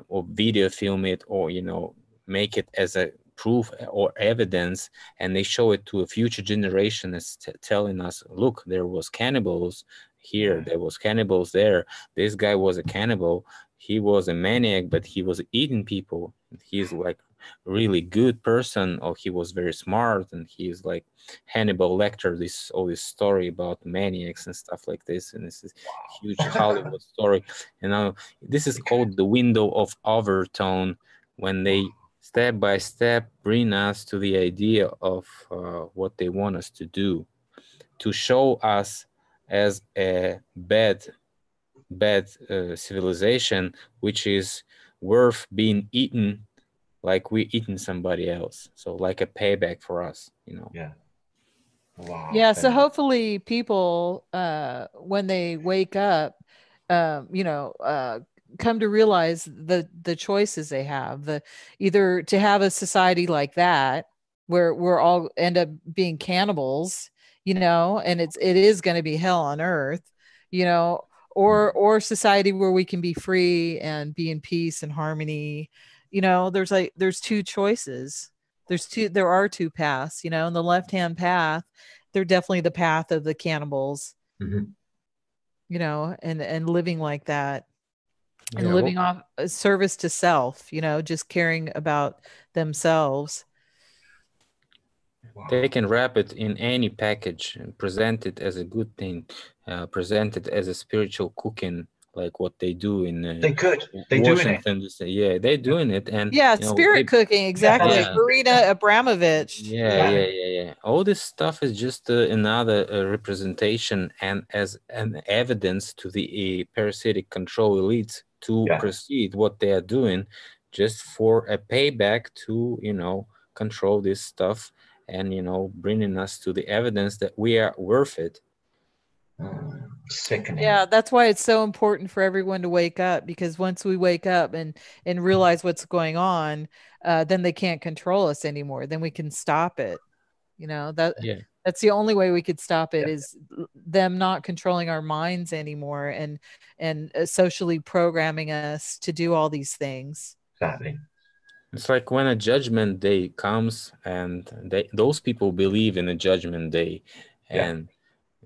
or video film it, or, you know, make it as a proof or evidence, and they show it to a future generation as telling us, look, there was cannibals here, there was cannibals there, this guy was a cannibal, he was a maniac, but he was eating people, he's like really good person, or he was very smart, and he's like Hannibal Lecter, this all this story about maniacs and stuff like this, and this is huge Hollywood story. And now this is called the window of overtone, when they step by step bring us to the idea of what they want us to do, to show us as a bad civilization, which is worth being eaten like we're eating somebody else. So like a payback for us, you know. Yeah. Wow. Yeah, so hopefully people when they wake up, you know, come to realize the choices they have, the either to have a society like that where we're all end up being cannibals, you know, and it is going to be hell on earth, you know, or society where we can be free and be in peace and harmony. You know, there's two choices. There are two paths, you know, and the left-hand path, they're definitely the path of the cannibals, you know, and living like that, and Yeah, living off a service to self, you know, just caring about themselves. they can wrap it in any package and present it as a good thing, present it as a spiritual cooking, like what they do in They could. They doing it. Washington. Yeah, they're doing it, and Yeah, you know, spirit cooking, exactly. Yeah. Marina Abramovich. Yeah. All this stuff is just another representation and as an evidence to the parasitic control elites to proceed what they are doing, just for a payback to, you know, control this stuff, and, you know, bringing us to the evidence that we are worth it. Sickening. Yeah, that's why it's so important for everyone to wake up, because once we wake up and realize what's going on, then they can't control us anymore. Then we can stop it. You know, that's the only way we could stop it, is them not controlling our minds anymore, and socially programming us to do all these things. Exactly. It's like when a judgment day comes, and those people believe in a judgment day, and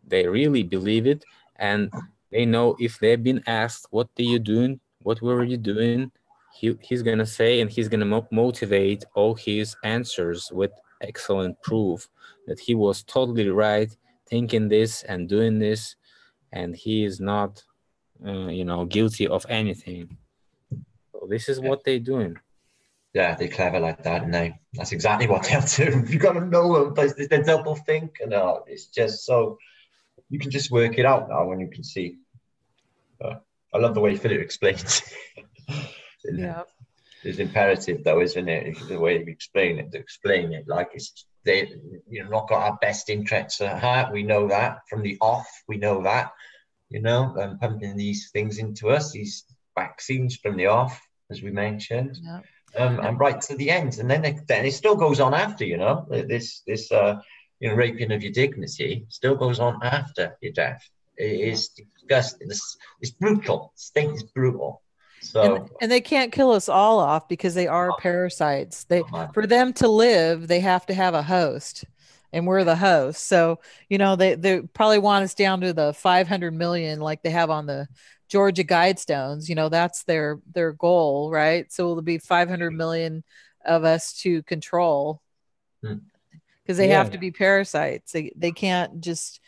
they really believe it, and they know if they've been asked, what are you doing? What were you doing? He's going to say, and he's going to motivate all his answers with excellent proof that he was totally right, thinking this and doing this, and he is not, you know, guilty of anything. So this is what they're doing. Yeah, they're clever like that, and that's exactly what they'll do. You got to know them, but they double think, and it's just so you can just work it out now when you can see. I love the way Philip explains. Yeah. It's imperative, though, isn't it? The way you explain it, to explain it like it's they, not got our best interests at heart. We know that from the off. We know that, and pumping these things into us, these vaccines from the off, as we mentioned. Yeah. And right to the end, and then it still goes on after, this raping of your dignity still goes on after your death. It is disgusting. It's brutal. State is brutal. So and they can't kill us all off because they are parasites. For them to live, they have to have a host, and we're the host. So they probably want us down to the 500 million, like they have on the Georgia Guidestones. That's their goal, right? So it'll be 500 million of us to control, because they have to be parasites. They can't just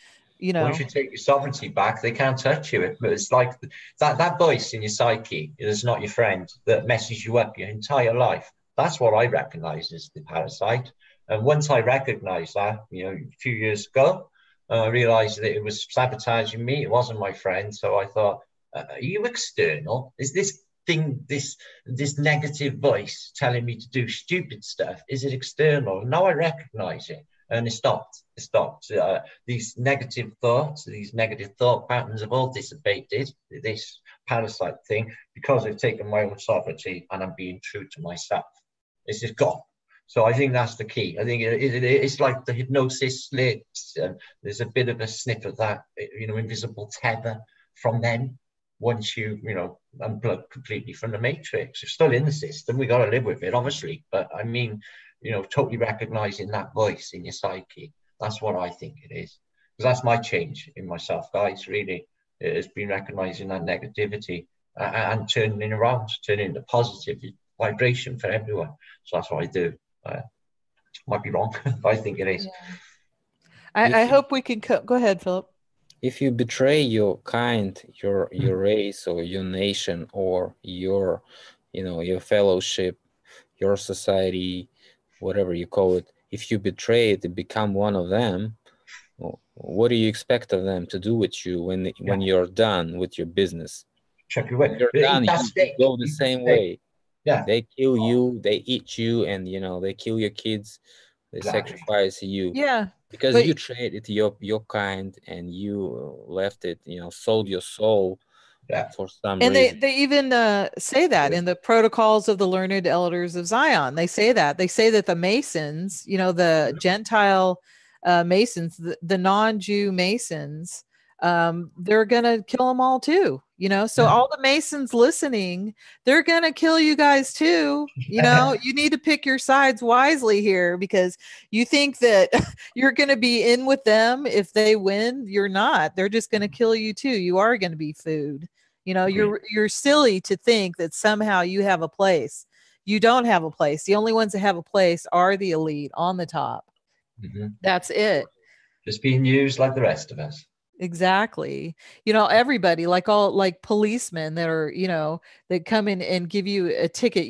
once you take your sovereignty back, they can't touch you. It's like that voice in your psyche is not your friend that messes you up your entire life. That's what I recognize as the parasite. And once I recognized that, a few years ago, I realized that it was sabotaging me. It wasn't my friend. So I thought, are you external? Is this thing, this negative voice telling me to do stupid stuff? Is it external? And now I recognize it. And it stopped. These negative thoughts, these negative thought patterns have all dissipated, this parasite thing, because I've taken my own sovereignty and I'm being true to myself. It's just gone. So I think that's the key. I think it's like the hypnosis slips, and there's a bit of a sniff of that, invisible tether from them. Once you, unplug completely from the matrix, you're still in the system. We got to live with it, obviously. But I mean, totally recognizing that voice in your psyche. That's what I think it is. Because that's my change in myself, guys, really. It has been recognizing that negativity and turning around, turning into positive vibration for everyone. So that's what I do. Might be wrong, but I think it is. Yeah. I hope we can go ahead, Philip. If you betray your kind, your race or your nation or your fellowship, your society, whatever you call it, if you betray it and become one of them, what do you expect of them to do with you when you're done with your business? Check your way. You're done, you go the same way. Yeah. They kill you, they eat you, and they kill your kids, they sacrifice you. Yeah. Because you traded your kind and you left it, sold your soul for some reason. And they even say that in the protocols of the learned elders of Zion. They say that the Masons, the Gentile Masons, the non-Jew Masons, they're gonna kill them all too. So all the Masons listening, they're gonna kill you guys too. You need to pick your sides wisely here, because you think that you're gonna be in with them if they win. You're not. They're just gonna kill you too. You are gonna be food. You're silly to think that somehow you have a place. You don't have a place. The only ones that have a place are the elite on the top. That's it. Just being used like the rest of us. Exactly. Everybody, like policemen that are, that come in and give you a ticket,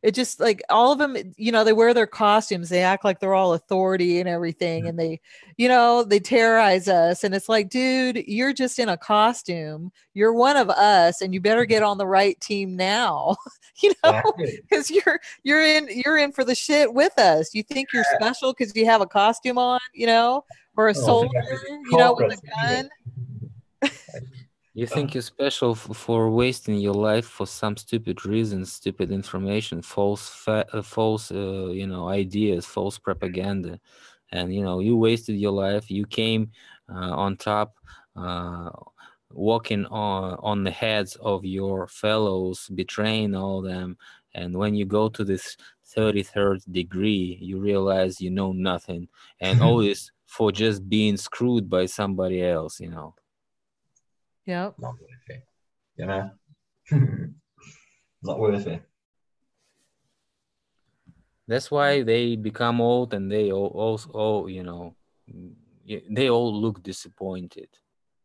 it just like all of them, they wear their costumes, they act like they're all authority and everything. And they, they terrorize us. And it's like, dude, you're just in a costume. You're one of us, and you better get on the right team now, because you're in for the shit with us. You think you're special because you have a costume on, or a soldier, with a gun. You think you're special for wasting your life for some stupid reasons, stupid information, false ideas, false propaganda, and you wasted your life. You came on top, walking on the heads of your fellows, betraying all them. And when you go to this 33rd degree, you realize you know nothing, and all this for just being screwed by somebody else. Yep. Not worth it. Not worth it. That's why they become old, and they also, they all look disappointed.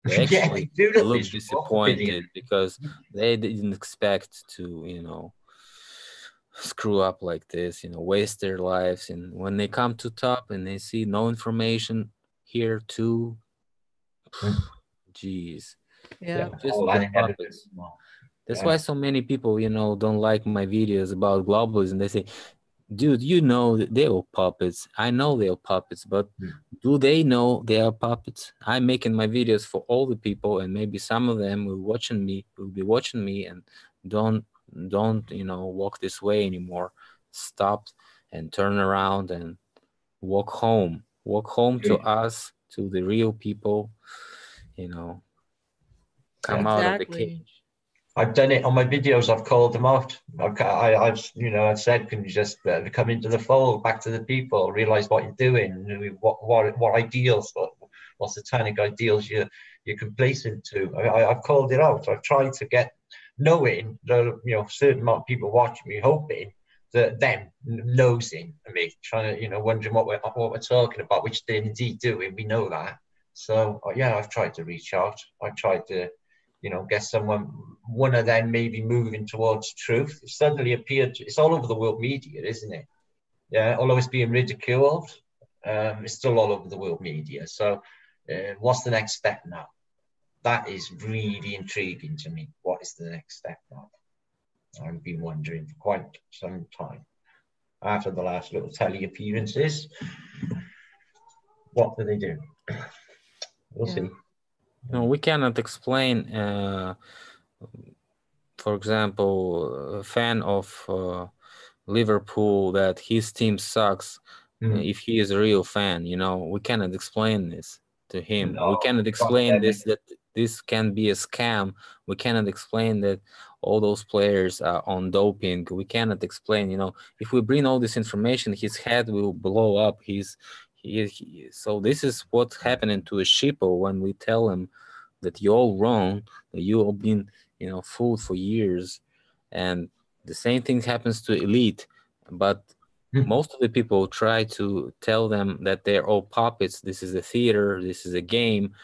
They actually do look disappointed because they didn't expect to, screw up like this, waste their lives. And when they come to top and they see no information here too, geez, Yeah. just puppets. That's why so many people, don't like my videos about globalism. They say, dude, they are puppets. I know they are puppets, but do they know they are puppets? I'm making my videos for all the people, and maybe some of them will be watching me, and don't walk this way anymore. Stop and turn around and walk home. Walk home to us, to the real people. Come out of the cage. I've done it on my videos. I've called them out. I've said, can you just come into the fold, back to the people, realize what you're doing, what ideals, what satanic ideals you're complacent to. I've called it out. I've tried to get, knowing that certain amount of people watching me, hoping that them nosing me, trying to wondering what we're talking about, which they're indeed doing. We know that. So yeah, I've tried to reach out. I've tried to get one of them maybe moving towards truth. It suddenly appeared, it's all over the world media, isn't it? Yeah, although it's being ridiculed, it's still all over the world media. So what's the next step now? That is really intriguing to me. What is the next step now? I've been wondering for quite some time. After the last little telly appearances, what do they do? We'll see. No, we cannot explain, for example, a fan of Liverpool that his team sucks. If he is a real fan, we cannot explain this to him. No, we cannot explain that this can be a scam. We cannot explain that all those players are on doping. We cannot explain, if we bring all this information, his head will blow up. So this is what's happening to a sheeple when we tell him that you're all wrong, that you all been, fooled for years. And the same thing happens to elite, but most of the people try to tell them that they're all puppets. This is a theater, this is a game,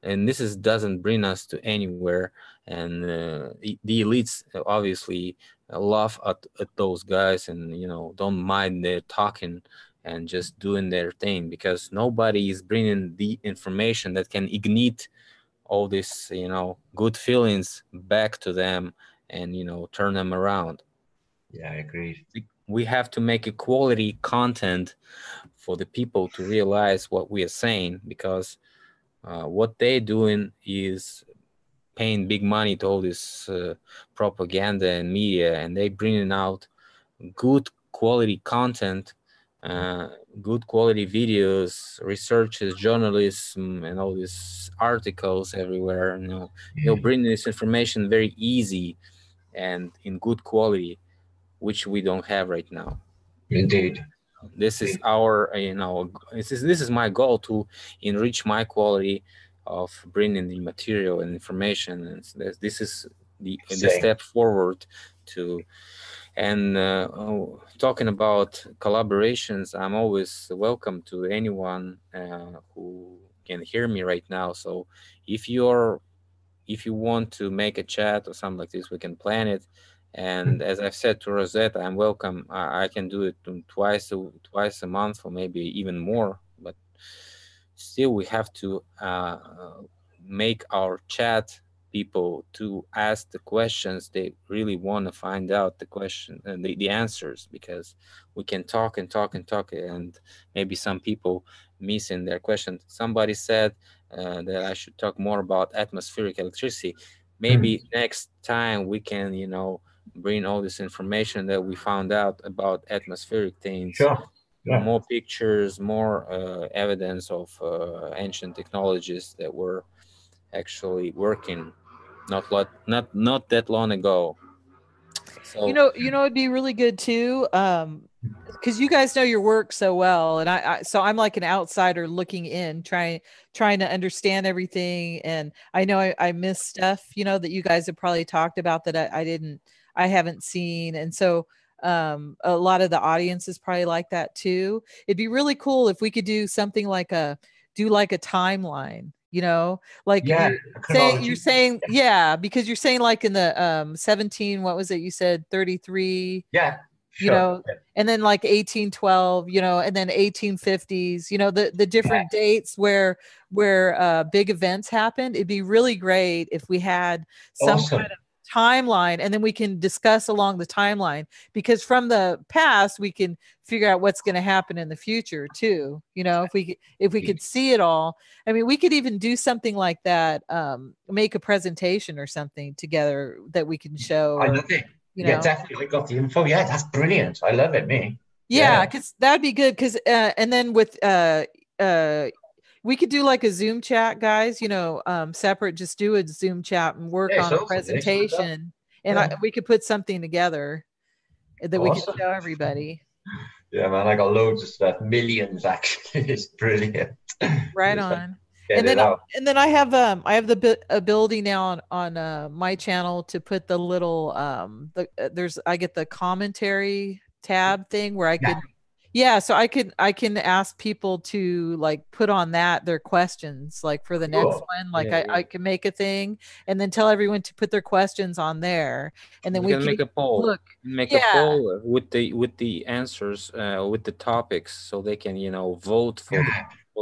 and this doesn't bring us to anywhere. And the elites obviously laugh at those guys, and don't mind their talking and just doing their thing, because nobody is bringing the information that can ignite all this good feelings back to them and turn them around. Yeah, I agree. We have to make a quality content for the people to realize what we are saying, because what they're doing is paying big money to all this propaganda and media, and they bringing out good quality content, good quality videos, researches, journalism, and all these articles everywhere. They'll bring this information very easy and in good quality, which we don't have right now. Indeed. This is our, this is my goal, to enrich my quality of bringing the material and information, and this is the step forward to. And talking about collaborations, I'm always welcome to anyone who can hear me right now. So if you want to make a chat or something like this, we can plan it. And as I've said to Rosette, I'm welcome. I can do it twice a month, or maybe even more. But still, we have to make our chat people to ask the questions they really want to find out, the question and the answers, because we can talk and talk and talk, and maybe some people missing their question. Somebody said that I should talk more about atmospheric electricity. Maybe next time we can bring all this information that we found out about atmospheric things. Sure. Yeah. More pictures, more evidence of ancient technologies that were actually working not that long ago. So it'd be really good too, because you guys know your work so well, and so I'm like an outsider looking in, trying to understand everything. And I know I miss stuff that you guys have probably talked about that I haven't seen. And so a lot of the audience is probably like that too. It'd be really cool if we could do something like a timeline, like you're saying, yeah, because you're saying like in the 17, what was it you said, 33? Yeah, you know, and then like 1812, you know, and then 1850s, you know, the different dates where big events happened. It'd be really great if we had some kind of timeline, and then we can discuss along the timeline, because from the past we can figure out what's going to happen in the future too. You know, if we could see it all. I mean, we could even do something like that, make a presentation or something together that we can show. I love it. You know? Yeah, definitely got the info. Yeah, that's brilliant. I love it, me. Yeah, because that'd be good. Because and then with we could do like a Zoom chat, guys, you know, separate, just do a Zoom chat and work on a presentation. And we could put something together that we could show everybody. Yeah, man, I got loads of stuff, millions actually. It's brilliant. Right on. And then I have the ability now on my channel to put the little I get the commentary tab thing where I could so I can ask people to like put on that their questions like for the next one. Like I can make a thing and then tell everyone to put their questions on there, and then we can make a poll. A poll with the answers with the topics, so they can, you know, vote for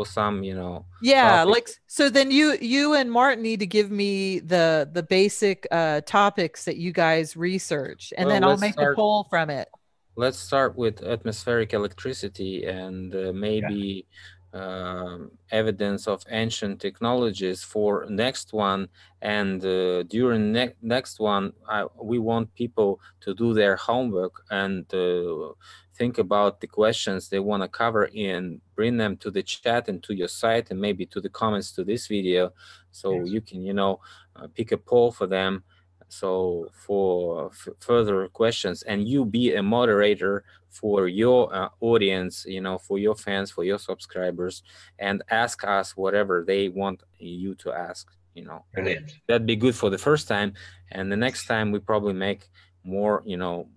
some, you know. Topics. Like so then you and Martin need to give me the basic topics that you guys research, and then I'll make the poll from it. Let's start with atmospheric electricity and maybe evidence of ancient technologies for next one. And during next one, we want people to do their homework and think about the questions they want to cover and bring them to the chat and to your site and maybe to the comments to this video. So you can, you know, pick a poll for them. So for further questions, and you be a moderator for your audience, you know, for your fans, for your subscribers, and ask us whatever they want you to ask, you know. Brilliant. That'd be good for the first time, and the next time we probably make more, you know,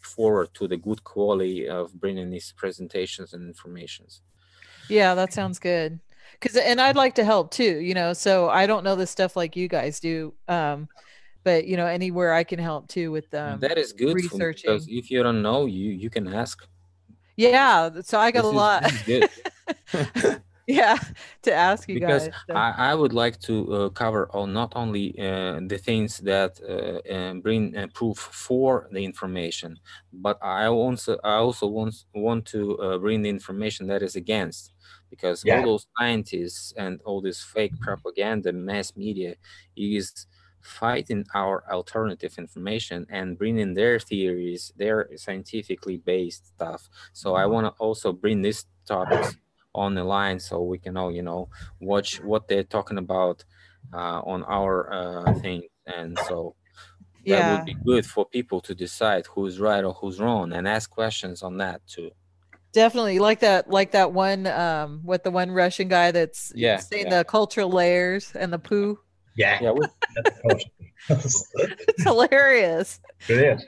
forward to the good quality of bringing these presentations and informations. Yeah, that sounds good. And I'd like to help too, you know, so I don't know this stuff like you guys do. But you know, anywhere I can help too with that is good researching. Because if you don't know, you can ask. Yeah, so I got a lot. This is good. Yeah, to ask you because guys. So. I would like to cover not only the things that bring proof for the information, but I also want to bring the information that is against, because all those scientists and all this fake propaganda, mass media is fighting our alternative information and bringing their theories, their scientifically based stuff. So I want to also bring these topics on the line so we can all, you know, watch what they're talking about on our thing. And so that would be good for people to decide who's right or who's wrong and ask questions on that too. Definitely like that one with the one Russian guy that's saying the cultural layers and the poo. Yeah. It's hilarious. It is.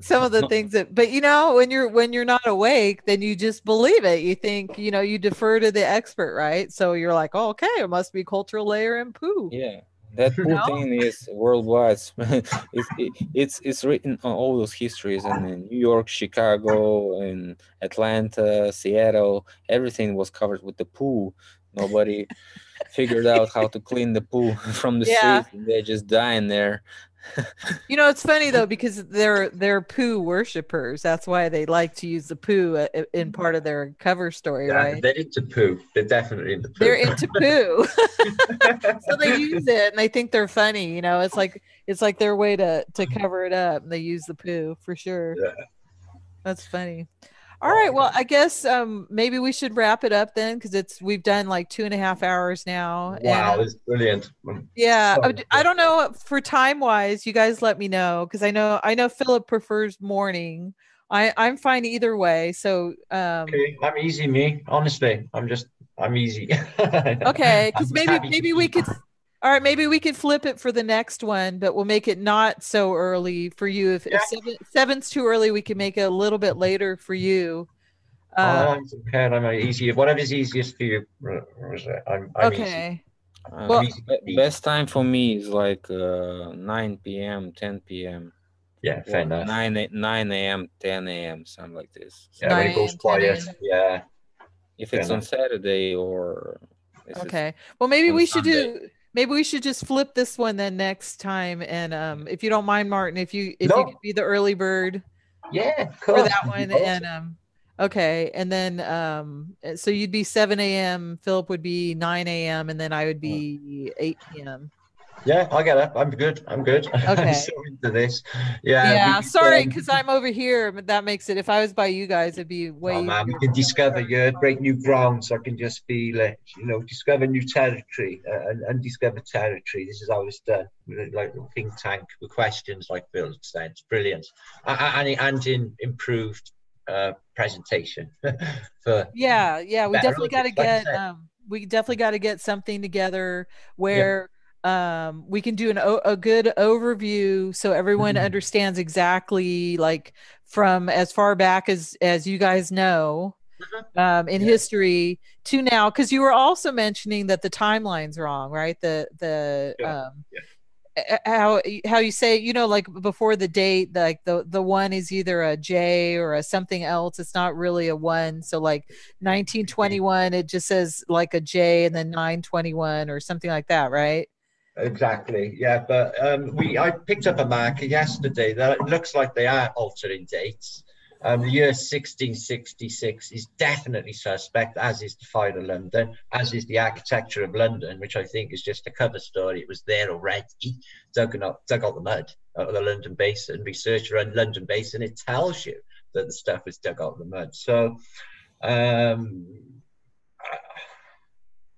Some of the things that, but you know, when you're not awake, then you just believe it. You think, you know, you defer to the expert, right? So you're like, oh, okay, it must be cultural layer and poo. Yeah, that poo thing is worldwide. it's written on all those histories, and in New York, Chicago, and Atlanta, Seattle, everything was covered with the poo. Nobody figured out how to clean the poo from the streets, and they're just dying there. You know, it's funny though, because they're poo worshipers. That's why they like to use the poo in part of their cover story, right? They're into poo. They're definitely into poo. They're into poo. So they use it and they think they're funny. You know, it's like their way to cover it up. And they use the poo for sure. Yeah. That's funny. All right. Well, I guess maybe we should wrap it up then, because we've done like 2.5 hours now. Wow, that's brilliant. Yeah, I don't know for time wise. You guys let me know, because I know Philip prefers morning. I'm fine either way. So okay, I'm easy, me. Honestly, I'm easy. Okay, because maybe we could. All right, maybe we could flip it for the next one, but we'll make it not so early for you. If 7's too early, we can make it a little bit later for you. I'm okay. I'm easy. Whatever's easiest for you, Rosette. I'm okay. Easy. Best time for me is like 9 p.m., 10 p.m. Yeah, fair enough. 9 a.m., 10 a.m., something like this. So Yeah, when it 9 goes a.m., 10 quiet. a.m. Yeah. if Fair it's on enough. Saturday or Okay. Well, maybe on we should Sunday. do. Maybe we should just flip this one then next time. And if you don't mind, Martin, if you No. could be the early bird Yeah, of for course. that one, and okay, and then so you'd be 7 a.m. Philip would be 9 a.m. and then I would be 8 p.m. Yeah, I get it. I'm good. I'm good. I'm Okay. so into this. Yeah. Yeah, sorry, because I'm over here, but that makes it. If I was by you guys, it'd be way Oh man, we easier. can discover, break new grounds. I can just feel it, discover new territory and discover territory. This is how it's done, like a think tank with questions, like Bill said. It's brilliant, and in improved presentation for Yeah, we better definitely got to audience, like I get said. something together Yeah. where we can do a good overview so everyone understands exactly, like, from as far back as you guys know in history to now, because you were also mentioning that the timeline's wrong, right? The how you say, like, before the date, like the one is either a J or a something else. It's not really a one. So like 1921, it just says like a J and then 921 or something like that, right? Exactly, yeah. But I picked up a marker yesterday that it looks like they are altering dates. The year 1666 is definitely suspect, as is the fire of London, as is the architecture of London, which I think is just a cover story. It was there already, dug out the mud out of the London Basin. Research around London Basin, it tells you that the stuff was dug out of the mud. So,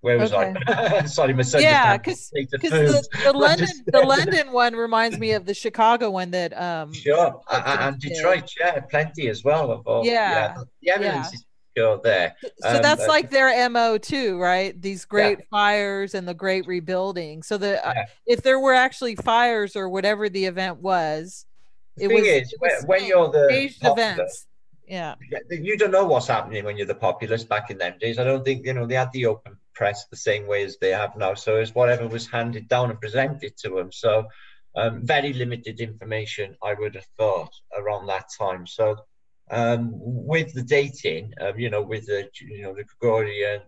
where was Okay. I? Sorry, my son Yeah, just because the London one reminds me of the Chicago one that Sure, Hopkins and did. Detroit, yeah, plenty as well. Yeah, the evidence is sure there. So that's like their MO too, right? These Yeah, great fires and the great rebuilding. So yeah. if there were actually fires or whatever the event was, The thing is, when you're the staged populace, events. Yeah. you don't know what's happening when you're the populace. Back in them days, I don't think they had the open press the same way as they have now. So it's whatever was handed down and presented to them. So very limited information, I would have thought, around that time. So with the dating, with the Gregorian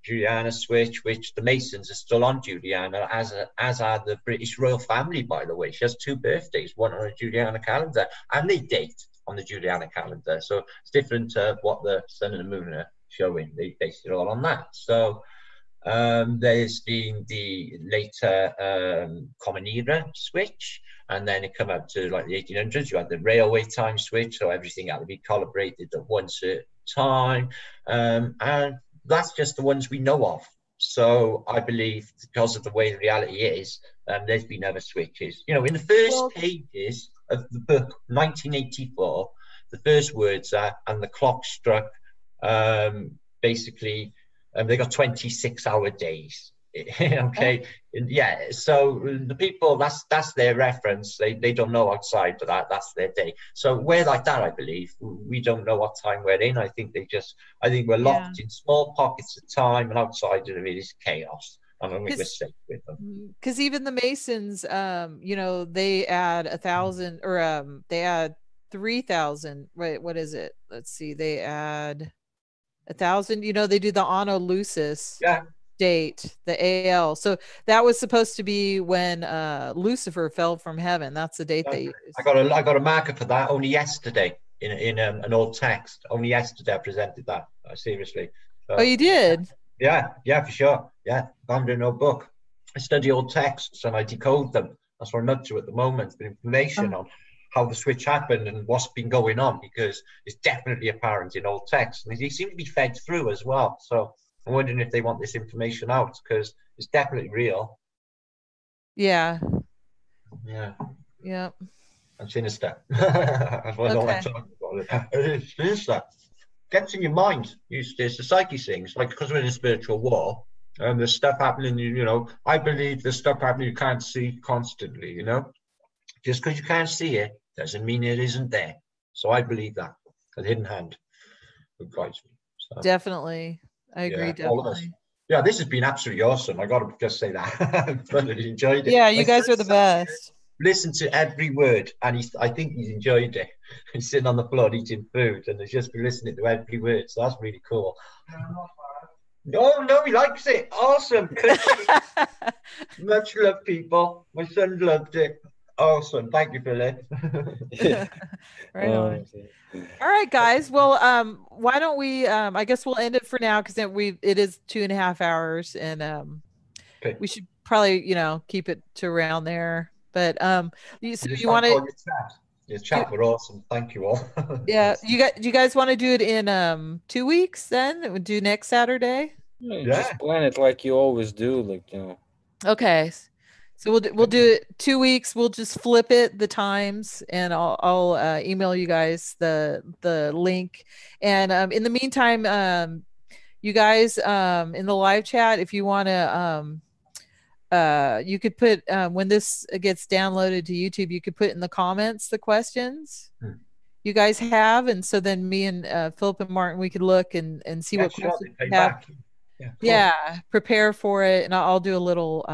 Juliana switch, which the Masons are still on Juliana, as are the British royal family, by the way. She has 2 birthdays, one on a Juliana calendar, and they date on the Juliana calendar. So it's different to what the sun and the moon are showing. They base it all on that. So there's been the later Common Era switch, and then it come up to like the 1800s. You had the railway time switch, so everything had to be calibrated at one certain time, and that's just the ones we know of. So I believe, because of the way the reality is, there's been other switches. In the first pages of the book, 1984, the first words are, and the clock struck, basically, they got 26-hour days. Okay. Yeah, so the people, that's their reference. They don't know outside, but that's their day. So we're like that, I believe. We don't know what time we're in. I think we're locked in small pockets of time, and outside of it is chaos. I don't think we're safe with them. Because even the Masons, they add 1,000, or they add 3,000. Right? What is it? Let's see. They add 1,000. They do the Anno Lucis date, the AL. So that was supposed to be when Lucifer fell from heaven. That's the date they use. I got a marker for that only yesterday in an old text. Only yesterday I presented that. Seriously. So, oh, you did? Yeah, for sure. Yeah, found in a book. I study old texts and I decode them. That's what I'm up to at the moment, with information on how the switch happened and what's been going on, because it's definitely apparent in old texts, and they seem to be fed through as well. So I'm wondering if they want this information out, because it's definitely real. Yeah. And sinister. That's what I don't like talking about. It is sinister. Gets in your mind. It's the psyche things, like, because we're in a spiritual war, and there's stuff happening. I believe there's stuff happening you can't see constantly. Just because you can't see it doesn't mean it isn't there. So I believe that a hidden hand who guides me. So, definitely, I agree. Definitely. Yeah, this has been absolutely awesome. I got to just say that. I've thoroughly enjoyed it. Yeah, you guys are the best. listened to every word, and I think he's enjoyed it. He's sitting on the floor eating food, and he's just been listening to every word. So that's really cool. No, he likes it. Awesome. Much love, people. My son loved it. Awesome. Thank you, Philip. Right on. All right, guys. Well, why don't we? I guess we'll end it for now because it is 2.5 hours, and Okay. we should probably keep it to around there. But so you want to? to? Your chat were awesome. Thank you all. Yeah, you guys want to do it in 2 weeks? Then we'll do next Saturday. Yeah, just plan it like you always do, like Okay, so we'll do it 2 weeks. We'll just flip it the times, and I'll email you guys the link. And in the meantime, you guys in the live chat, if you want to you could put when this gets downloaded to YouTube, you could put in the comments the questions you guys have, and so then me and Philip and Martin, we could look and see what questions you have. Yeah, prepare for it, and I'll do a little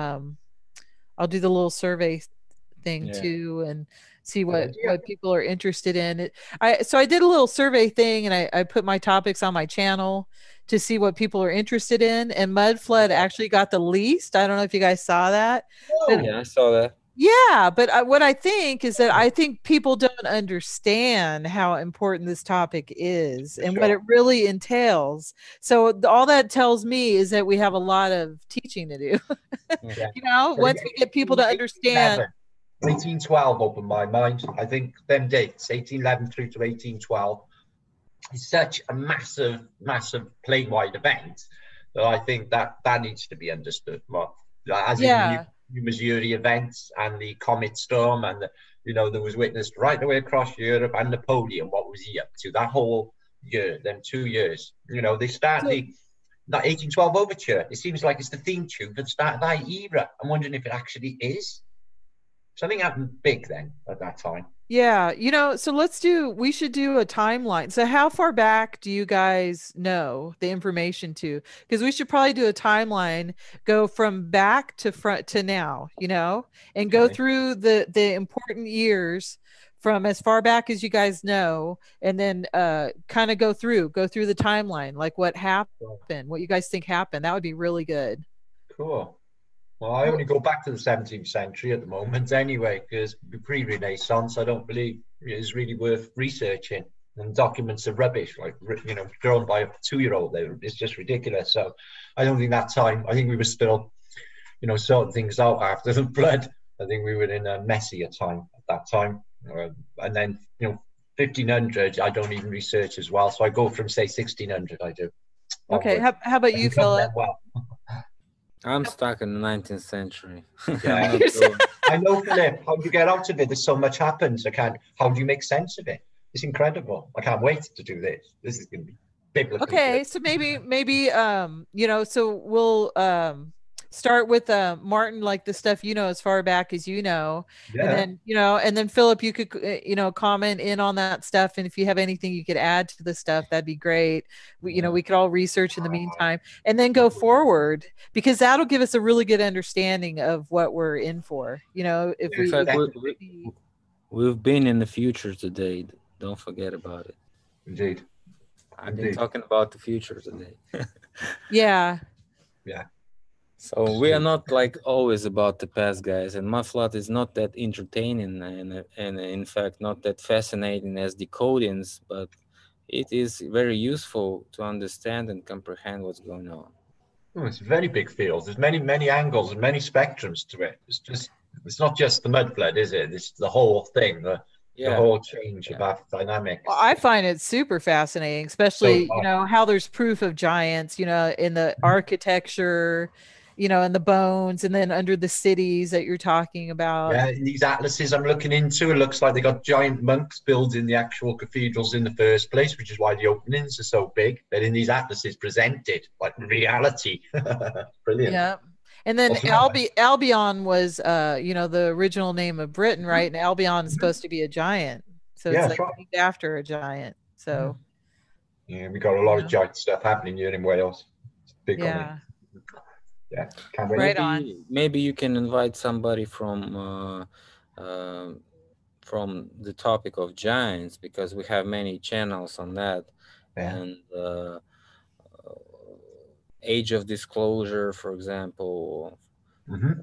I'll do the little survey thing too, and see what people are interested in. So I did a little survey thing, and I put my topics on my channel to see what people are interested in, and mud flood actually got the least. I don't know if you guys saw that. Yeah, I saw that. Yeah, but what I think is that I think people don't understand how important this topic is and what it really entails. So all that tells me is that we have a lot of teaching to do. Once we get people to understand. 1812 opened my mind. I think them dates, 1811 through to 1812, is such a massive plague-wide event that I think that needs to be understood more. As in the New Missouri events and the comet storm, and there was witnessed right the way across Europe, and Napoleon, what was he up to that whole year, them 2 years. They started that 1812 overture. It seems like it's the theme tune for the start of that era. I'm wondering if it actually is. Something happened big then at that time. Yeah, so we should do a timeline. So how far back do you guys know the information to? Because we should probably do a timeline, go from back to front to now, and go through the important years from as far back as you guys know, and then kind of go through the timeline, like what happened, what you guys think happened. That would be really good. Cool. Well, I only go back to the 17th century at the moment anyway, because pre-Renaissance, I don't believe is really worth researching. And documents are rubbish, like, drawn by a 2-year-old. It's just ridiculous. So I don't think that time, I think we were still, sorting things out after the flood. I think we were in a messier time at that time. And then, 1500, I don't even research as well. So I go from, say, 1600, I do. Okay, how about you, Philip? I'm stuck in the 19th century. Yeah. I know, Philip. How do you get out of it? There's so much happens. How do you make sense of it? It's incredible. I can't wait to do this. This is going to be biblical. Okay, so maybe so we'll start with Martin, like the stuff as far back as and then and then Philip, you could comment in on that stuff, and if you have anything you could add to the stuff, that'd be great. We could all research in the meantime, and then go forward, because that'll give us a really good understanding of what we're in for. We've been in the future today. Don't forget about it. Indeed. I've been talking about the future today. Yeah. So we are not like always about the past, guys, and Mudflood is not that entertaining and in fact not that fascinating as decodings, but it is very useful to understand and comprehend what's going on. It's a very big field. There's many angles and many spectrums to it. It's not just the mud flood, is it? It's the whole thing, the whole change of our dynamics. Well, I find it super fascinating, especially how there's proof of giants, in the architecture, and the bones, and then under the cities that you're talking about. Yeah, these atlases I'm looking into, it looks like they got giant monks building the actual cathedrals in the first place, which is why the openings are so big. But in these atlases presented like reality. Brilliant. Yeah. And then Albion was, the original name of Britain, right? And Albion is supposed to be a giant. So it's named after a giant. So. Yeah, we got a lot of giant stuff happening here in Wales. It's big on it. Yeah, can't wait. Maybe you can invite somebody from from the topic of giants, because we have many channels on that. Yeah. And age of disclosure, for example. Mm-hmm.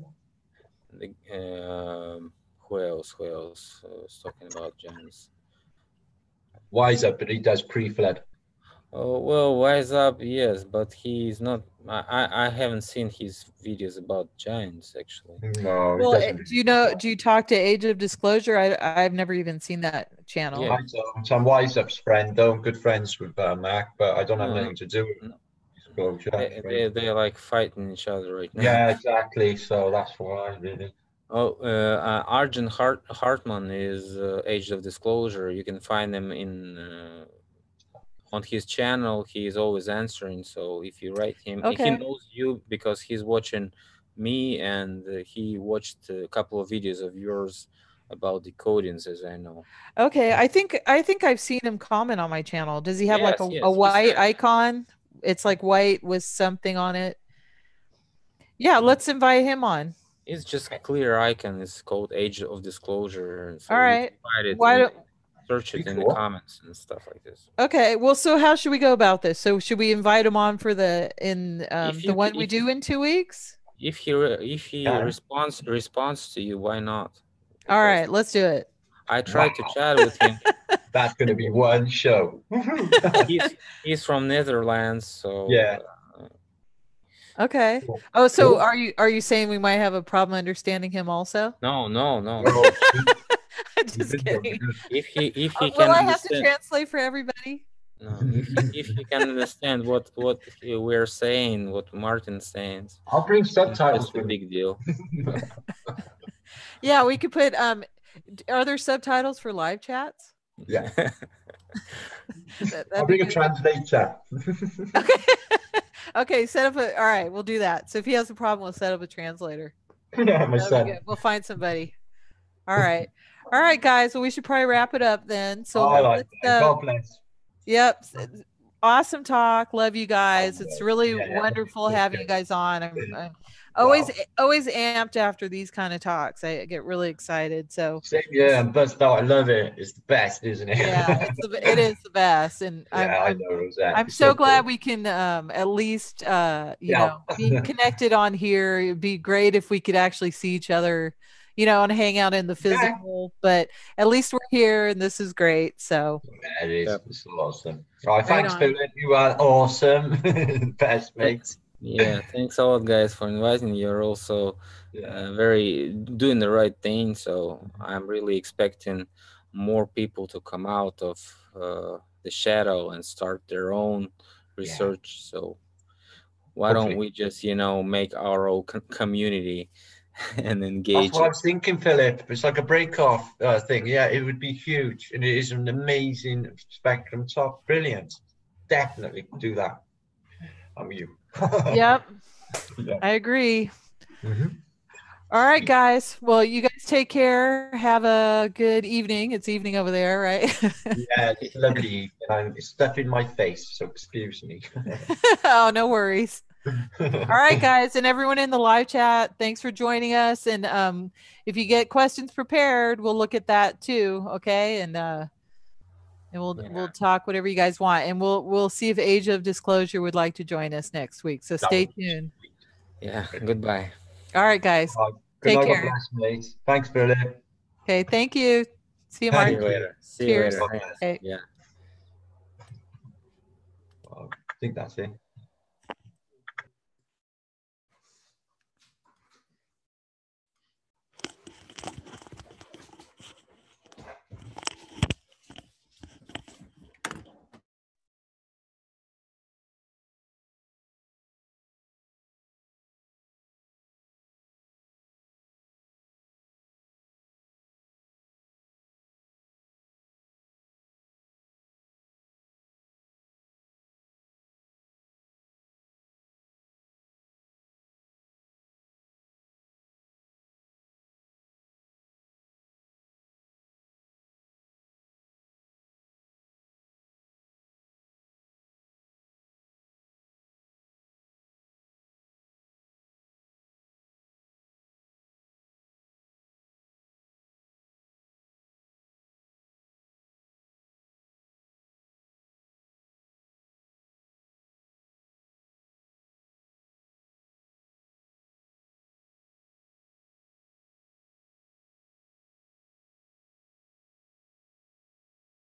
Who else was talking about giants? Wise Up, but he does pre-flood. Oh well, Wise Up, yes, but he's not. I haven't seen his videos about giants actually. No, he Well, doesn't. do you know? Do you talk to Age of Disclosure? I've never even seen that channel. Yeah. I don't. I'm Wise Up's friend, though. I'm good friends with Mac, but I don't have No, anything to do with no, disclosure. they're like fighting each other right now. Yeah, exactly. So that's why, really. Oh, Arjun Hartman is Age of Disclosure. You can find him in on his channel. He is always answering. So if you write him, he Okay. knows you because he's watching me, and he watched a couple of videos of yours about decodings, as I know. Okay. I think I've seen him comment on my channel. Does he have like Yes, a yes, he white said. icon? It's like white with something on it. Yeah, let's invite him on. It's just clear icon. It's called Age of Disclosure. So All you right. can find it Why in, don't search Be it in the cool. comments and stuff like this. Okay. Well, so how should we go about this? So should we invite him on for the If the you one we do in 2 weeks? if he Yeah. responds to you, why not? All Because right, let's do it. I tried to chat with him. That's going to be one show. He's from Netherlands, so Yeah. Okay. Cool. Oh, so Cool. are you saying we might have a problem understanding him also? no. Oh, Just kidding. If he Will can I have to understand, translate for everybody? no, if he can understand what we're saying, what Martin's saying, I'll bring subtitles that's a with me. big deal. Yeah, we could put are there subtitles for live chats? Yeah. That'd I'll be bring a good. translator. Okay. Okay, set up all right, we'll do that. So if he has a problem, we'll set up a translator. Yeah, my That'd be son. good. We'll find somebody. All right. All right, guys. Well, we should probably wrap it up then. So I like let's, that. God bless. yep. Awesome talk. Love you guys. It's really Yeah, yeah. wonderful having you guys on. I'm Wow. always amped after these kind of talks. I get really excited. So Same, yeah, I'm buzzed out. I love it. It's the best, isn't it? yeah, it is the best. And Yeah, I know, Rosette. I'm It's so glad cool. we can at least you Yeah. know be connected on here. It'd be great if we could actually see each other, you know, and hang out in the physical, but at least we're here and this is great. So Yeah, it is. Yep. It's awesome. All right, Right thanks, on. Philip. You are awesome. Best, mate. Yeah, thanks a lot, guys, for inviting me. You're also very doing the right thing. So I'm really expecting more people to come out of the shadow and start their own research. So why don't we just, make our own community and engage? That's what I was thinking, Philip. It's like a break-off thing. Yeah, it would be huge, and it is an amazing spectrum top. Brilliant. Definitely do that. I'm you. yep, Yeah. I agree. Mhm. All right, guys. Well, you guys take care. Have a good evening. It's evening over there, right? Yeah, it's lovely. It's stuff in my face, so excuse me. Oh, no worries. All right, guys, and everyone in the live chat, thanks for joining us. And if you get questions prepared, we'll look at that too. Okay, and we'll talk whatever you guys want, and we'll see if Age of Disclosure would like to join us next week. So stay tuned. Yeah. Goodbye. All right, guys. Good Take night, care. God bless, mate. Thanks, Philip. Okay, thank you. See you, Thank Mark. See you later. See Cheers. you later. Okay. Yeah. I think that's it.